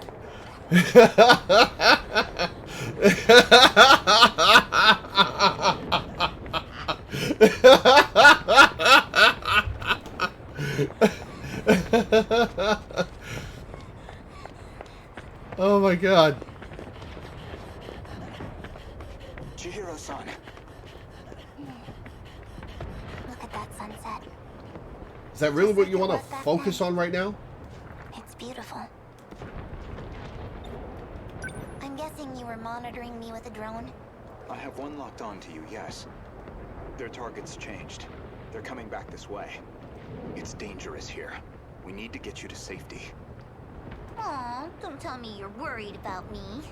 Oh my God. Chihiro-san. Look at that sunset. Is that really what you want to focus on right now? It's beautiful. I'm guessing you were monitoring me with a drone? I have one locked on to you, yes. Their target's changed. They're coming back this way. It's dangerous here. We need to get you to safety. Aw, don't tell me you're worried about me.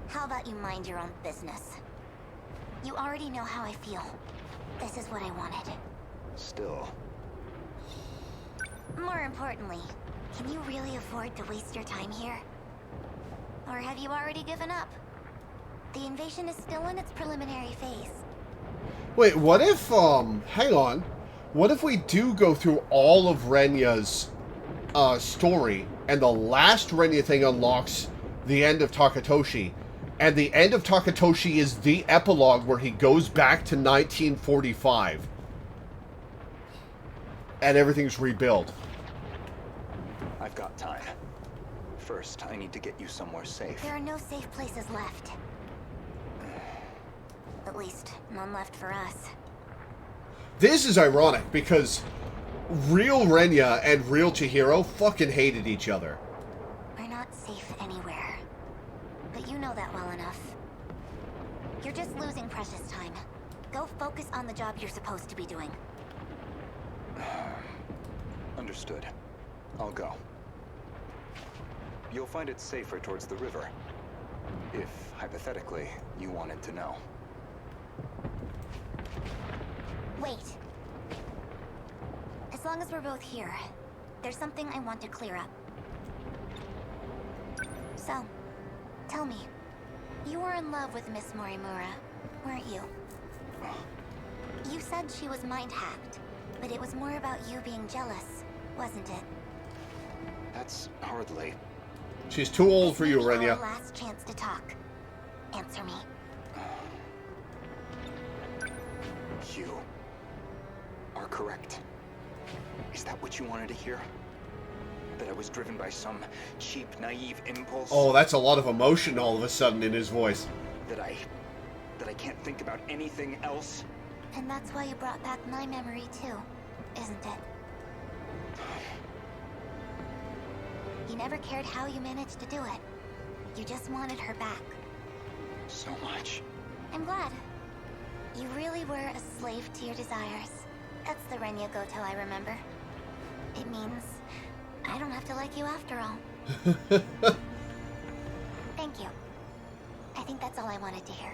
How about you mind your own business? You already know how I feel. This is what I wanted. Still. More importantly, can you really afford to waste your time here? Or have you already given up? The invasion is still in its preliminary phase. Wait, what if, hang on. What if we do go through all of Renya's story, and the last Renya thing unlocks the end of Takatoshi, and the end of Takatoshi is the epilogue where he goes back to 1945, and everything's rebuilt? I've got time. First, I need to get you somewhere safe. There are no safe places left. At least, none left for us. This is ironic, because real Renya and real Chihiro fucking hated each other. We're not safe anywhere. But you know that well enough. You're just losing precious time. Go focus on the job you're supposed to be doing. Understood. I'll go. you'll find it safer towards the river. If, hypothetically, you wanted to know. Wait. As long as we're both here, there's something I want to clear up. So, tell me, you were in love with Miss Morimura, weren't you? You said she was mind-hacked, but it was more about you being jealous, wasn't it? That's hardly... She's too old for you, This may be Renya. our last chance to talk. Answer me. You are correct. Is that what you wanted to hear? That I was driven by some cheap, naive impulse? Oh, that's a lot of emotion all of a sudden in his voice. That I can't think about anything else? And that's why you brought back my memory too, isn't it? You never cared how you managed to do it. You just wanted her back. So much. I'm glad. You really were a slave to your desires. That's the Renya Goto I remember. It means I don't have to like you after all. Thank you. I think that's all I wanted to hear.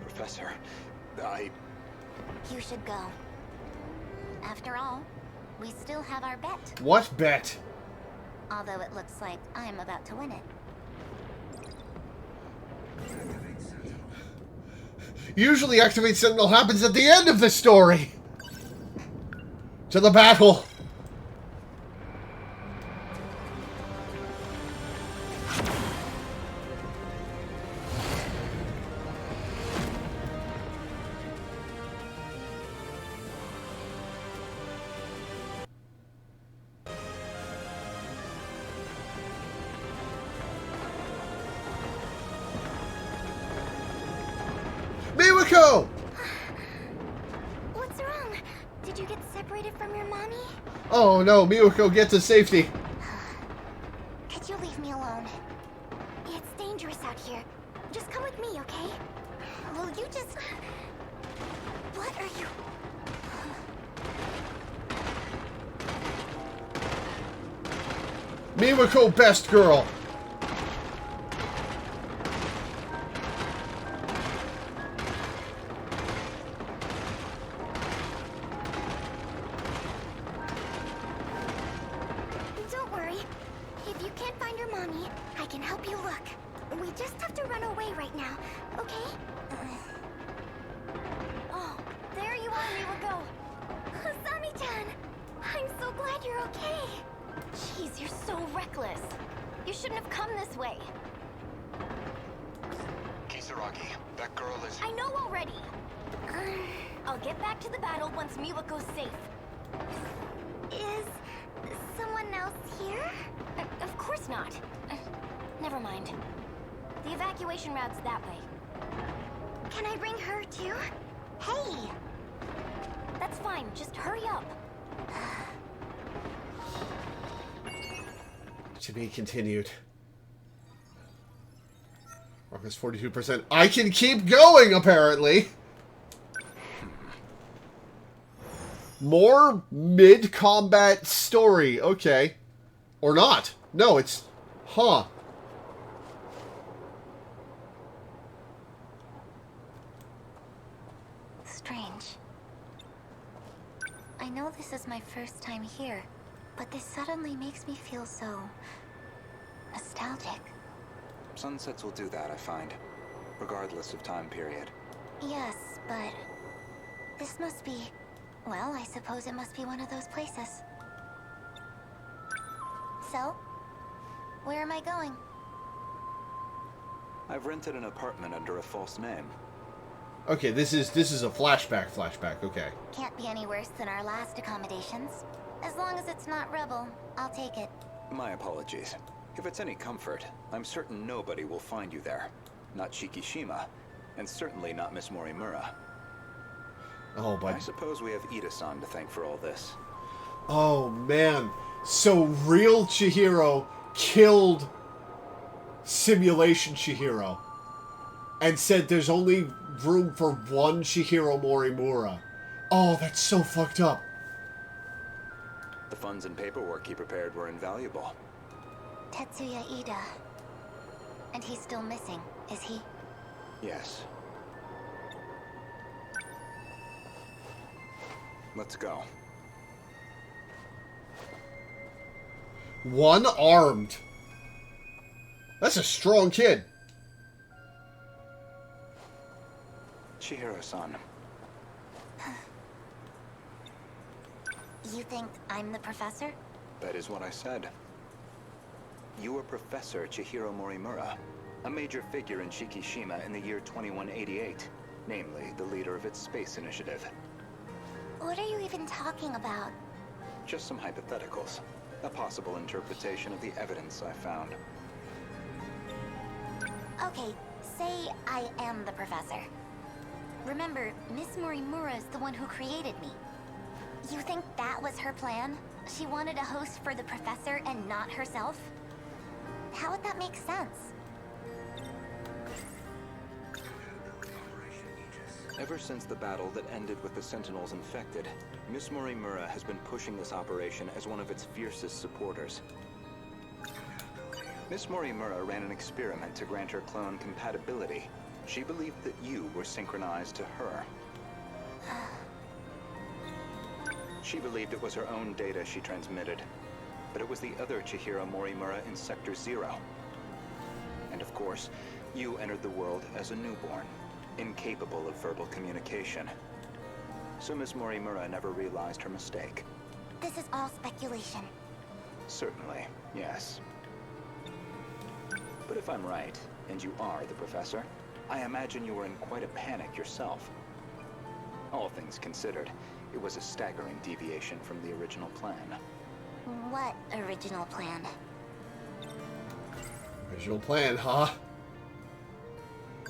Professor, You should go. After all, we still have our bet. What bet? Although it looks like I'm about to win it. Usually Activate Sentinel happens at the end of the story. To the battle. Miwako! What's wrong? Did you get separated from your mommy? Oh no, Miwako, get to safety. Could you leave me alone? It's dangerous out here. Just come with me, okay? Will you just... What are you... Miwako, best girl. Don't worry. If you can't find your mommy, I can help you look. We just have to run away right now, okay? Oh, there you are, Miwako. Asami-chan! I'm so glad you're okay. Jeez, you're so reckless. You shouldn't have come this way. Kisaragi, that girl is... I know already. I'll get back to the battle once Miwako's safe. Is someone else here? Of course not. Never mind. The evacuation route's that way. Can I bring her too? Hey! That's fine, just hurry up. To be continued. Marcus 42%. I can keep going, apparently. More mid-combat story. Okay. Or not. No, it's... Huh. Strange. I know this is my first time here, but this suddenly makes me feel so... nostalgic. Sunsets will do that, I find. Regardless of time period. Yes, but... this must be... well, I suppose it must be one of those places. So? Where am I going? I've rented an apartment under a false name. Okay, this is a flashback, okay. Can't be any worse than our last accommodations. As long as it's not Rebel, I'll take it. My apologies. If it's any comfort, I'm certain nobody will find you there. Not Shikishima, and certainly not Miss Morimura. Oh, but... I suppose we have Ida-san to thank for all this. Oh, man. So, real Chihiro killed simulation Chihiro. And said there's only room for one Chihiro Morimura. Oh, that's so fucked up. The funds and paperwork he prepared were invaluable. Tetsuya Ida. And he's still missing, is he? Yes. Let's go. One armed. That's a strong kid. Chihiro-san. You think I'm the professor? That is what I said. You are Professor Chihiro Morimura, a major figure in Shikishima in the year 2188, namely the leader of its space initiative. What are you even talking about? Just some hypotheticals. A possible interpretation of the evidence I found. Okay, say I am the professor. Remember, Miss Morimura is the one who created me. You think that was her plan? She wanted a host for the professor and not herself? How would that make sense? Ever since the battle that ended with the Sentinels infected, Miss Morimura has been pushing this operation as one of its fiercest supporters. Miss Morimura ran an experiment to grant her clone compatibility. She believed that you were synchronized to her. She believed it was her own data she transmitted, but it was the other Chihiro Morimura in Sector 0. And of course, you entered the world as a newborn, incapable of verbal communication. So Miss Morimura never realized her mistake. This is all speculation. Certainly, yes. But if I'm right, and you are the professor, I imagine you were in quite a panic yourself. All things considered, it was a staggering deviation from the original plan. What original plan? Original plan, huh?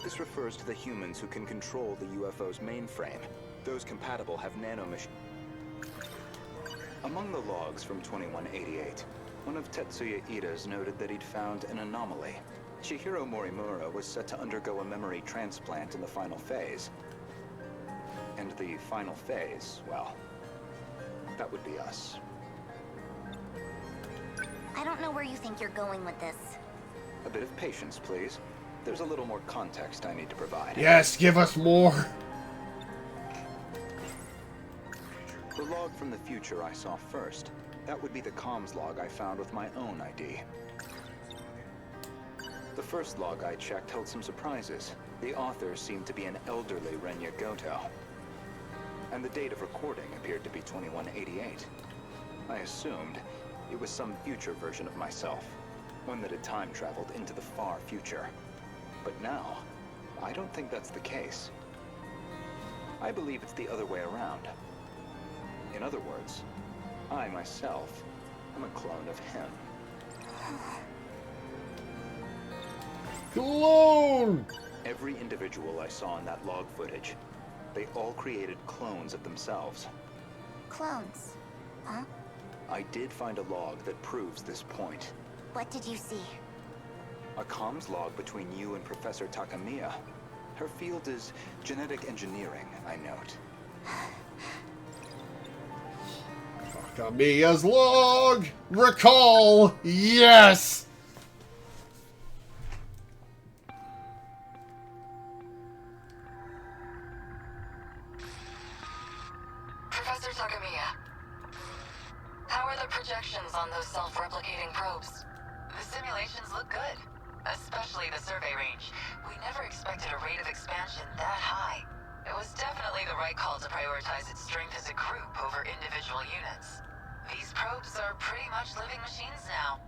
This refers to the humans who can control the UFO's mainframe. Those compatible have nanomachines. Among the logs from 2188, one of Tetsuya Ida's noted that he'd found an anomaly. Chihiro Morimura was set to undergo a memory transplant in the final phase. And the final phase, well, that would be us. I don't know where you think you're going with this. A bit of patience, please. There's a little more context I need to provide. Yes, give us more. The log from the future I saw first. That would be the comms log I found with my own ID. The first log I checked held some surprises. The author seemed to be an elderly Renya Goto. And the date of recording appeared to be 2188. I assumed it was some future version of myself, one that had time traveled into the far future. But now, I don't think that's the case. I believe it's the other way around. In other words, I myself am a clone of him. Clone! Every individual I saw in that log footage, they all created clones of themselves. Clones? Huh? I did find a log that proves this point. What did you see? A comms log between you and Professor Takamiya. Her field is genetic engineering, I note. Takamiya's log! Recall! Yes! Professor Takamiya, how are the projections on those self-replicating probes? The simulations look good, especially the survey range. We never expected a rate of expansion that high. It was definitely the right call to prioritize its strength as a group over individual units. These probes are pretty much living machines now.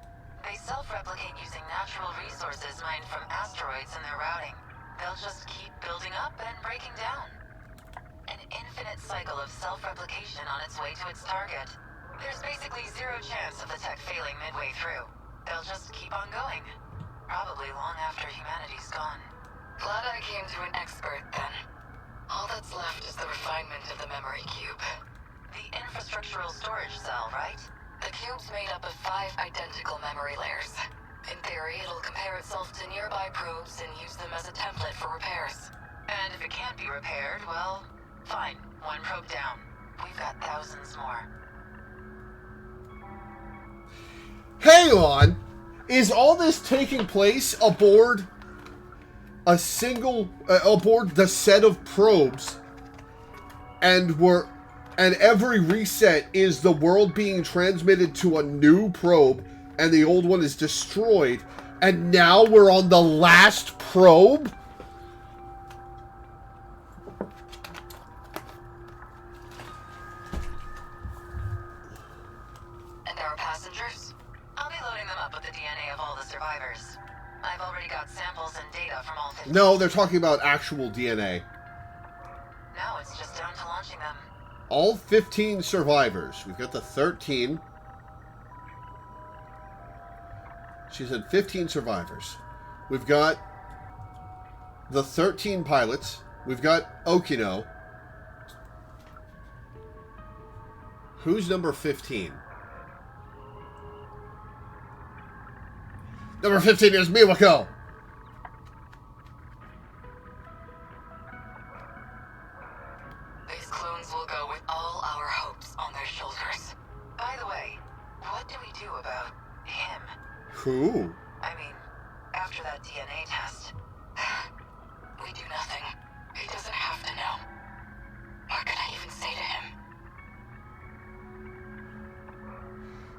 They self-replicate using natural resources mined from asteroids in their routing. They'll just keep building up and breaking down. An infinite cycle of self-replication on its way to its target. There's basically zero chance of the tech failing midway through. They'll just keep on going. Probably long after humanity's gone. Glad I came to an expert, then. All that's left is the refinement of the memory cube. The infrastructural storage cell, right? The cube's made up of 5 identical memory layers. In theory, it'll compare itself to nearby probes and use them as a template for repairs. And if it can't be repaired, well, fine. One probe down. We've got thousands more. Hang on! Is all this taking place aboard aboard the set of probes, and every reset is the world being transmitted to a new probe, and the old one is destroyed, and now we're on the last probe? And our passengers? I'll be loading them up with the DNA of all the survivors. I've already got samples and data from all 15. No, they're talking about actual DNA. Now it's just down to launching them. All 15 survivors. We've got the 13. She said 15 survivors. We've got the 13 pilots. We've got Okino. Who's number 15? Number 15 is Miwako. These clones will go with all our hopes on their shoulders. By the way, what do we do about him? Who? I mean, after that DNA test, we do nothing. He doesn't have to know. What can I even say to him?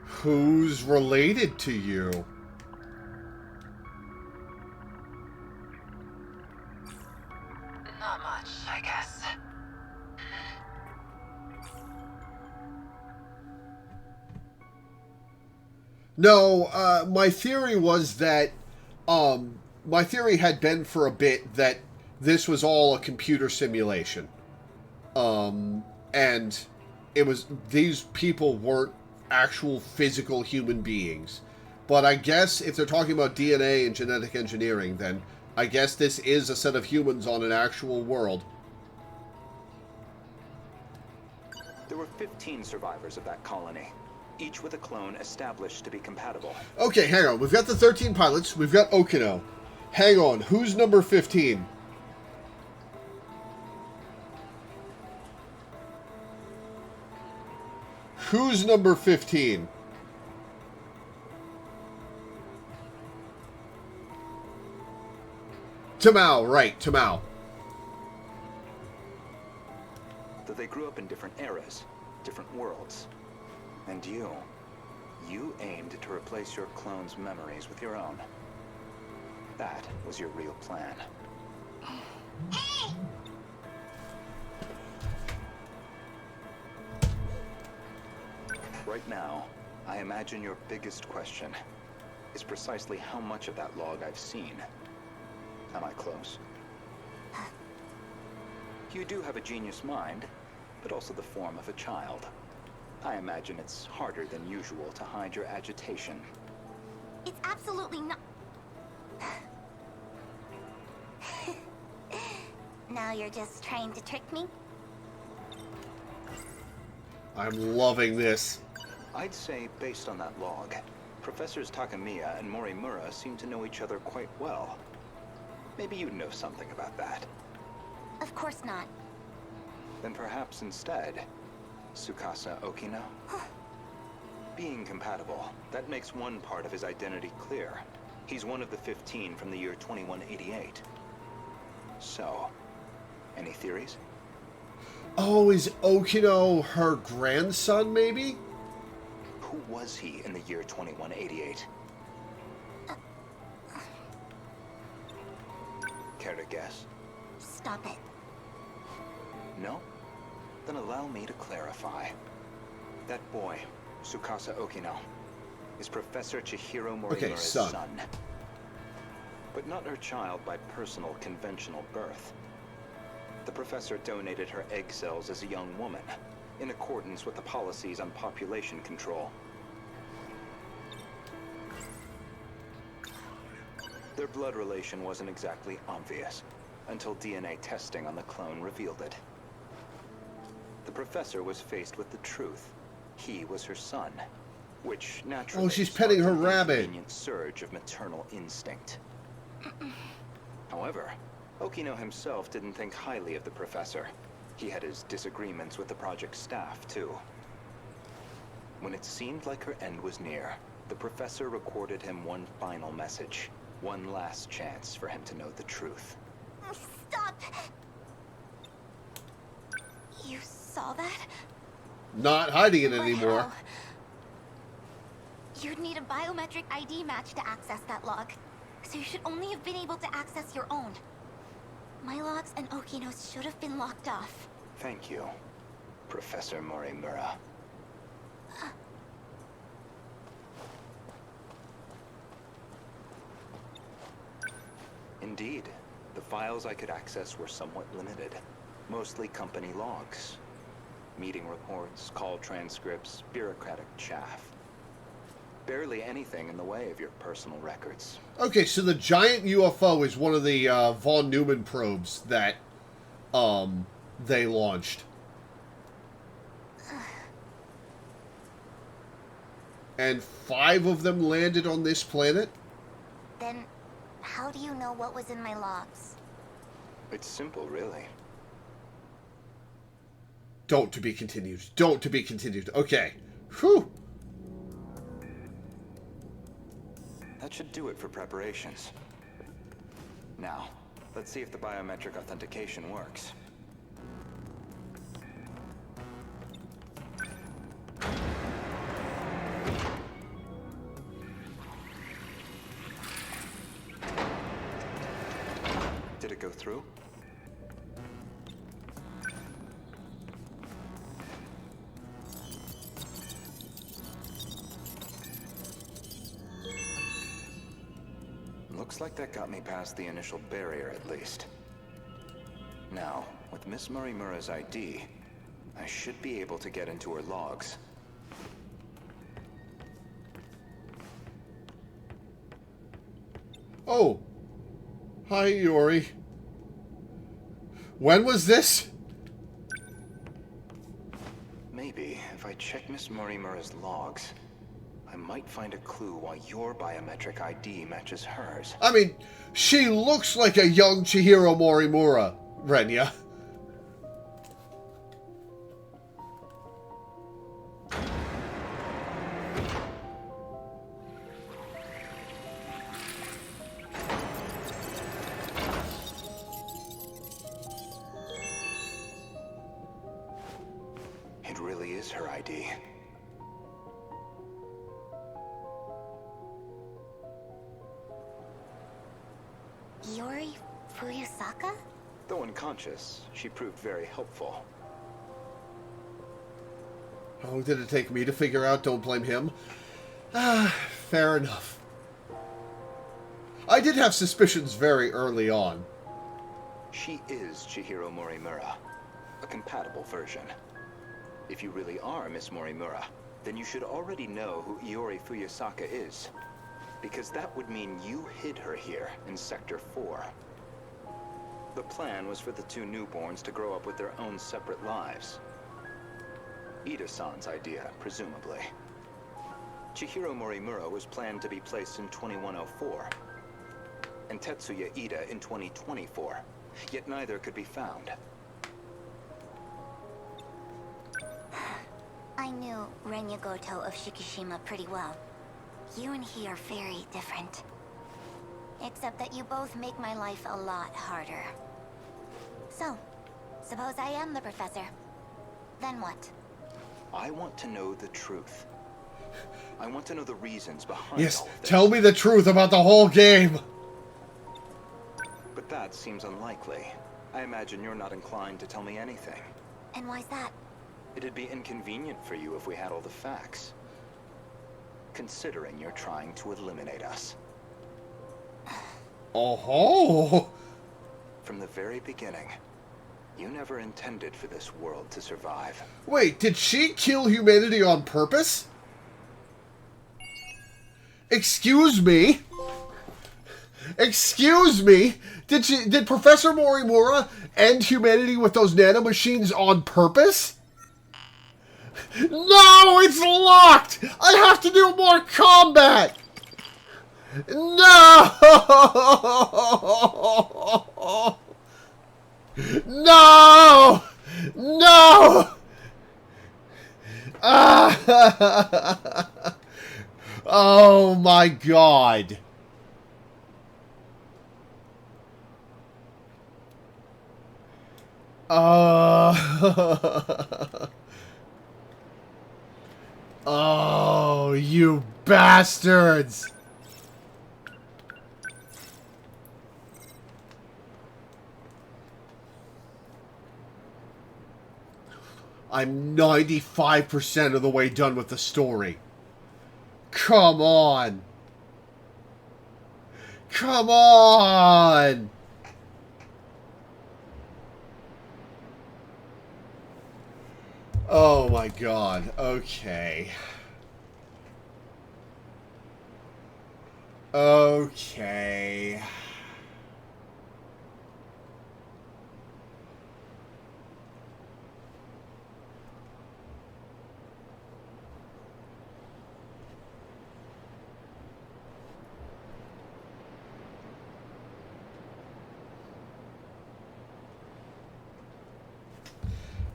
Who's related to you? Not much, I guess. No, my theory was that, my theory had been for a bit that this was all a computer simulation. And it was, these people weren't actual physical human beings. But I guess if they're talking about DNA and genetic engineering, then I guess this is a set of humans on an actual world. There were 15 survivors of that colony, each with a clone established to be compatible. Okay, hang on. We've got the 13 pilots. We've got Okino. Hang on. Who's number 15? Who's number 15? Tamao, right, Tamao. That they grew up in different eras, different worlds. And you aimed to replace your clone's memories with your own. That was your real plan. Right now, I imagine your biggest question is precisely how much of that log I've seen. Am I close? You do have a genius mind, but also the form of a child. I imagine it's harder than usual to hide your agitation. It's absolutely not. Now you're just trying to trick me? I'm loving this. I'd say, based on that log, Professors Takamiya and Morimura seem to know each other quite well. Maybe you know something about that. Of course not. Then perhaps instead, Tsukasa Okino? Being compatible, that makes one part of his identity clear. He's one of the 15 from the year 2188. So, any theories? Oh, is Okino her grandson, maybe? Who was he in the year 2188? Care to guess? Stop it. No? Then allow me to clarify. That boy, Tsukasa Okino, is Professor Chihiro Morimura's son. But not her child by personal, conventional birth. The professor donated her egg cells as a young woman, in accordance with the policies on population control. Their blood relation wasn't exactly obvious, until DNA testing on the clone revealed it. The professor was faced with the truth. He was her son, which naturally... Oh, she's petting her rabbit. ...inconvenient surge of maternal instinct. However, Okino himself didn't think highly of the professor. He had his disagreements with the project staff, too. When it seemed like her end was near, The professor recorded him one final message. One last chance for him to know the truth. Stop! You saw that? Not hiding it But anymore. how? You'd need a biometric ID match to access that log. So you should only have been able to access your own. My logs and Okino's should have been locked off. Thank you, Professor Morimura. Indeed, the files I could access were somewhat limited. Mostly company logs. Meeting reports, call transcripts, bureaucratic chaff. Barely anything in the way of your personal records. Okay, so the giant UFO is one of the von Neumann probes that they launched. And 5 of them landed on this planet? Then, how do you know what was in my logs? It's simple, really. Don't to be continued. Don't to be continued. Okay. Whew. That should do it for preparations. Now, let's see if the biometric authentication works. Did it go through? Looks like that got me past the initial barrier, at least. Now, with Miss Morimura's ID, I should be able to get into her logs. Oh. Hi, Yori. When was this? Maybe, if I check Miss Morimura's logs, I might find a clue why your biometric ID matches hers. I mean, she looks like a young Chihiro Morimura, Renya. It really is her ID. Yori Fuyusaka? Though unconscious, she proved very helpful. How long did it take me to figure out? Don't blame him. Ah, fair enough. I did have suspicions very early on. She is Chihiro Morimura, a compatible version. If you really are Miss Morimura, then you should already know who Iori Fuyusaka is. Because that would mean you hid her here in Sector 4. The plan was for the 2 newborns to grow up with their own separate lives. Ida-san's idea, presumably. Chihiro Morimura was planned to be placed in 2104, and Tetsuya Ida in 2024, yet neither could be found. I knew Renya Goto of Shikishima pretty well. You and he are very different. Except that you both make my life a lot harder. So, suppose I am the professor. Then what? I want to know the truth. I want to know the reasons behind Yes, all of this. tell me the truth about the whole game. But that seems unlikely. I imagine you're not inclined to tell me anything. And why's that? It'd be inconvenient for you if we had all the facts. Considering you're trying to eliminate us. Oh-ho! From the very beginning, you never intended for this world to survive. Wait, did she kill humanity on purpose? Excuse me? Excuse me? Did Professor Morimura end humanity with those nanomachines on purpose? No, it's locked! I have to do more combat! No! No! No! Oh my god. Oh, you bastards. I'm 95% of the way done with the story. Come on. Come on. Oh my god. Okay. Okay.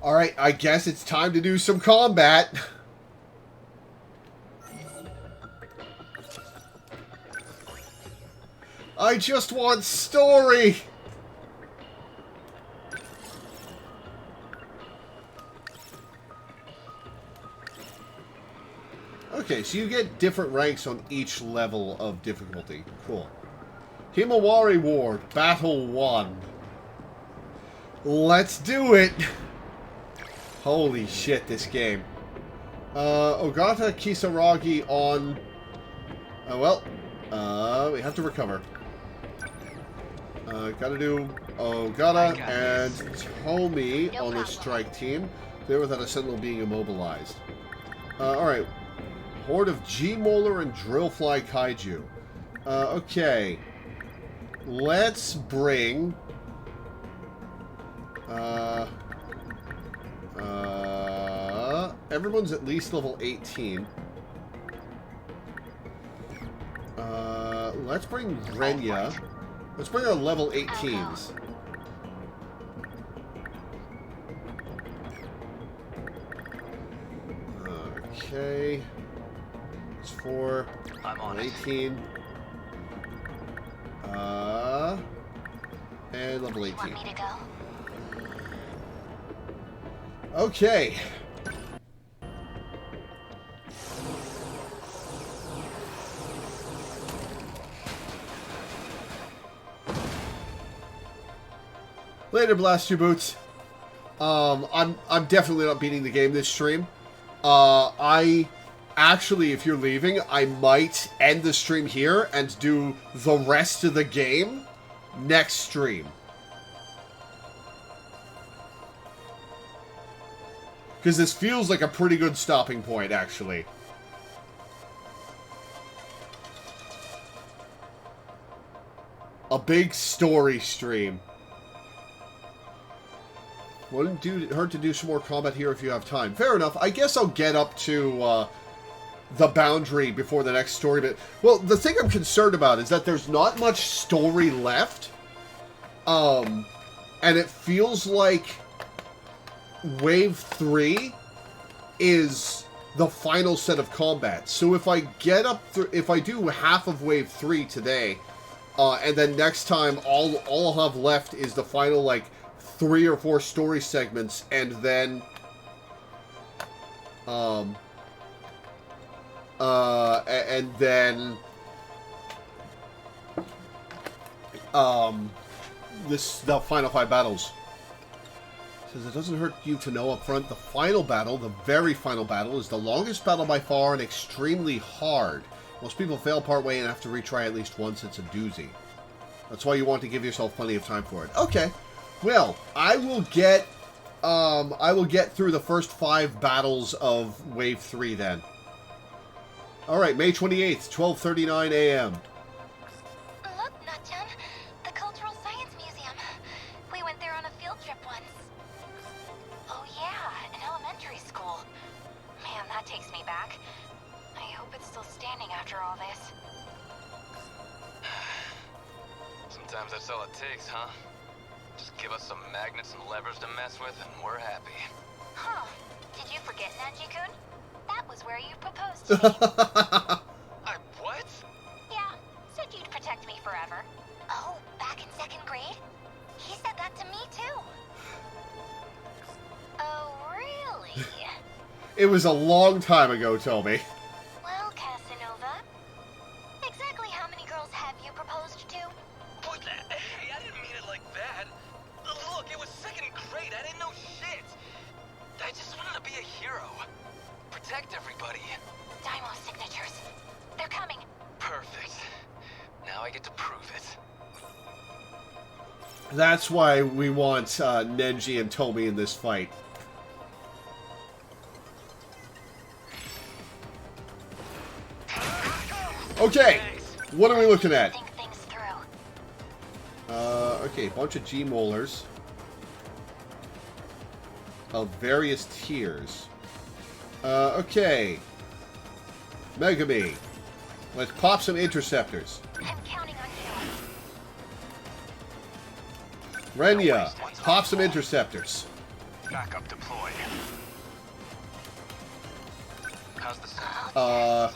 Alright, I guess it's time to do some combat. I just want story! Okay, so you get different ranks on each level of difficulty. Cool. Himawari Ward, Battle 1. Let's do it! Holy shit, this game. Ogata Kisaragi on... we have to recover. Gotta do Ogata and Tomi on the strike team. There without a Sentinel being immobilized. Alright. Horde of G-Molar and Drillfly Kaiju. Okay. Let's bring... everyone's at least level 18. Let's bring Renya. Let's bring our level 18s. Okay. It's 4. I'm on 18. And level 18. Want me to go? Okay. Later, blast your boots. I'm definitely not beating the game this stream. I actually, if you're leaving, I might end the stream here and do the rest of the game next stream. Because this feels like a pretty good stopping point, actually. A big story stream. Wouldn't hurt to do some more combat here if you have time. Fair enough. I guess I'll get up to the boundary before the next story bit. Well, the thing I'm concerned about is that there's not much story left. And it feels like Wave 3 is the final set of combat. So if I get up through, if I do half of Wave 3 today, and then next time all I'll have left is the final, like, 3 or 4 story segments, and then the final 5 battles. Says it doesn't hurt you to know up front, the final battle, the very final battle, is the longest battle by far and extremely hard. Most people fail partway and have to retry at least once. It's a doozy. That's why you want to give yourself plenty of time for it. Okay. Well, I will get through the first 5 battles of Wave 3 then. Alright, May 28th, 12:39 a.m. Look, Natchan, the Cultural Science Museum. We went there on a field trip once. Oh yeah, an elementary school. Man, that takes me back. I hope it's still standing after all this. Sometimes that's all it takes, huh? Just give us some magnets and levers to mess with, and we're happy. Huh. Did you forget, Nanji-kun? That was where you proposed to me. you'd protect me forever. Oh, back in 2nd grade? He said that to me, too. Oh, really? It was a long time ago, Toby. Well, Casanova, exactly how many girls have you proposed to? What? Hey, I didn't mean it like that. Look, it was 2nd grade. I didn't know shit. I just wanted to be a hero. Protect everybody. Daimo signatures. They're coming. Perfect. Now I get to prove it. That's why we want Nenji and Toby in this fight. Okay, what are we looking at? Think things through. Okay, bunch of G-molars of various tiers. Okay. Megami. Let's pop some interceptors. I'm counting on you. Renya, pop some interceptors. Backup deployed. How's the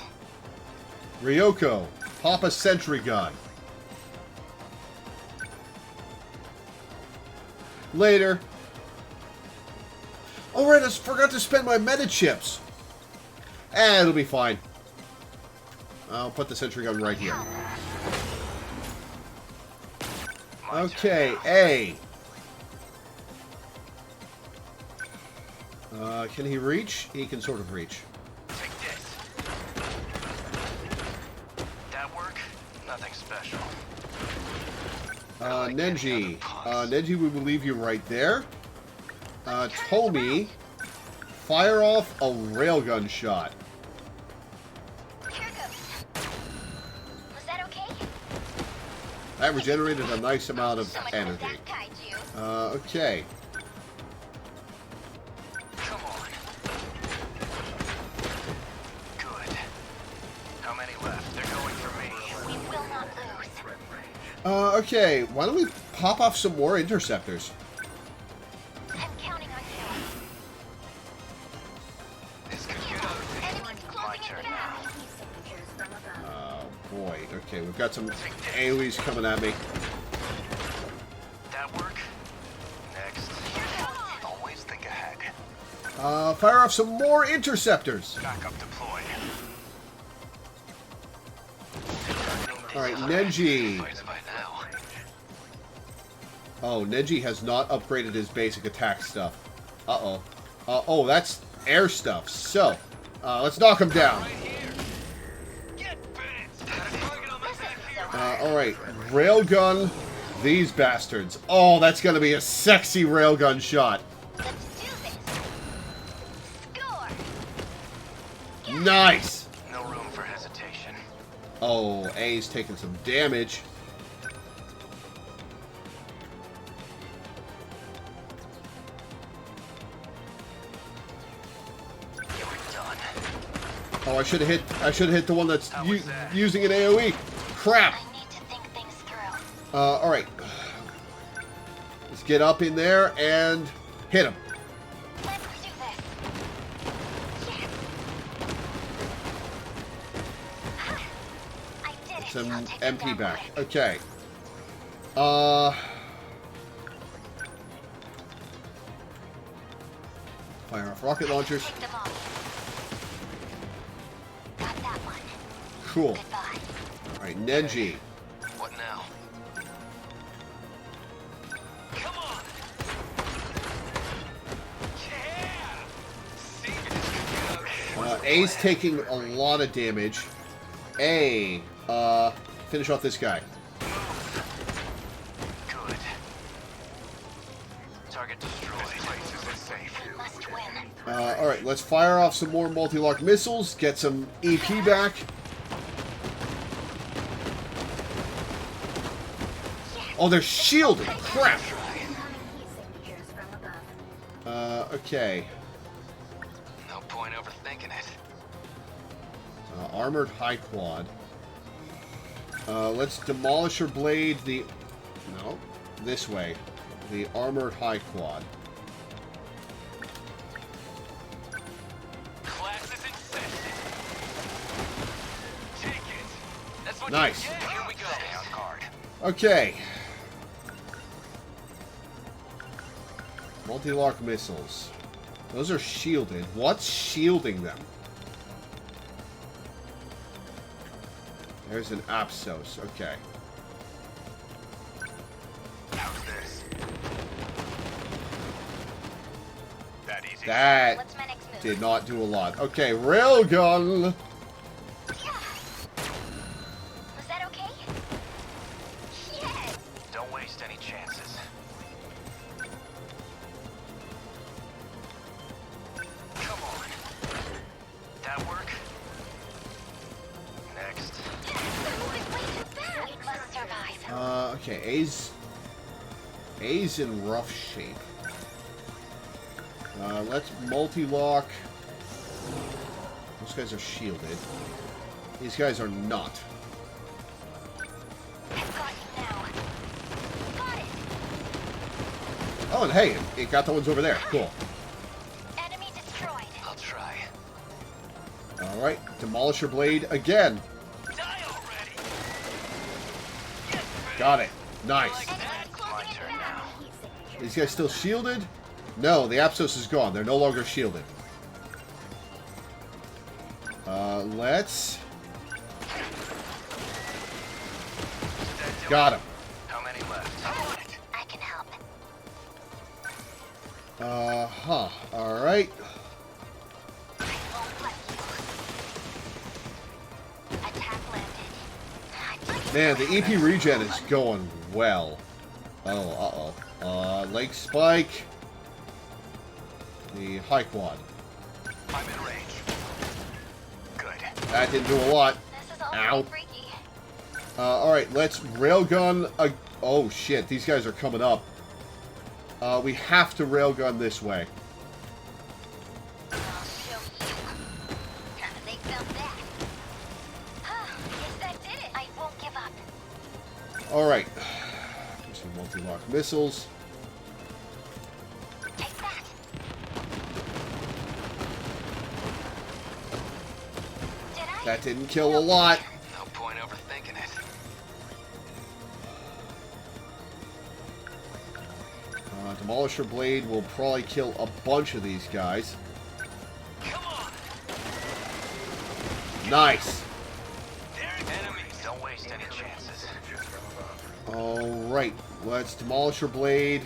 Ryoko, pop a sentry gun. Later. Alright, I forgot to spend my meta chips. It'll be fine. I'll put the sentry gun right here. Okay, A. Can he reach? He can sort of reach. Take this. That work? Nothing special. Nenji. Nenji, we will leave you right there. Tomy, fire off a railgun shot. Here goes. Was that okay? That regenerated a nice amount of So much energy. for that kaiju. Okay. Come on. Good. How many left? They're going for me. We will not lose. Okay, why don't we pop off some more interceptors? I'm counting on you. This could get ugly. My turn now. Oh, boy. Okay, we've got some AoEs coming at me. That work? Next. Always think ahead. Fire off some more interceptors. Backup deployed. Alright, Nenji. Oh, Nenji has not upgraded his basic attack stuff. Uh-oh. Oh, that's air stuff. So, let's knock him down. Alright, railgun these bastards. Oh, that's gonna be a sexy railgun shot. Let's do this. Score. Nice! No room for hesitation. Oh, A's taking some damage. Oh, I should have hit the one that's using an AoE. Crap. I need to think things through. Alright. Let's get up in there and hit him. Let's do this. Yes. I did it. Some I'll take him MP down back. quick. Okay. Fire off rocket launchers. Take them off. Got that one. Cool. Goodbye. Alright, Nenji. What now? Come on! Yeah! A's taking a lot of damage. A, finish off this guy. Good. Target destroyed. This place is safe. We must win. Alright, let's fire off some more multi-lock missiles, get some EP back. Oh, they're shielded! Crap! Okay. No point overthinking it. Armored high quad. Let's demolish her blade no, this way. The armored high quad. Class is in session. Take it. That's what Nice. you get. Here we Stay on guard. Okay. Multi-lock missiles. Those are shielded. What's shielding them? There's an Apsos. Okay. How's this? That easy. That did not do a lot. Okay, railgun. Was that okay? Yes! Don't waste any chances. Come on. That work? Next. They're moving way too fast! We must survive. Okay, A's in rough shape. Let's multi-lock. Those guys are shielded. These guys are not. I've got you now. Got it! Oh, and hey, it got the ones over there. Cool. Enemy destroyed. I'll try. Alright, Demolisher Blade again. Die already! Got it. Nice. My turn now. These guys still shielded? No, the Apsos is gone. They're no longer shielded. Let's... Got him. How many left? I can help. Alright. Attack landed. Man, the EP regen is going well. Oh, uh-oh. Lake Spike. The high quad. I'm in range. Good. That didn't do a lot. This is all Ow. very freaky. Alright, let's railgun. Oh, shit. These guys are coming up. We have to railgun this way. I'll show you. They felt that. Guess that did it. I won't give up. Alright. Some multi-lock missiles. Take that. Did I? That didn't kill a lot. No point overthinking it. Demolisher Blade will probably kill a bunch of these guys. Nice. Enemies, don't waste any chances. Alright, let's Demolisher Blade.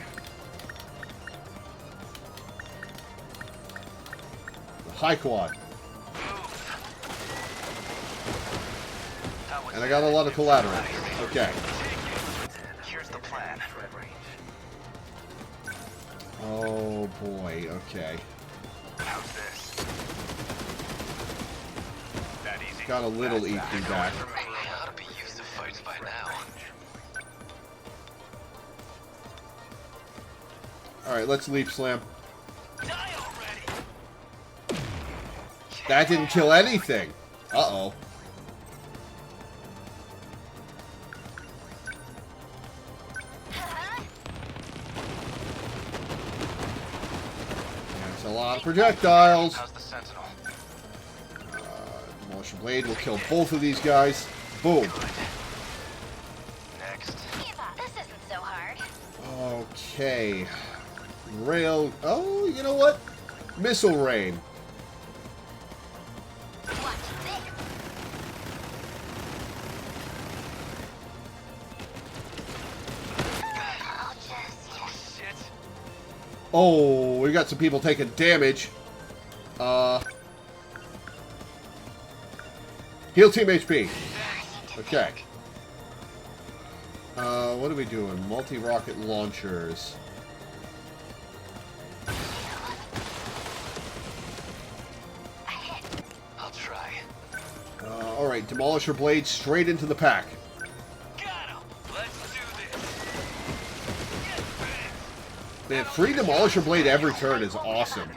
The high quad. And I got a lot of collateral. Okay. Here's the plan. Oh boy, okay. How's this? That easy. Got a little EP back. I ought to be used to fights by now. Alright, let's leap slam. That didn't kill anything. Uh-oh. That's a lot of projectiles. How's the Sentinel? Demolisher Blade will kill both of these guys. Boom. Next. This isn't so hard. Okay. Rail... Oh, you know what? Missile rain. Watch this. I'll just... Shit. Oh, we got some people taking damage. Heal team HP. Okay. What are we doing? Multi-rocket launchers. I'll try. Alright, Demolisher Blade straight into the pack. Man, free Demolisher Blade every turn is awesome.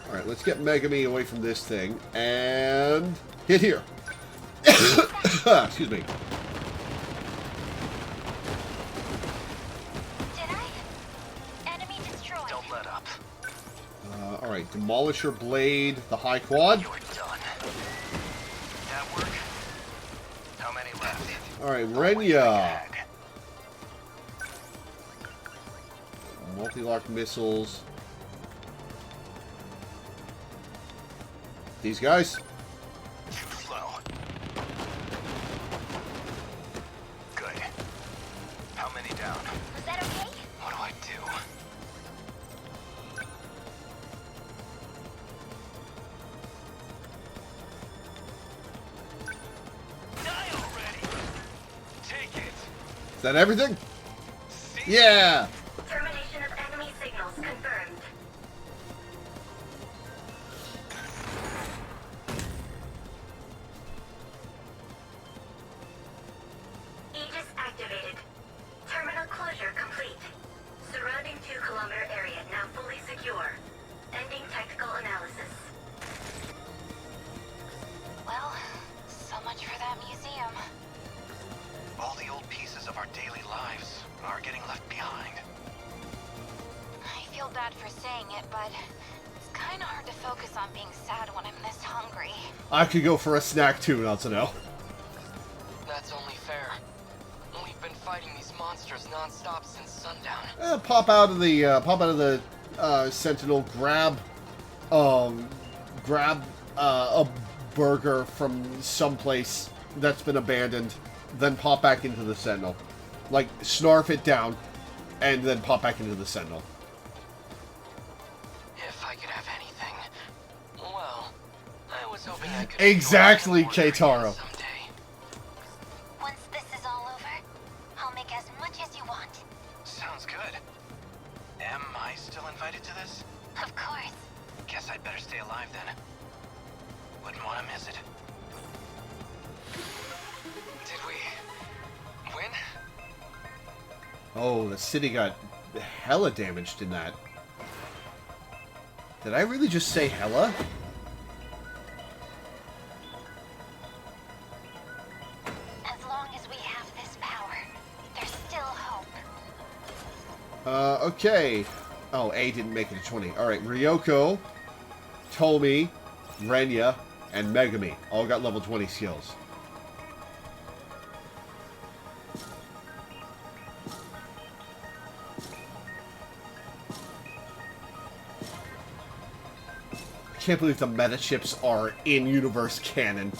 Alright, let's get Megami away from this thing. And... hit here. Excuse me. Did I? Enemy destroyed. Don't let up. Alright, Demolisher Blade, the high quad. You're done. That work? How many left? Alright, Renya. Multi-lock missiles. These guys. Too slow. Good. How many down? Was that okay? What do I do? Die already! Take it! Is that everything? Yeah! Termination of enemy signals confirmed. Aegis activated. Terminal closure complete. Surrounding 2-kilometer area now fully secure. Ending technical analysis. Well, so much for that museum. All the old pieces of our daily lives are getting left behind. I feel bad for saying it, but it's kind of hard to focus on being sad when I'm this hungry. I could go for a snack too, not to know. That's only fair. We've been fighting these monsters non-stop since sundown. Pop out of the Sentinel, grab a burger from someplace that's been abandoned, then pop back into the Sentinel. Like, snarf it down, and then pop back into the Sentinel. If I could have anything, well, I was hoping I could. Exactly, Keitaro. Once this is all over, I'll make as much as you want. Sounds good. Am I still invited to this? Of course. Guess I'd better stay alive then. Wouldn't want to miss it. Did we win? Oh, the city got hella damaged in that. Did I really just say hella? As long as we have this power, there's still hope. Okay. Oh, A didn't make it to 20. Alright, Ryoko, Tomi, Renya, and Megami all got level 20 skills. I can't believe the meta chips are in-universe canon.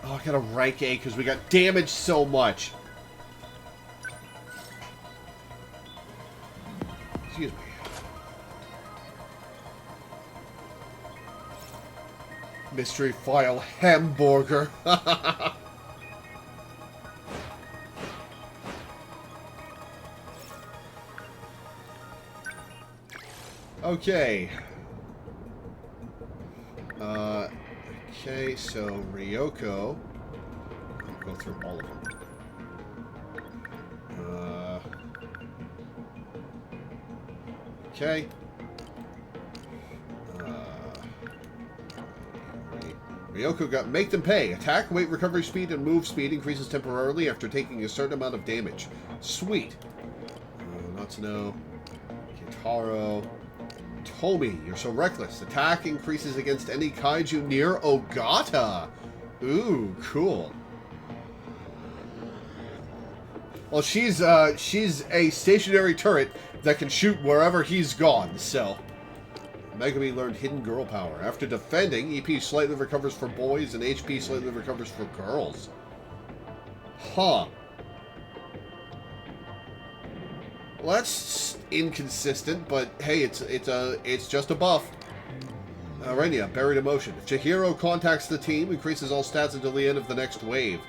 Oh, I got a rank A because we got damaged so much. Excuse me. Mystery file hamburger. Okay. Okay, so Ryoko. I'll go through all of them. Okay. Ryoko got make them pay. Attack, weight, recovery speed, and move speed increases temporarily after taking a certain amount of damage. Sweet. Natsuno. Kintaro. Tomi, you're so reckless. Attack increases against any kaiju near Ogata. Ooh, cool. Well, she's a stationary turret that can shoot wherever he's gone, so... Megami learned Hidden Girl Power. After defending, EP slightly recovers for boys and HP slightly recovers for girls. Huh. Well, that's inconsistent, but hey, it's just a buff. Renya, Buried Emotion. If Chihiro contacts the team, increases all stats until the end of the next wave.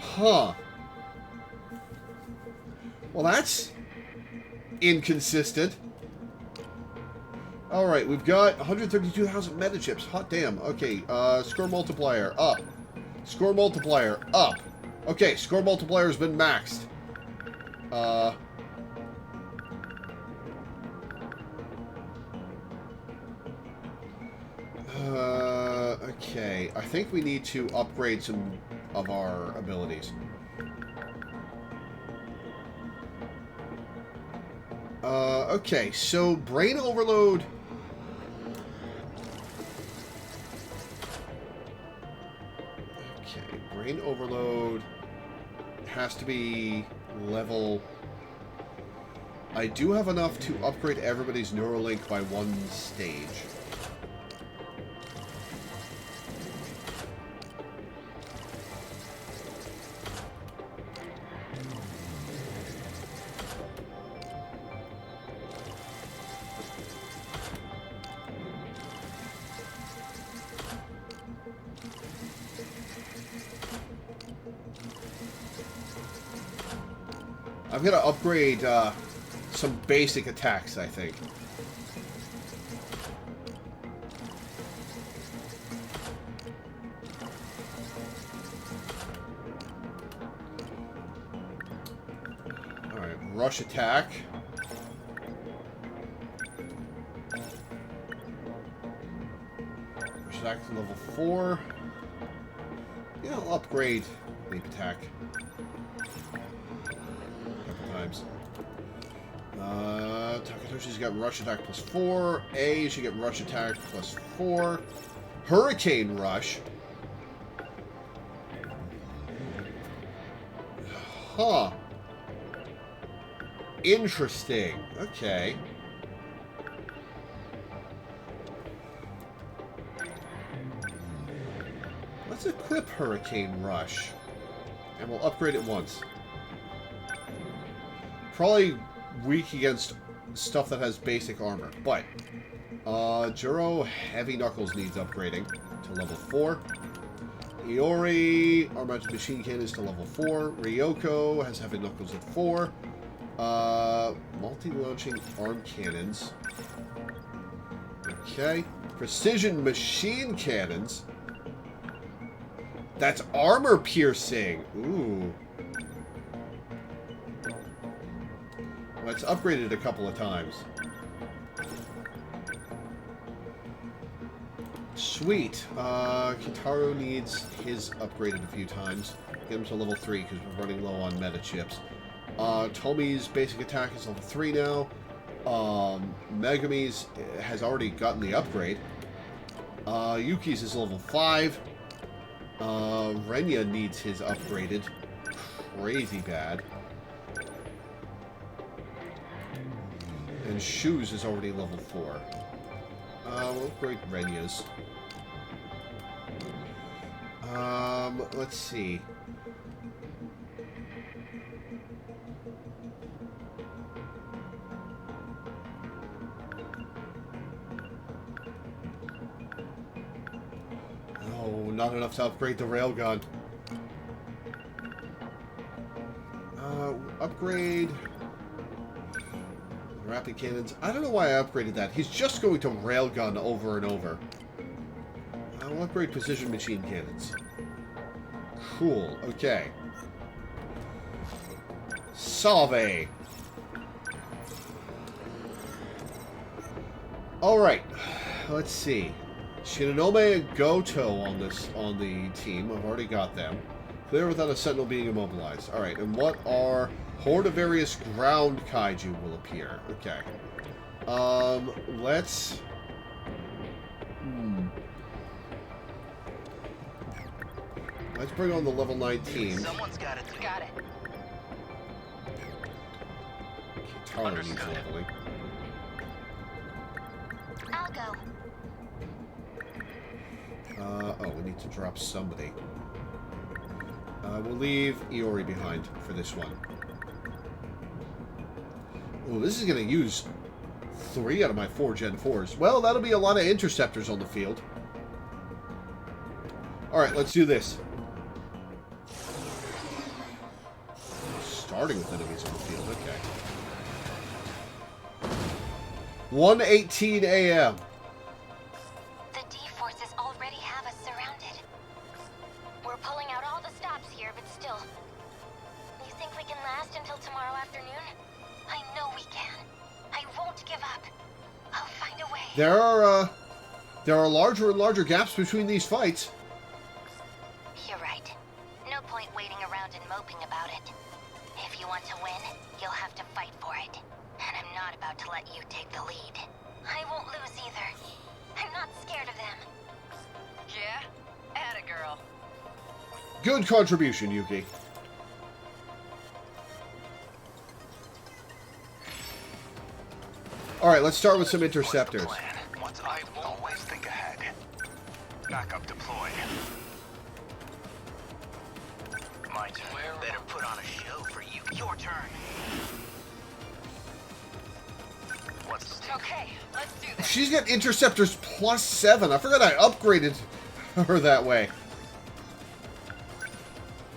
Huh. Well, that's inconsistent. Alright, we've got 132,000 meta chips. Hot damn. Okay, score multiplier, up. Score multiplier, up. Okay, score multiplier has been maxed. Okay, I think we need to upgrade some of our abilities. Okay, so brain overload. Okay, brain overload has to be level. I do have enough to upgrade everybody's Neuralink by one stage. I'm gonna upgrade some basic attacks, I think. Alright, rush attack. Rush attack to level 4. Yeah, I'll upgrade leap attack. Times. Takatoshi's got rush attack plus 4. A should get rush attack plus 4. Hurricane rush. Huh. Interesting. Okay. Let's equip Hurricane Rush. And we'll upgrade it once. Probably weak against stuff that has basic armor, but Juro Heavy Knuckles needs upgrading to level 4. Iori, Armored Machine Cannons to level 4. Ryoko has Heavy Knuckles at 4. Multi-launching Arm Cannons. Okay. Precision Machine Cannons. That's armor piercing. Ooh. Well, it's upgraded a couple of times. Sweet. Kitaro needs his upgraded a few times. Get him to level 3 because we're running low on meta chips. Tomi's basic attack is level 3 now. Megami's has already gotten the upgrade. Yuki's is level 5. Renya needs his upgraded. Crazy bad. And Shoes is already level 4. We'll upgrade Renya's. Let's see. Oh, not enough to upgrade the railgun. Upgrade rapid cannons. I don't know why I upgraded that. He's just going to railgun over and over. I'll upgrade precision machine cannons. Cool. Okay. Salve. Alright. Let's see. Shinonome and Goto on the team. I've already got them. Clear without a sentinel being immobilized. Alright, and what are horde of various ground kaiju will appear. Okay. Let's let's bring on the level 19. Someone's got it. Got it. Kitaro needs leveling. I'll go. Oh, we need to drop somebody. We'll leave Iori behind for this one. Oh, this is going to use 3 out of my 4 Gen 4s. Well, that'll be a lot of interceptors on the field. Alright, let's do this. Starting with enemies on the field, okay. 1:18 a.m. The D-forces already have us surrounded. We're pulling out all the stops here, but still. You think we can last until tomorrow afternoon? I know we can. I won't give up. I'll find a way. There are larger and larger gaps between these fights. You're right. No point waiting around and moping about it. If you want to win, you'll have to fight for it. And I'm not about about to let you take the lead. I won't lose either. I'm not scared of them. Yeah? Atta girl. Good contribution, Yuki. Alright, let's start with some interceptors. What's I always think ahead. Backup deployed. My turn. Better put on a show for you. Your turn. What's Okay, let's do this. She's got interceptors +7. I forgot I upgraded her that way.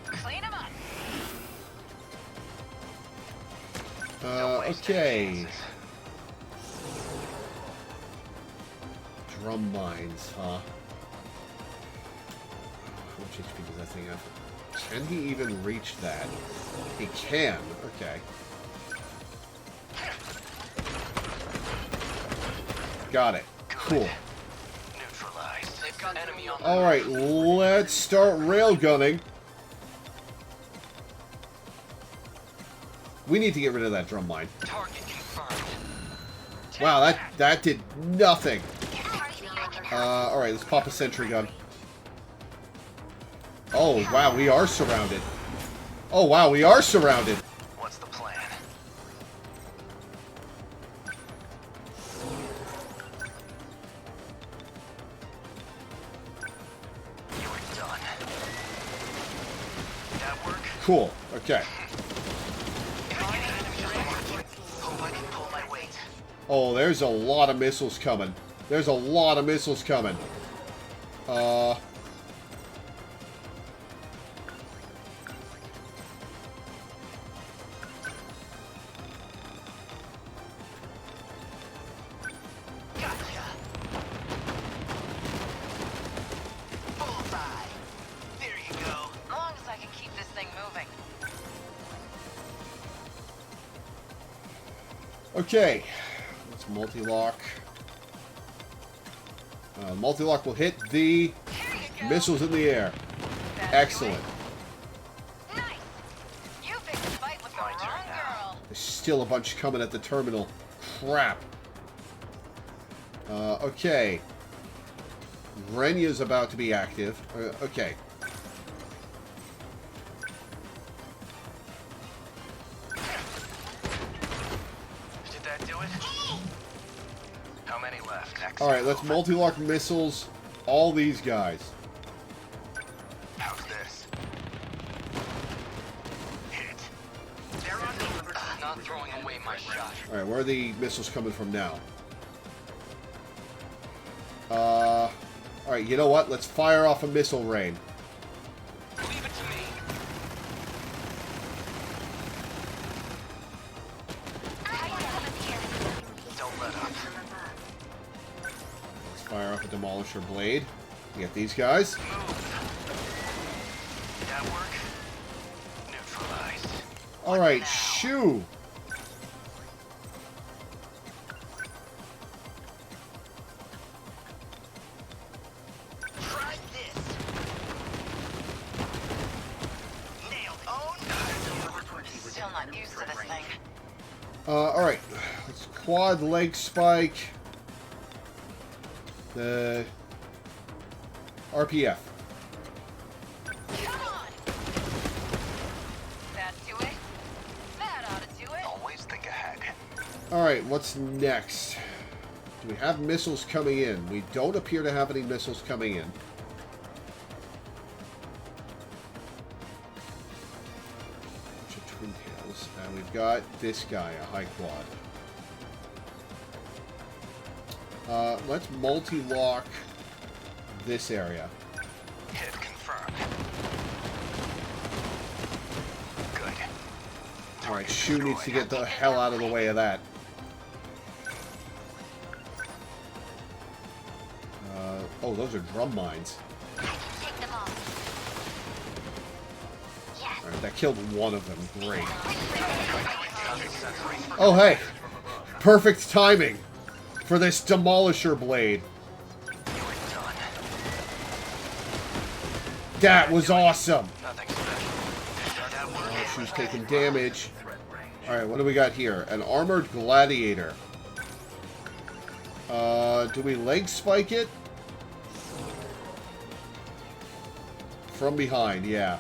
Clean them up. Okay. Drum mines, huh? How much HP does that thing have? Can he even reach that? He can. Okay. Got it. Cool. Alright, let's start railgunning. We need to get rid of that drum mine. Wow, that did nothing. Alright, let's pop a sentry gun. Oh, wow, we are surrounded. Oh, wow, we are surrounded. What's the plan? You're done. That work? Cool. Okay. Hope I can pull my weight. Oh, there's a lot of missiles coming. There's a lot of missiles coming. Okay, let's multi-lock. Multi-lock will hit the missiles in the air. Excellent. There's still a bunch coming at the terminal. Crap. Okay. Renya's about to be active. Okay. Alright, let's multi-lock missiles all these guys. How's this? Hit. They're not throwing away my shot. Alright, where are the missiles coming from now? Alright, you know what? Let's fire off a missile rain. Leave it to me. Don't let up. Fire off a Demolisher Blade. Get these guys. That work? Neutralized. Alright, shoo! Try this. Nailed. Oh no. Still not used to this thing. Alright. Let's quad leg spike. The RPF. Come on. That do it? That ought to do it. Always think ahead. Alright, what's next? Do we have missiles coming in? We don't appear to have any missiles coming in. Bunch of Twin Tails. And we've got this guy, a high quad. Let's multi-lock this area. Hit confirmed. Good. Alright, Shu needs to get the hell out of the way of that. Oh, those are drum mines. Alright, that killed one of them. Great. Oh, hey! Perfect timing for this Demolisher Blade. That was awesome! Oh, she was taking damage. Alright, what do we got here? An armored gladiator. Do we leg spike it? From behind, yeah.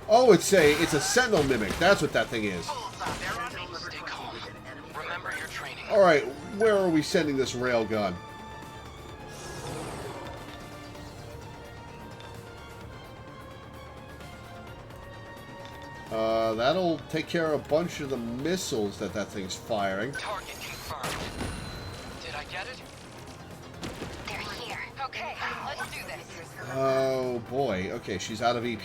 Oh, it's a sentinel mimic. That's what that thing is. Alright, where are we sending this railgun? That'll take care of a bunch of the missiles that thing's firing. Target confirmed. Did I get it? They're here. Okay, let's do this. Oh, boy. Okay, she's out of EP.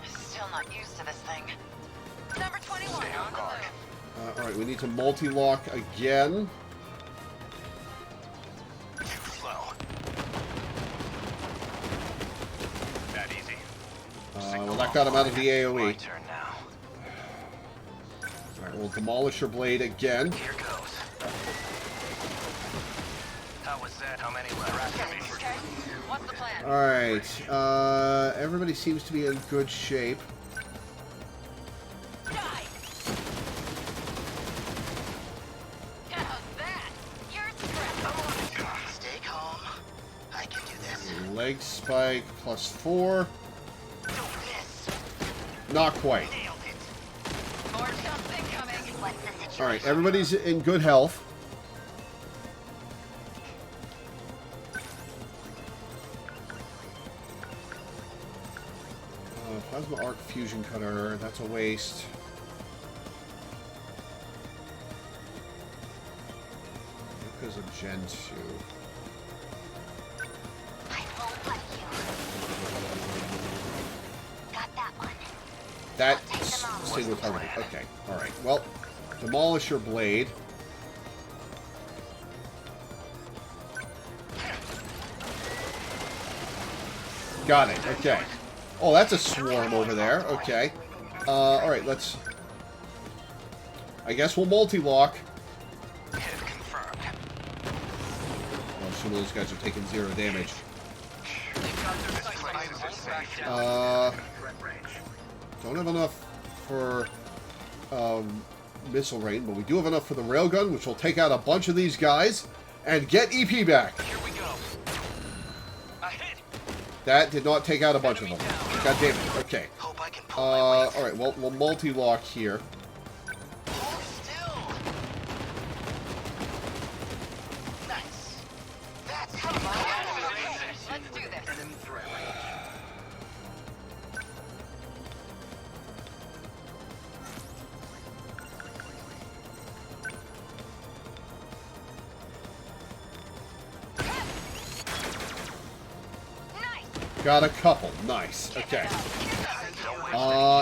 Still not used to this thing. Number 21 on the move. Alright, we need to multi-lock again. Too slow. That easy. Well, that got him out of the AoE. My turn now. Alright, we'll demolish her blade again. Here goes. How was that? How many were after me? Okay, what's the plan? Alright, everybody seems to be in good shape. Leg spike +4. Not quite. Alright, everybody's in good health. Plasma arc fusion cutter, that's a waste. Because of Gen 2. That's single target. Okay, alright. Well, demolish your blade. Got it, okay. Oh, that's a swarm over there. Okay. Alright, let's... I guess we'll multi-lock. Oh, some of those guys are taking 0 damage. Don't have enough for missile rain, but we do have enough for the railgun, which will take out a bunch of these guys and get EP back. Here we go. A hit. That did not take out a bunch of them. God damn it. Okay. Alright, well, we'll multi-lock here. Let's do this. Got a couple. Nice. Okay.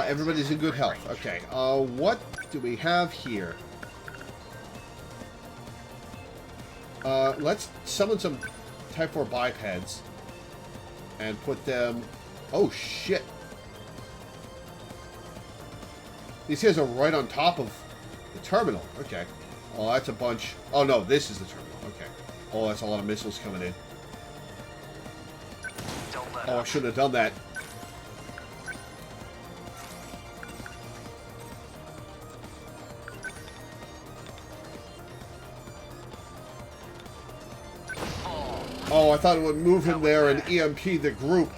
Everybody's in good health. Okay. What do we have here? Let's summon some Type 4 bipeds and put them... Oh, shit. These guys are right on top of the terminal. Okay. Oh, that's a bunch... Oh, no, this is the terminal. Okay. Oh, that's a lot of missiles coming in. Oh, I shouldn't have done that. Oh, I thought it would move him there and EMP the group.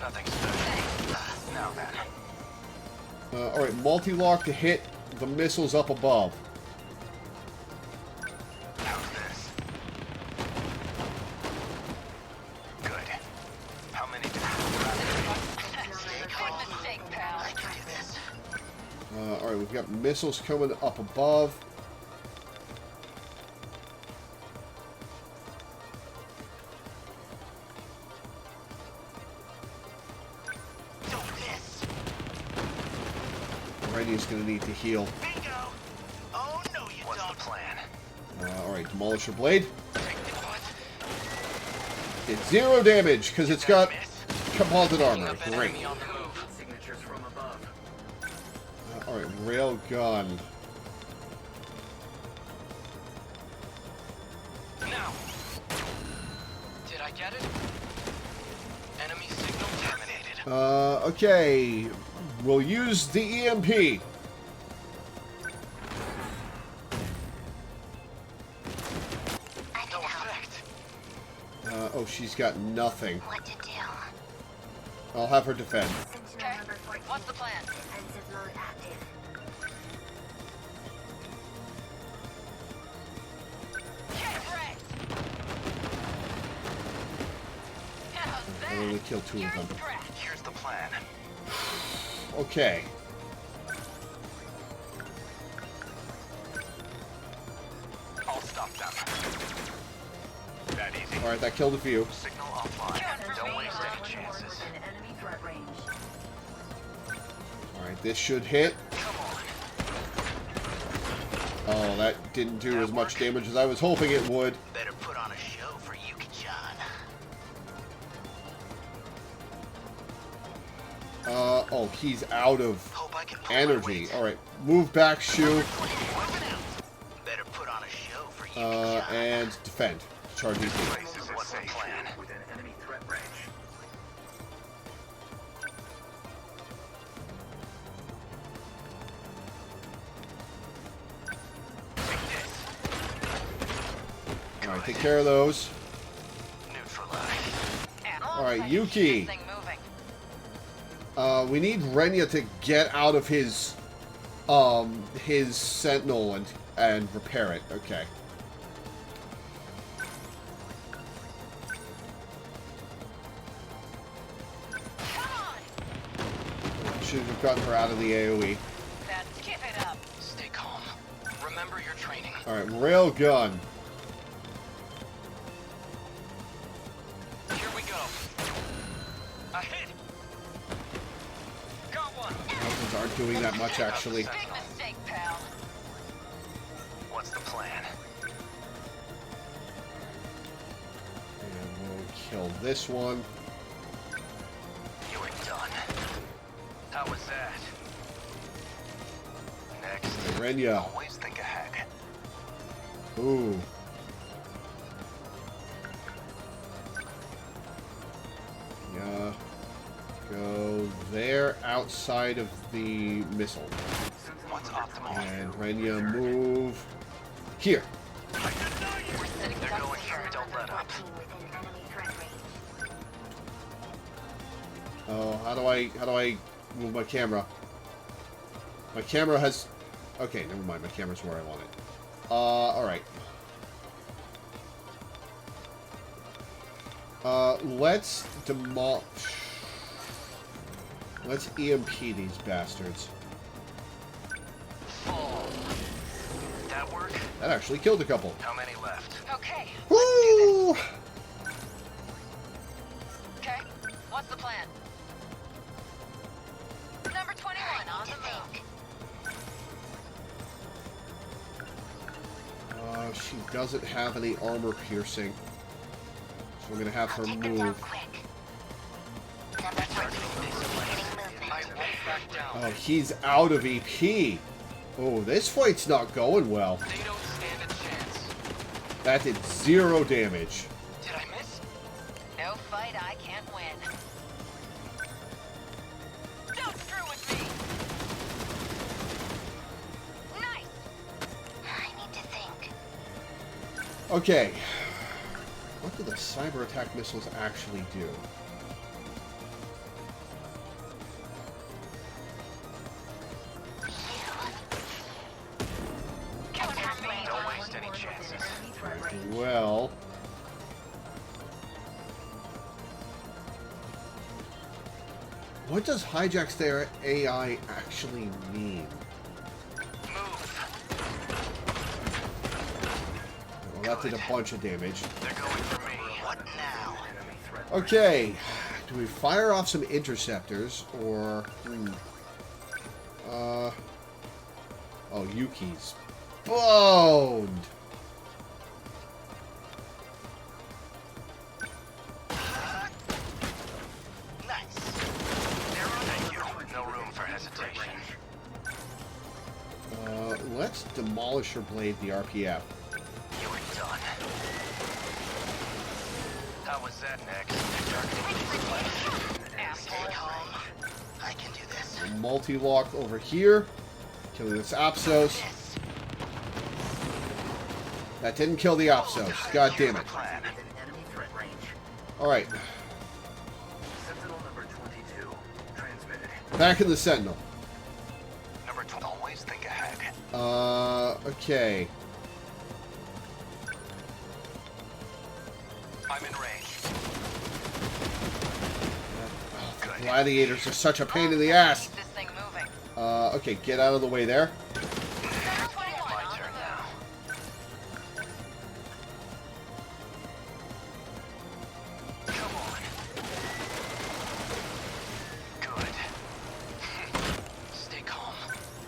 Alright, multi-lock to hit the missiles up above. Alright, we've got missiles coming up above. Randy's going to need to heal. What's the plan? Alright, demolish your blade. It's 0 damage because it's got composite armor. Great. Alright, rail gun. Now! Did I get it? Enemy signal terminated. Okay. We'll use the EMP. No effect. Oh, she's got nothing. What to do? I'll have her defend. Sentinel number 14. What's the plan? Defensive mode active. I only killed 2 of them. Here's the plan. Okay. I'll stop them. That easy. Alright, that killed a few. Signal offline. Don't waste any chances. Enemy threat range. Alright, this should hit. Oh, that didn't do as much damage as I was hoping it would. Better put on a show for Yuki-chan. Oh, he's out of energy. Alright, move back, Shu. Better put on a show for Yuki-chan. And defend. Charge EP. What's the plan? Within enemy threat range. Alright, take care of those. Alright, Yuki. We need Renya to get out of his Sentinel and repair it. Okay. Should have gotten her out of the AoE. Keep it up. Stay calm. Remember your training. Alright, railgun. Here we go. A hit. Got one. Mountains aren't doing that much, actually. Big mistake, pal. What's the plan? And we'll kill this one. You were done. How was that? Next. Renya. Always think ahead. Ooh. Yeah. Go there outside of the missile. What's optimal? And Renya move here. They're going here. Don't let up. Oh, how do I move my camera? My camera has... Okay, never mind. My camera's where I want it. Alright. Let's Let's EMP these bastards. That work? That actually killed a couple. How many left? Okay. Woo! Okay. What's the plan? Number 21 on the move. She doesn't have any armor piercing. So I'm gonna have her move. Oh, he's out of EP. Oh, this fight's not going well. They don't stand a chance. That did 0 damage. Did I miss? No fight I can't win. Don't screw with me. Nice. I need to think. Okay. What do the cyber attack missiles actually do? Don't waste any chances. Well... What does hijacks their AI actually mean? Well, that did a bunch of damage. They're going for me. What now? Okay. Do we fire off some interceptors, or... Oh, Yuki's boned! Let's demolish her blade, the RPF. You were done. How was that next? Stay calm. I can do this. Multi-lock over here. Killing this Apsos. That didn't kill the Apsos. God damn it. Alright. Sentinel number 22, transmitted. Back in the Sentinel. Number 12, always think ahead. Okay. I'm in range. Gladiators are such a pain in the ass. Okay, get out of the way there. My turn now. Come on. Good. Stay calm.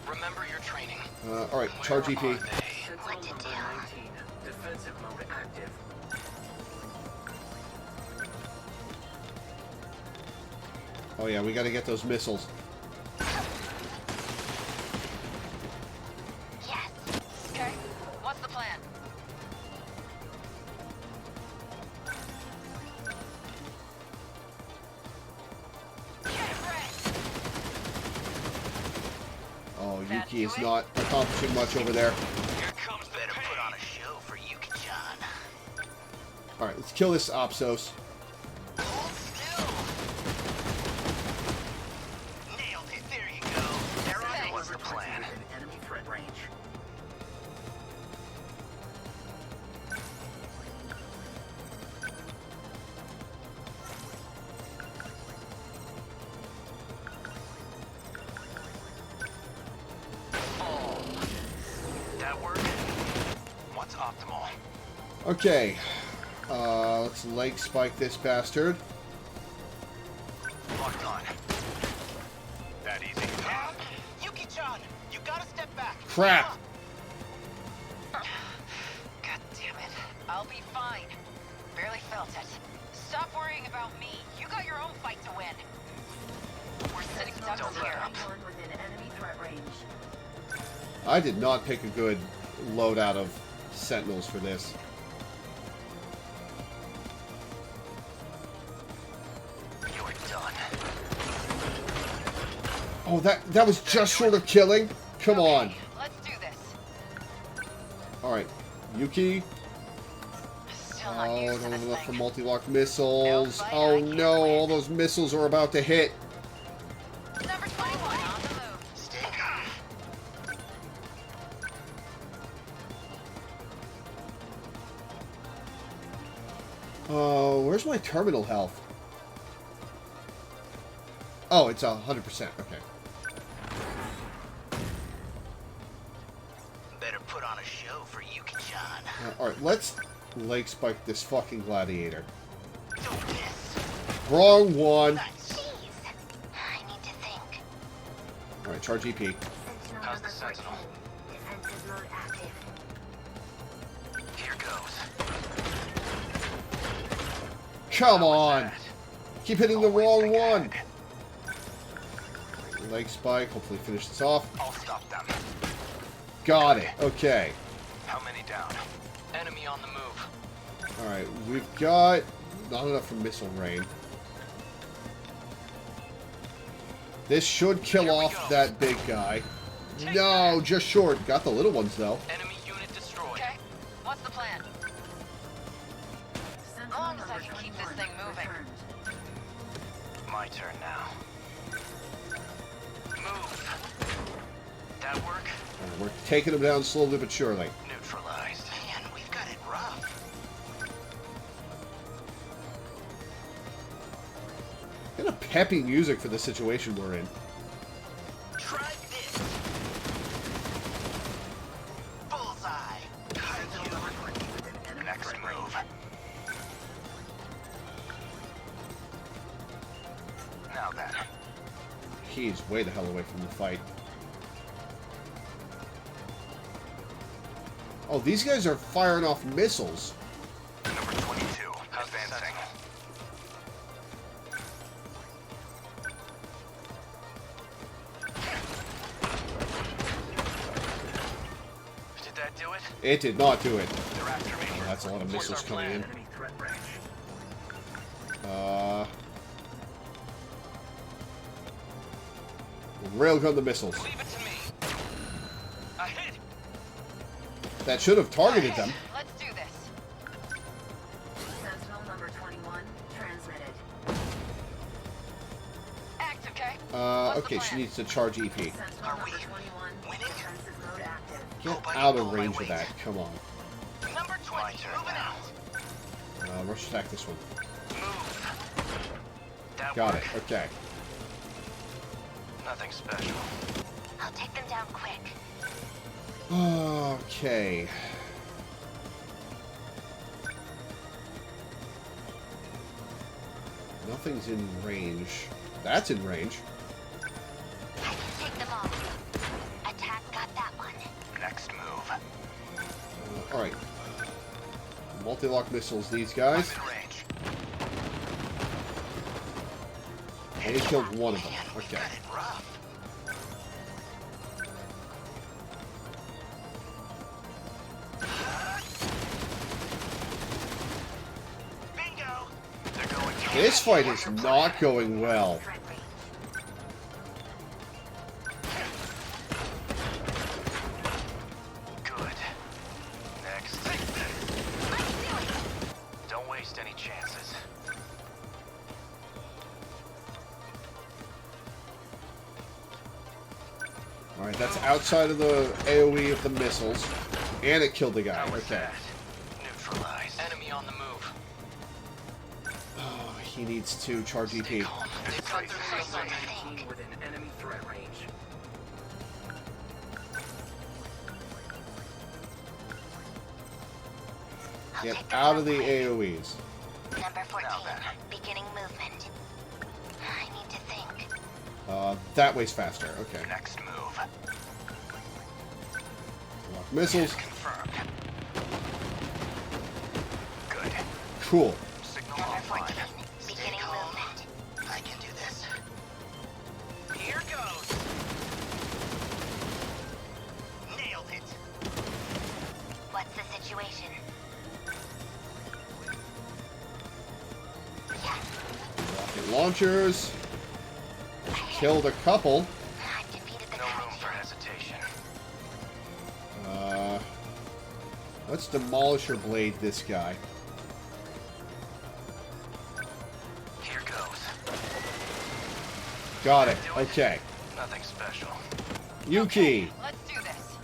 Remember your training. Alright, charge EP. What to do? Defensive mode active. Oh yeah, we gotta get those missiles. Okay, what's the plan? Oh, Yuki is not accomplishing much over there. Here comes better put on a show for Yuki-chan. Alright, let's kill this Apsos. Nailed it. There you go. What's the plan? Enemy threat range. That work? What's optimal? Okay. Let's leg spike this bastard. Locked on. That easy. Yuki-chan, you gotta step back. Crap! God damn it. I'll be fine. Barely felt it. Stop worrying about me. You got your own fight to win. We're sitting ducks here. Within enemy threat range. I did not pick a good loadout of Sentinels for this. You're done. Oh, that was just short of killing? Come on. Let's do this. Alright. Yuki. Still not Oh, used to don't this have enough thing. for multi-lock missiles. No fight, Oh I can't no, win. all those missiles are about to hit. Number 21 on the move. Stay calm. Oh, where's my terminal health? Oh, it's 100%. Okay. Better put on a show for Yuki-chan. Alright, let's leg spike this fucking gladiator. Don't miss. Wrong one. Nice. I need to think. Alright, charge EP. How's the Sentinel? Defensive mode active. Here goes. Come on! Keep hitting the wrong one! Leg spike, hopefully finish this off. I'll stop them. Got it. Okay. How many down? Enemy on the move. Alright, we've got not enough for missile rain. This should kill off that big guy. No, just short. Got the little ones though. Enemy unit destroyed. Okay, what's the plan? As long as I can keep this thing moving. My turn now. Move. That work? We're taking them down slowly but surely. Neutralized. Man, we've got it rough. Kind of peppy music for the situation we're in. Try this. Bullseye. Next move. Now then. He's way the hell away from the fight. Oh, these guys are firing off missiles. Number 22. Advancing. Did that do it? It did not do it. They're after me. Oh, that's a lot of missiles coming in. Enemy threat range. Railgun the missiles. Leave it to me. A hit. That should have targeted them. Let's do this. Sentinel number 21 transmitted. Active, okay? Okay, she needs to charge EP. Sentinel number 21 defensive mode active. Get out of range of that. Come on. Number 20, moving out. Rush attack this one. Move. That Got work. it. Okay. Nothing special. I'll take them down quick. Okay. Nothing's in range. That's in range. I can take them all. Attack got that one. Next move. Alright. Multi-lock missiles, these guys. I'm in range. And he killed one of them. Okay. Got it rough. Bingo. They're going to This fight is not going well. Good. Next. Don't waste any chances. Alright, that's outside of the AoE of the missiles. And it killed the guy. How was Okay. that? Neutralized. Enemy on the move. Oh, he needs to charge EP. They cut through the Team within enemy threat range. Get out of the AoEs. Number 14, beginning movement. I need to think. That way's faster. Okay. Next move. Lock missiles. Confirmed. Good. Cool. Signal Number 14, offline. beginning movement. I can do this. Here goes. Nailed it. What's the situation? Rocket launchers. Killed a couple. I've defeated the No room Kaiju. for hesitation. Let's demolish or blade this guy. Here goes. Got it. Okay. Nothing special. Yuki. Let's do this.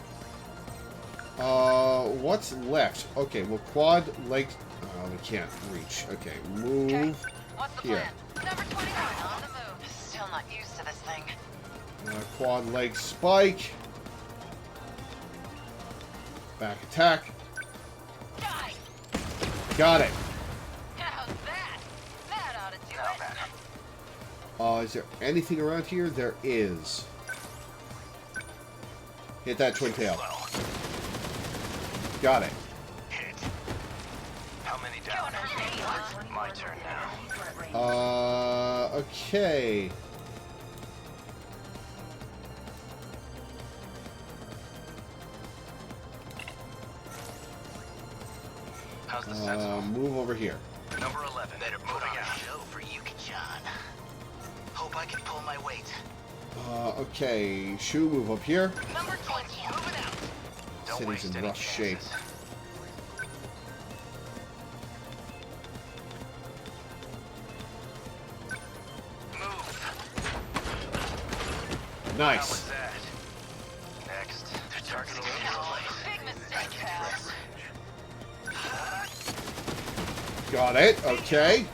What's left? Okay, well, quad leg. Oh, we can't reach. Okay, move What's the here. plan? Number 21 on the move. Still not used to this thing. Quad leg spike. Back attack. Die. Got it. How's that? That ought to do it. Is there anything around here? There is. Hit that twin tail. Got it. Hit. How many down? My turn now. Okay. How's the Sentinel? Move over here. Number 11. Better put on a show for Yuki-chan. Hope I can pull my weight. Okay. Shu, move up here. Number 20. Moving out. Don't City's waste in any rough shape. chances. How Nice. was that? Next. They're targeting the place. Big mistake, pal. Got it. Okay.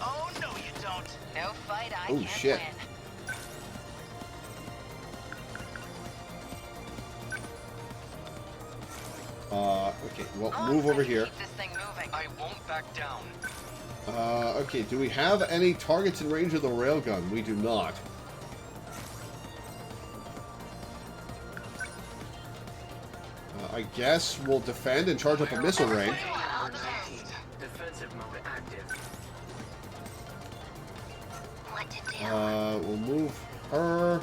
Oh, no, you don't. No fight I Oh, can't shit. win. Okay. Well, move over here. Keep this thing moving. I won't back down. Okay. Do we have any targets in range of the railgun? We do not. I guess we'll defend and charge up a missile range. Defensive mode active. What to do? We'll move her.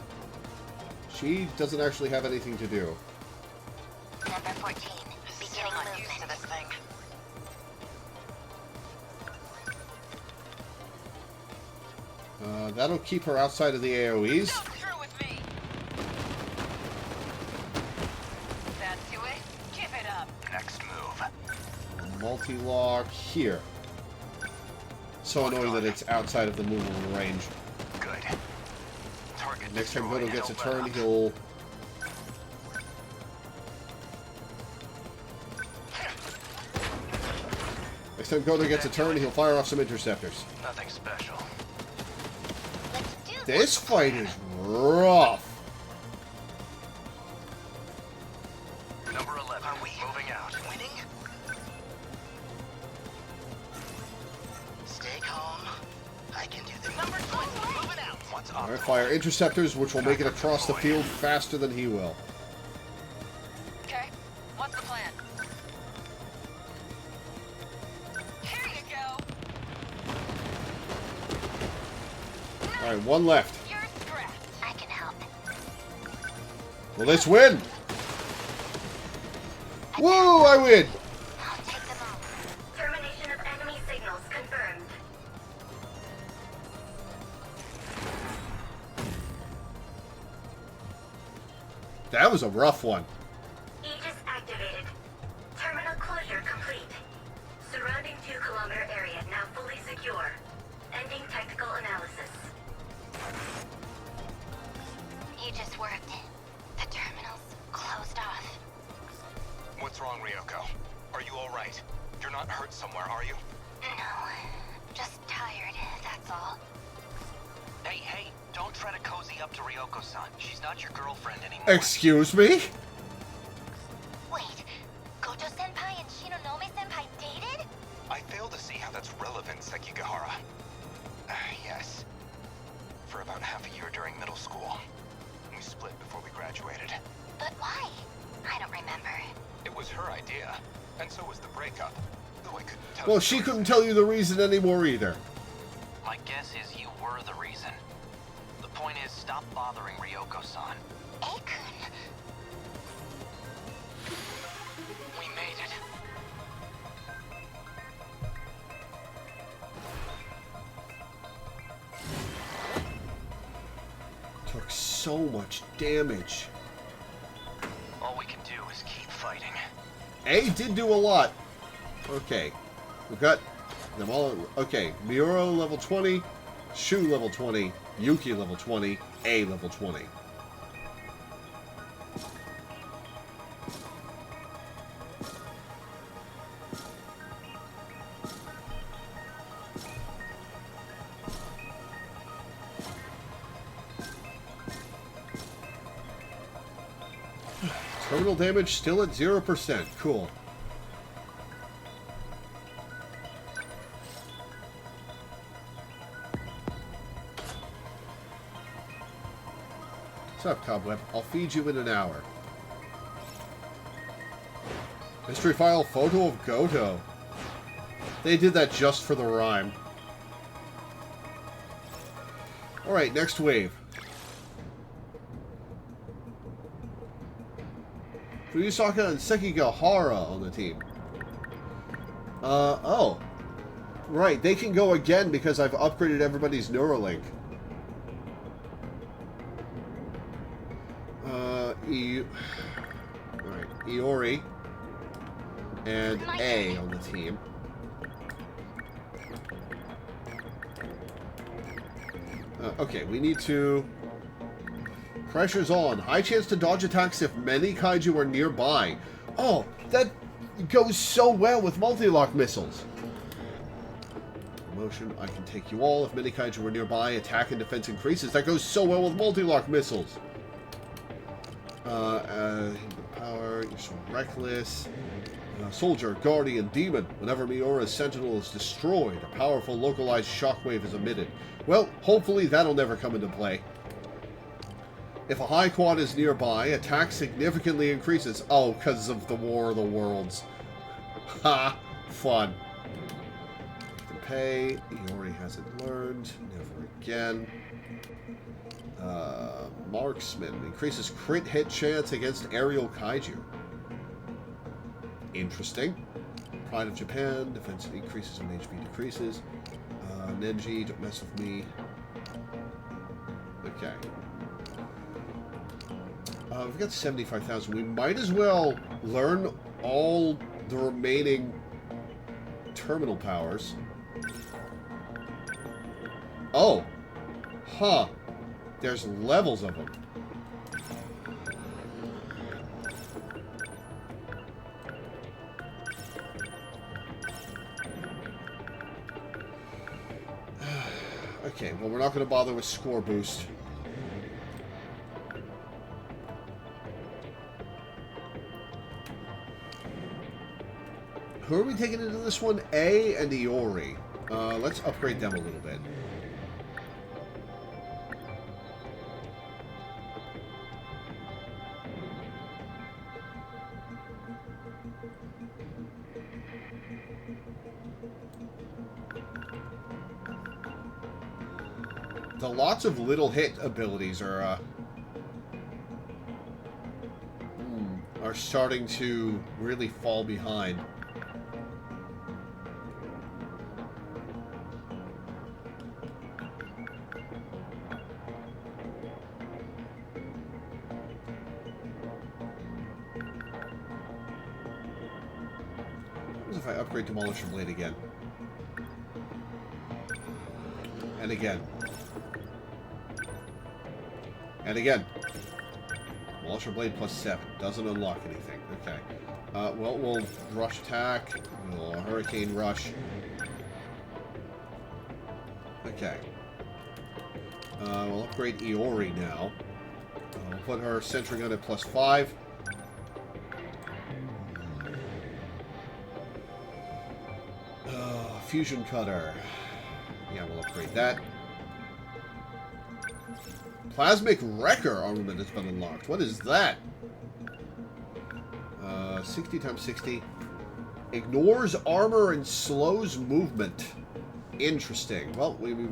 She doesn't actually have anything to do. Number 14, beginning Not used to movement. this thing. That'll keep her outside of the AoEs. Go through with multi-lock here. So annoying that it's outside of the movable range. Good. Target Next time destroyed. Goto gets a Held turn, up. he'll... Next time Goto gets a turn, he'll fire off some interceptors. Nothing special. This fight is rough. Number 11. Are we moving out? Winning? Stay calm. I can do this. Number 20, moving out. What's up? Alright, fire interceptors, which will make it across the field faster than he will. Okay, what's the plan? Here you go. Alright, one left. You're stressed. I can help. Will this win? Woo! I win! I'll take them all. Termination of enemy signals confirmed. That was a rough one. Aegis activated. Terminal closure complete. Surrounding 2-kilometer area now fully secure. Ending technical analysis. You just worked. The terminal's closed off. What's wrong, Ryoko? Are you alright? You're not hurt somewhere, are you? No, just tired, that's all. Hey, hey, don't try to cozy up to Ryoko-san. She's not your girlfriend anymore. Excuse me? Wait, Goto-senpai and Shinonome-senpai dated? I fail to see how that's relevant, Sekigahara. Yes. For about half a year during middle school. We split before we graduated. But why? I don't remember. It was her idea, and so was the breakup. Though I couldn't tell Well, you she the couldn't reason. tell you the reason anymore either. My guess is you were the reason. The point is, stop bothering Ryoko-san. Akun. We made it. Took so much damage. All we can do is keep fighting. A did do a lot. Okay. We've got them all. Okay. Miura level 20. Shu level 20. Yuki level 20. A level 20. Terminal damage still at 0%. Cool. What's up, Cobweb? I'll feed you in an hour. Mystery file photo of Goto. They did that just for the rhyme. Alright, next wave. Fuyusaka and Sekigahara on the team. Oh. Right, they can go again because I've upgraded everybody's Neuralink. Right, Iori and A on the team. Okay, we need to... Pressure's on. High chance to dodge attacks if many kaiju are nearby. Oh, that goes so well with multi-lock missiles. Motion, I can take you all. If many kaiju are nearby, attack and defense increases. That goes so well with multi-lock missiles. Power, you're so reckless. Soldier, Guardian, Demon. Whenever Miura's Sentinel is destroyed, a powerful localized shockwave is emitted. Well, hopefully that'll never come into play. If a high quad is nearby, attack significantly increases. Oh, because of the War of the Worlds. Ha! Fun. To pay. Iori hasn't learned. Never again. Marksman. Increases crit hit chance against aerial kaiju. Interesting. Pride of Japan. Defense increases when HP decreases. Nenji, don't mess with me. Okay. We've got 75,000. We might as well learn all the remaining terminal powers. Oh. Huh. There's levels of them. Okay, well, we're not going to bother with score boost. Who are we taking into this one? A and Iori. Let's upgrade them a little bit. The lots of little hit abilities are starting to really fall behind. What if I upgrade Demolisher Blade again? And again. And again. Demolisher Blade plus 7. Doesn't unlock anything. Okay. Well, we'll rush attack. We'll Hurricane Rush. Okay. We'll upgrade Iori now. We'll put her Sentry Gun at plus 5. Fusion Cutter. Yeah, we'll upgrade that. Plasmic Wrecker armament has been unlocked. What is that? 60 times 60. Ignores armor and slows movement. Interesting. Well, we'll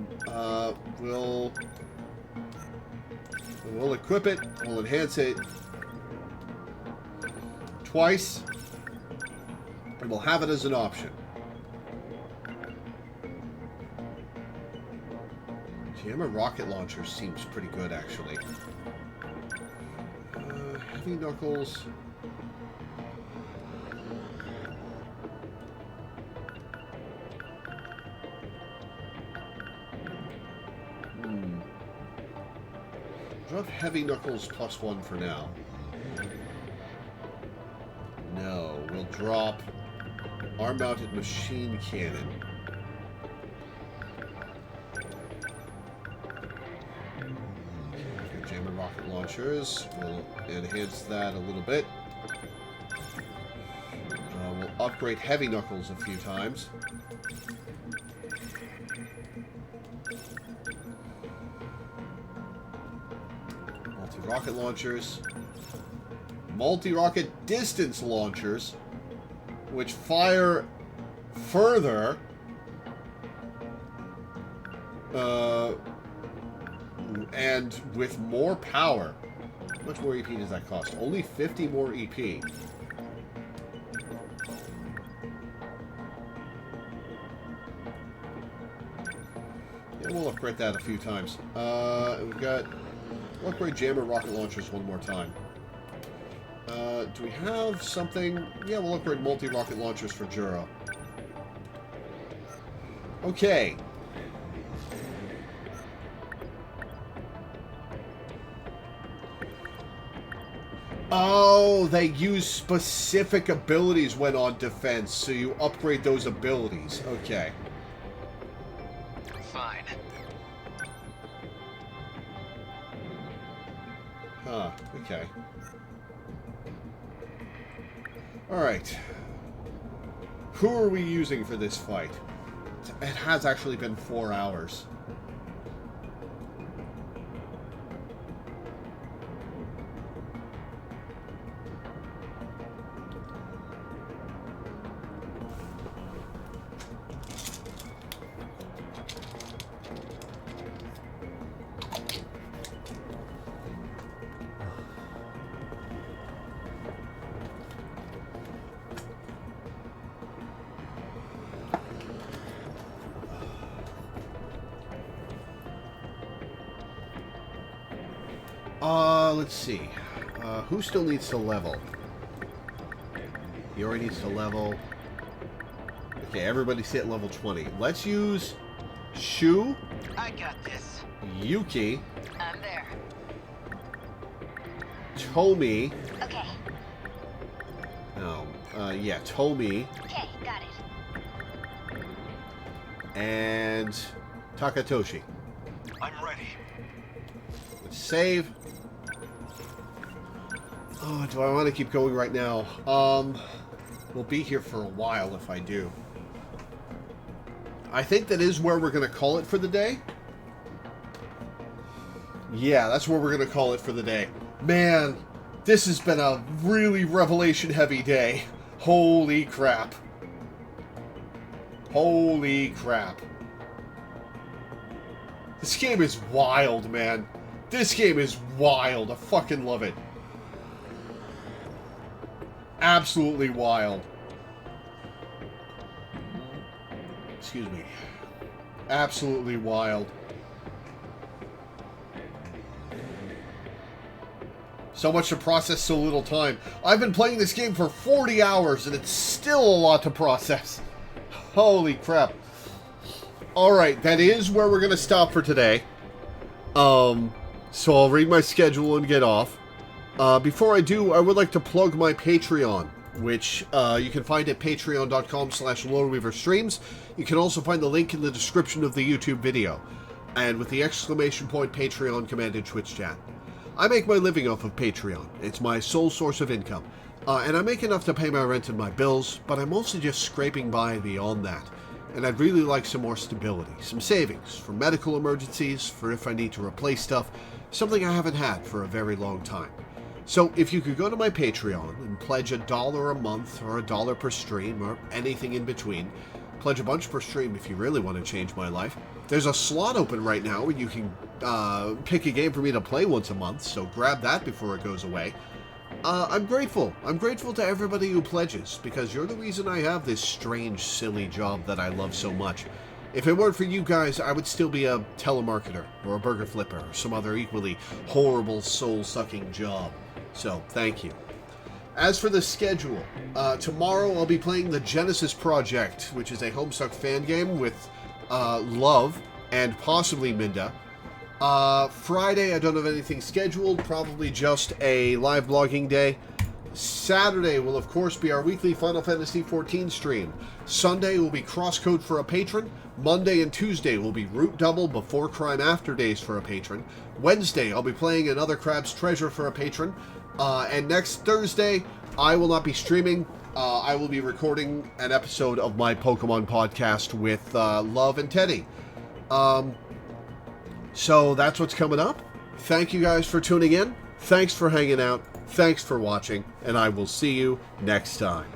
equip it. We'll enhance it twice. And we'll have it as an option. Jammer rocket launcher seems pretty good, actually. Heavy Knuckles. Drop Heavy Knuckles plus 1 for now. No, we'll drop Arm-Mounted Machine Cannon. Jammer rocket launchers. We'll enhance that a little bit. We'll upgrade Heavy Knuckles a few times. Multi-rocket launchers. Multi-rocket distance launchers, which fire further. And with more power. How much more EP does that cost? Only 50 more EP. Yeah, we'll upgrade that a few times. We'll upgrade Jammer rocket launchers one more time. Do we have something? Yeah, we'll upgrade multi-rocket launchers for Juro. Okay. Oh, they use specific abilities when on defense, so you upgrade those abilities. Okay. Fine. Huh, okay. Alright. Who are we using for this fight? It has actually been 4 hours. Let's see. Who still needs to level? He already needs to level. Okay, everybody stay at level 20. Let's use Shu, I got this. Yuki, I'm there. Tomi. Okay. No, yeah, Tomi. Okay, got it. And Takatoshi. I'm ready. Let's save. Oh, do I want to keep going right now? We'll be here for a while if I do. I think that is where we're going to call it for the day. Yeah, that's where we're going to call it for the day. Man, this has been a really revelation-heavy day. Holy crap. Holy crap. This game is wild, man. This game is wild. I fucking love it. Absolutely wild. Excuse me. Absolutely wild. So much to process, so little time. I've been playing this game for 40 hours and it's still a lot to process. Holy crap. Alright, that is where we're going to stop for today. So I'll read my schedule and get off. Before I do, I would like to plug my Patreon, which you can find at patreon.com/LoreweaverStreams. You can also find the link in the description of the YouTube video, and with the exclamation point Patreon command in Twitch chat. I make my living off of Patreon. It's my sole source of income. And I make enough to pay my rent and my bills, but I'm mostly just scraping by beyond that. And I'd really like some more stability, some savings for medical emergencies, for if I need to replace stuff, something I haven't had for a very long time. So if you could go to my Patreon and pledge $1 a month or $1 per stream or anything in between, pledge a bunch per stream if you really want to change my life. There's a slot open right now where you can pick a game for me to play once a month, so grab that before it goes away. I'm grateful. I'm grateful to everybody who pledges, because you're the reason I have this strange, silly job that I love so much. If it weren't for you guys, I would still be a telemarketer or a burger flipper or some other equally horrible, soul-sucking job. So, thank you. As for the schedule, tomorrow I'll be playing the Genesis Project, which is a Homestuck fan game with Love and possibly Minda. Friday, I don't have anything scheduled, probably just a live blogging day. Saturday will, of course, be our weekly Final Fantasy XIV stream. Sunday will be Crosscode for a patron. Monday and Tuesday will be Root Double Before Crime After Days for a patron. Wednesday, I'll be playing another Crab's Treasure for a patron. And next Thursday, I will not be streaming. I will be recording an episode of my Pokemon podcast with Love and Teddy. So that's what's coming up. Thank you guys for tuning in. Thanks for hanging out. Thanks for watching. And I will see you next time.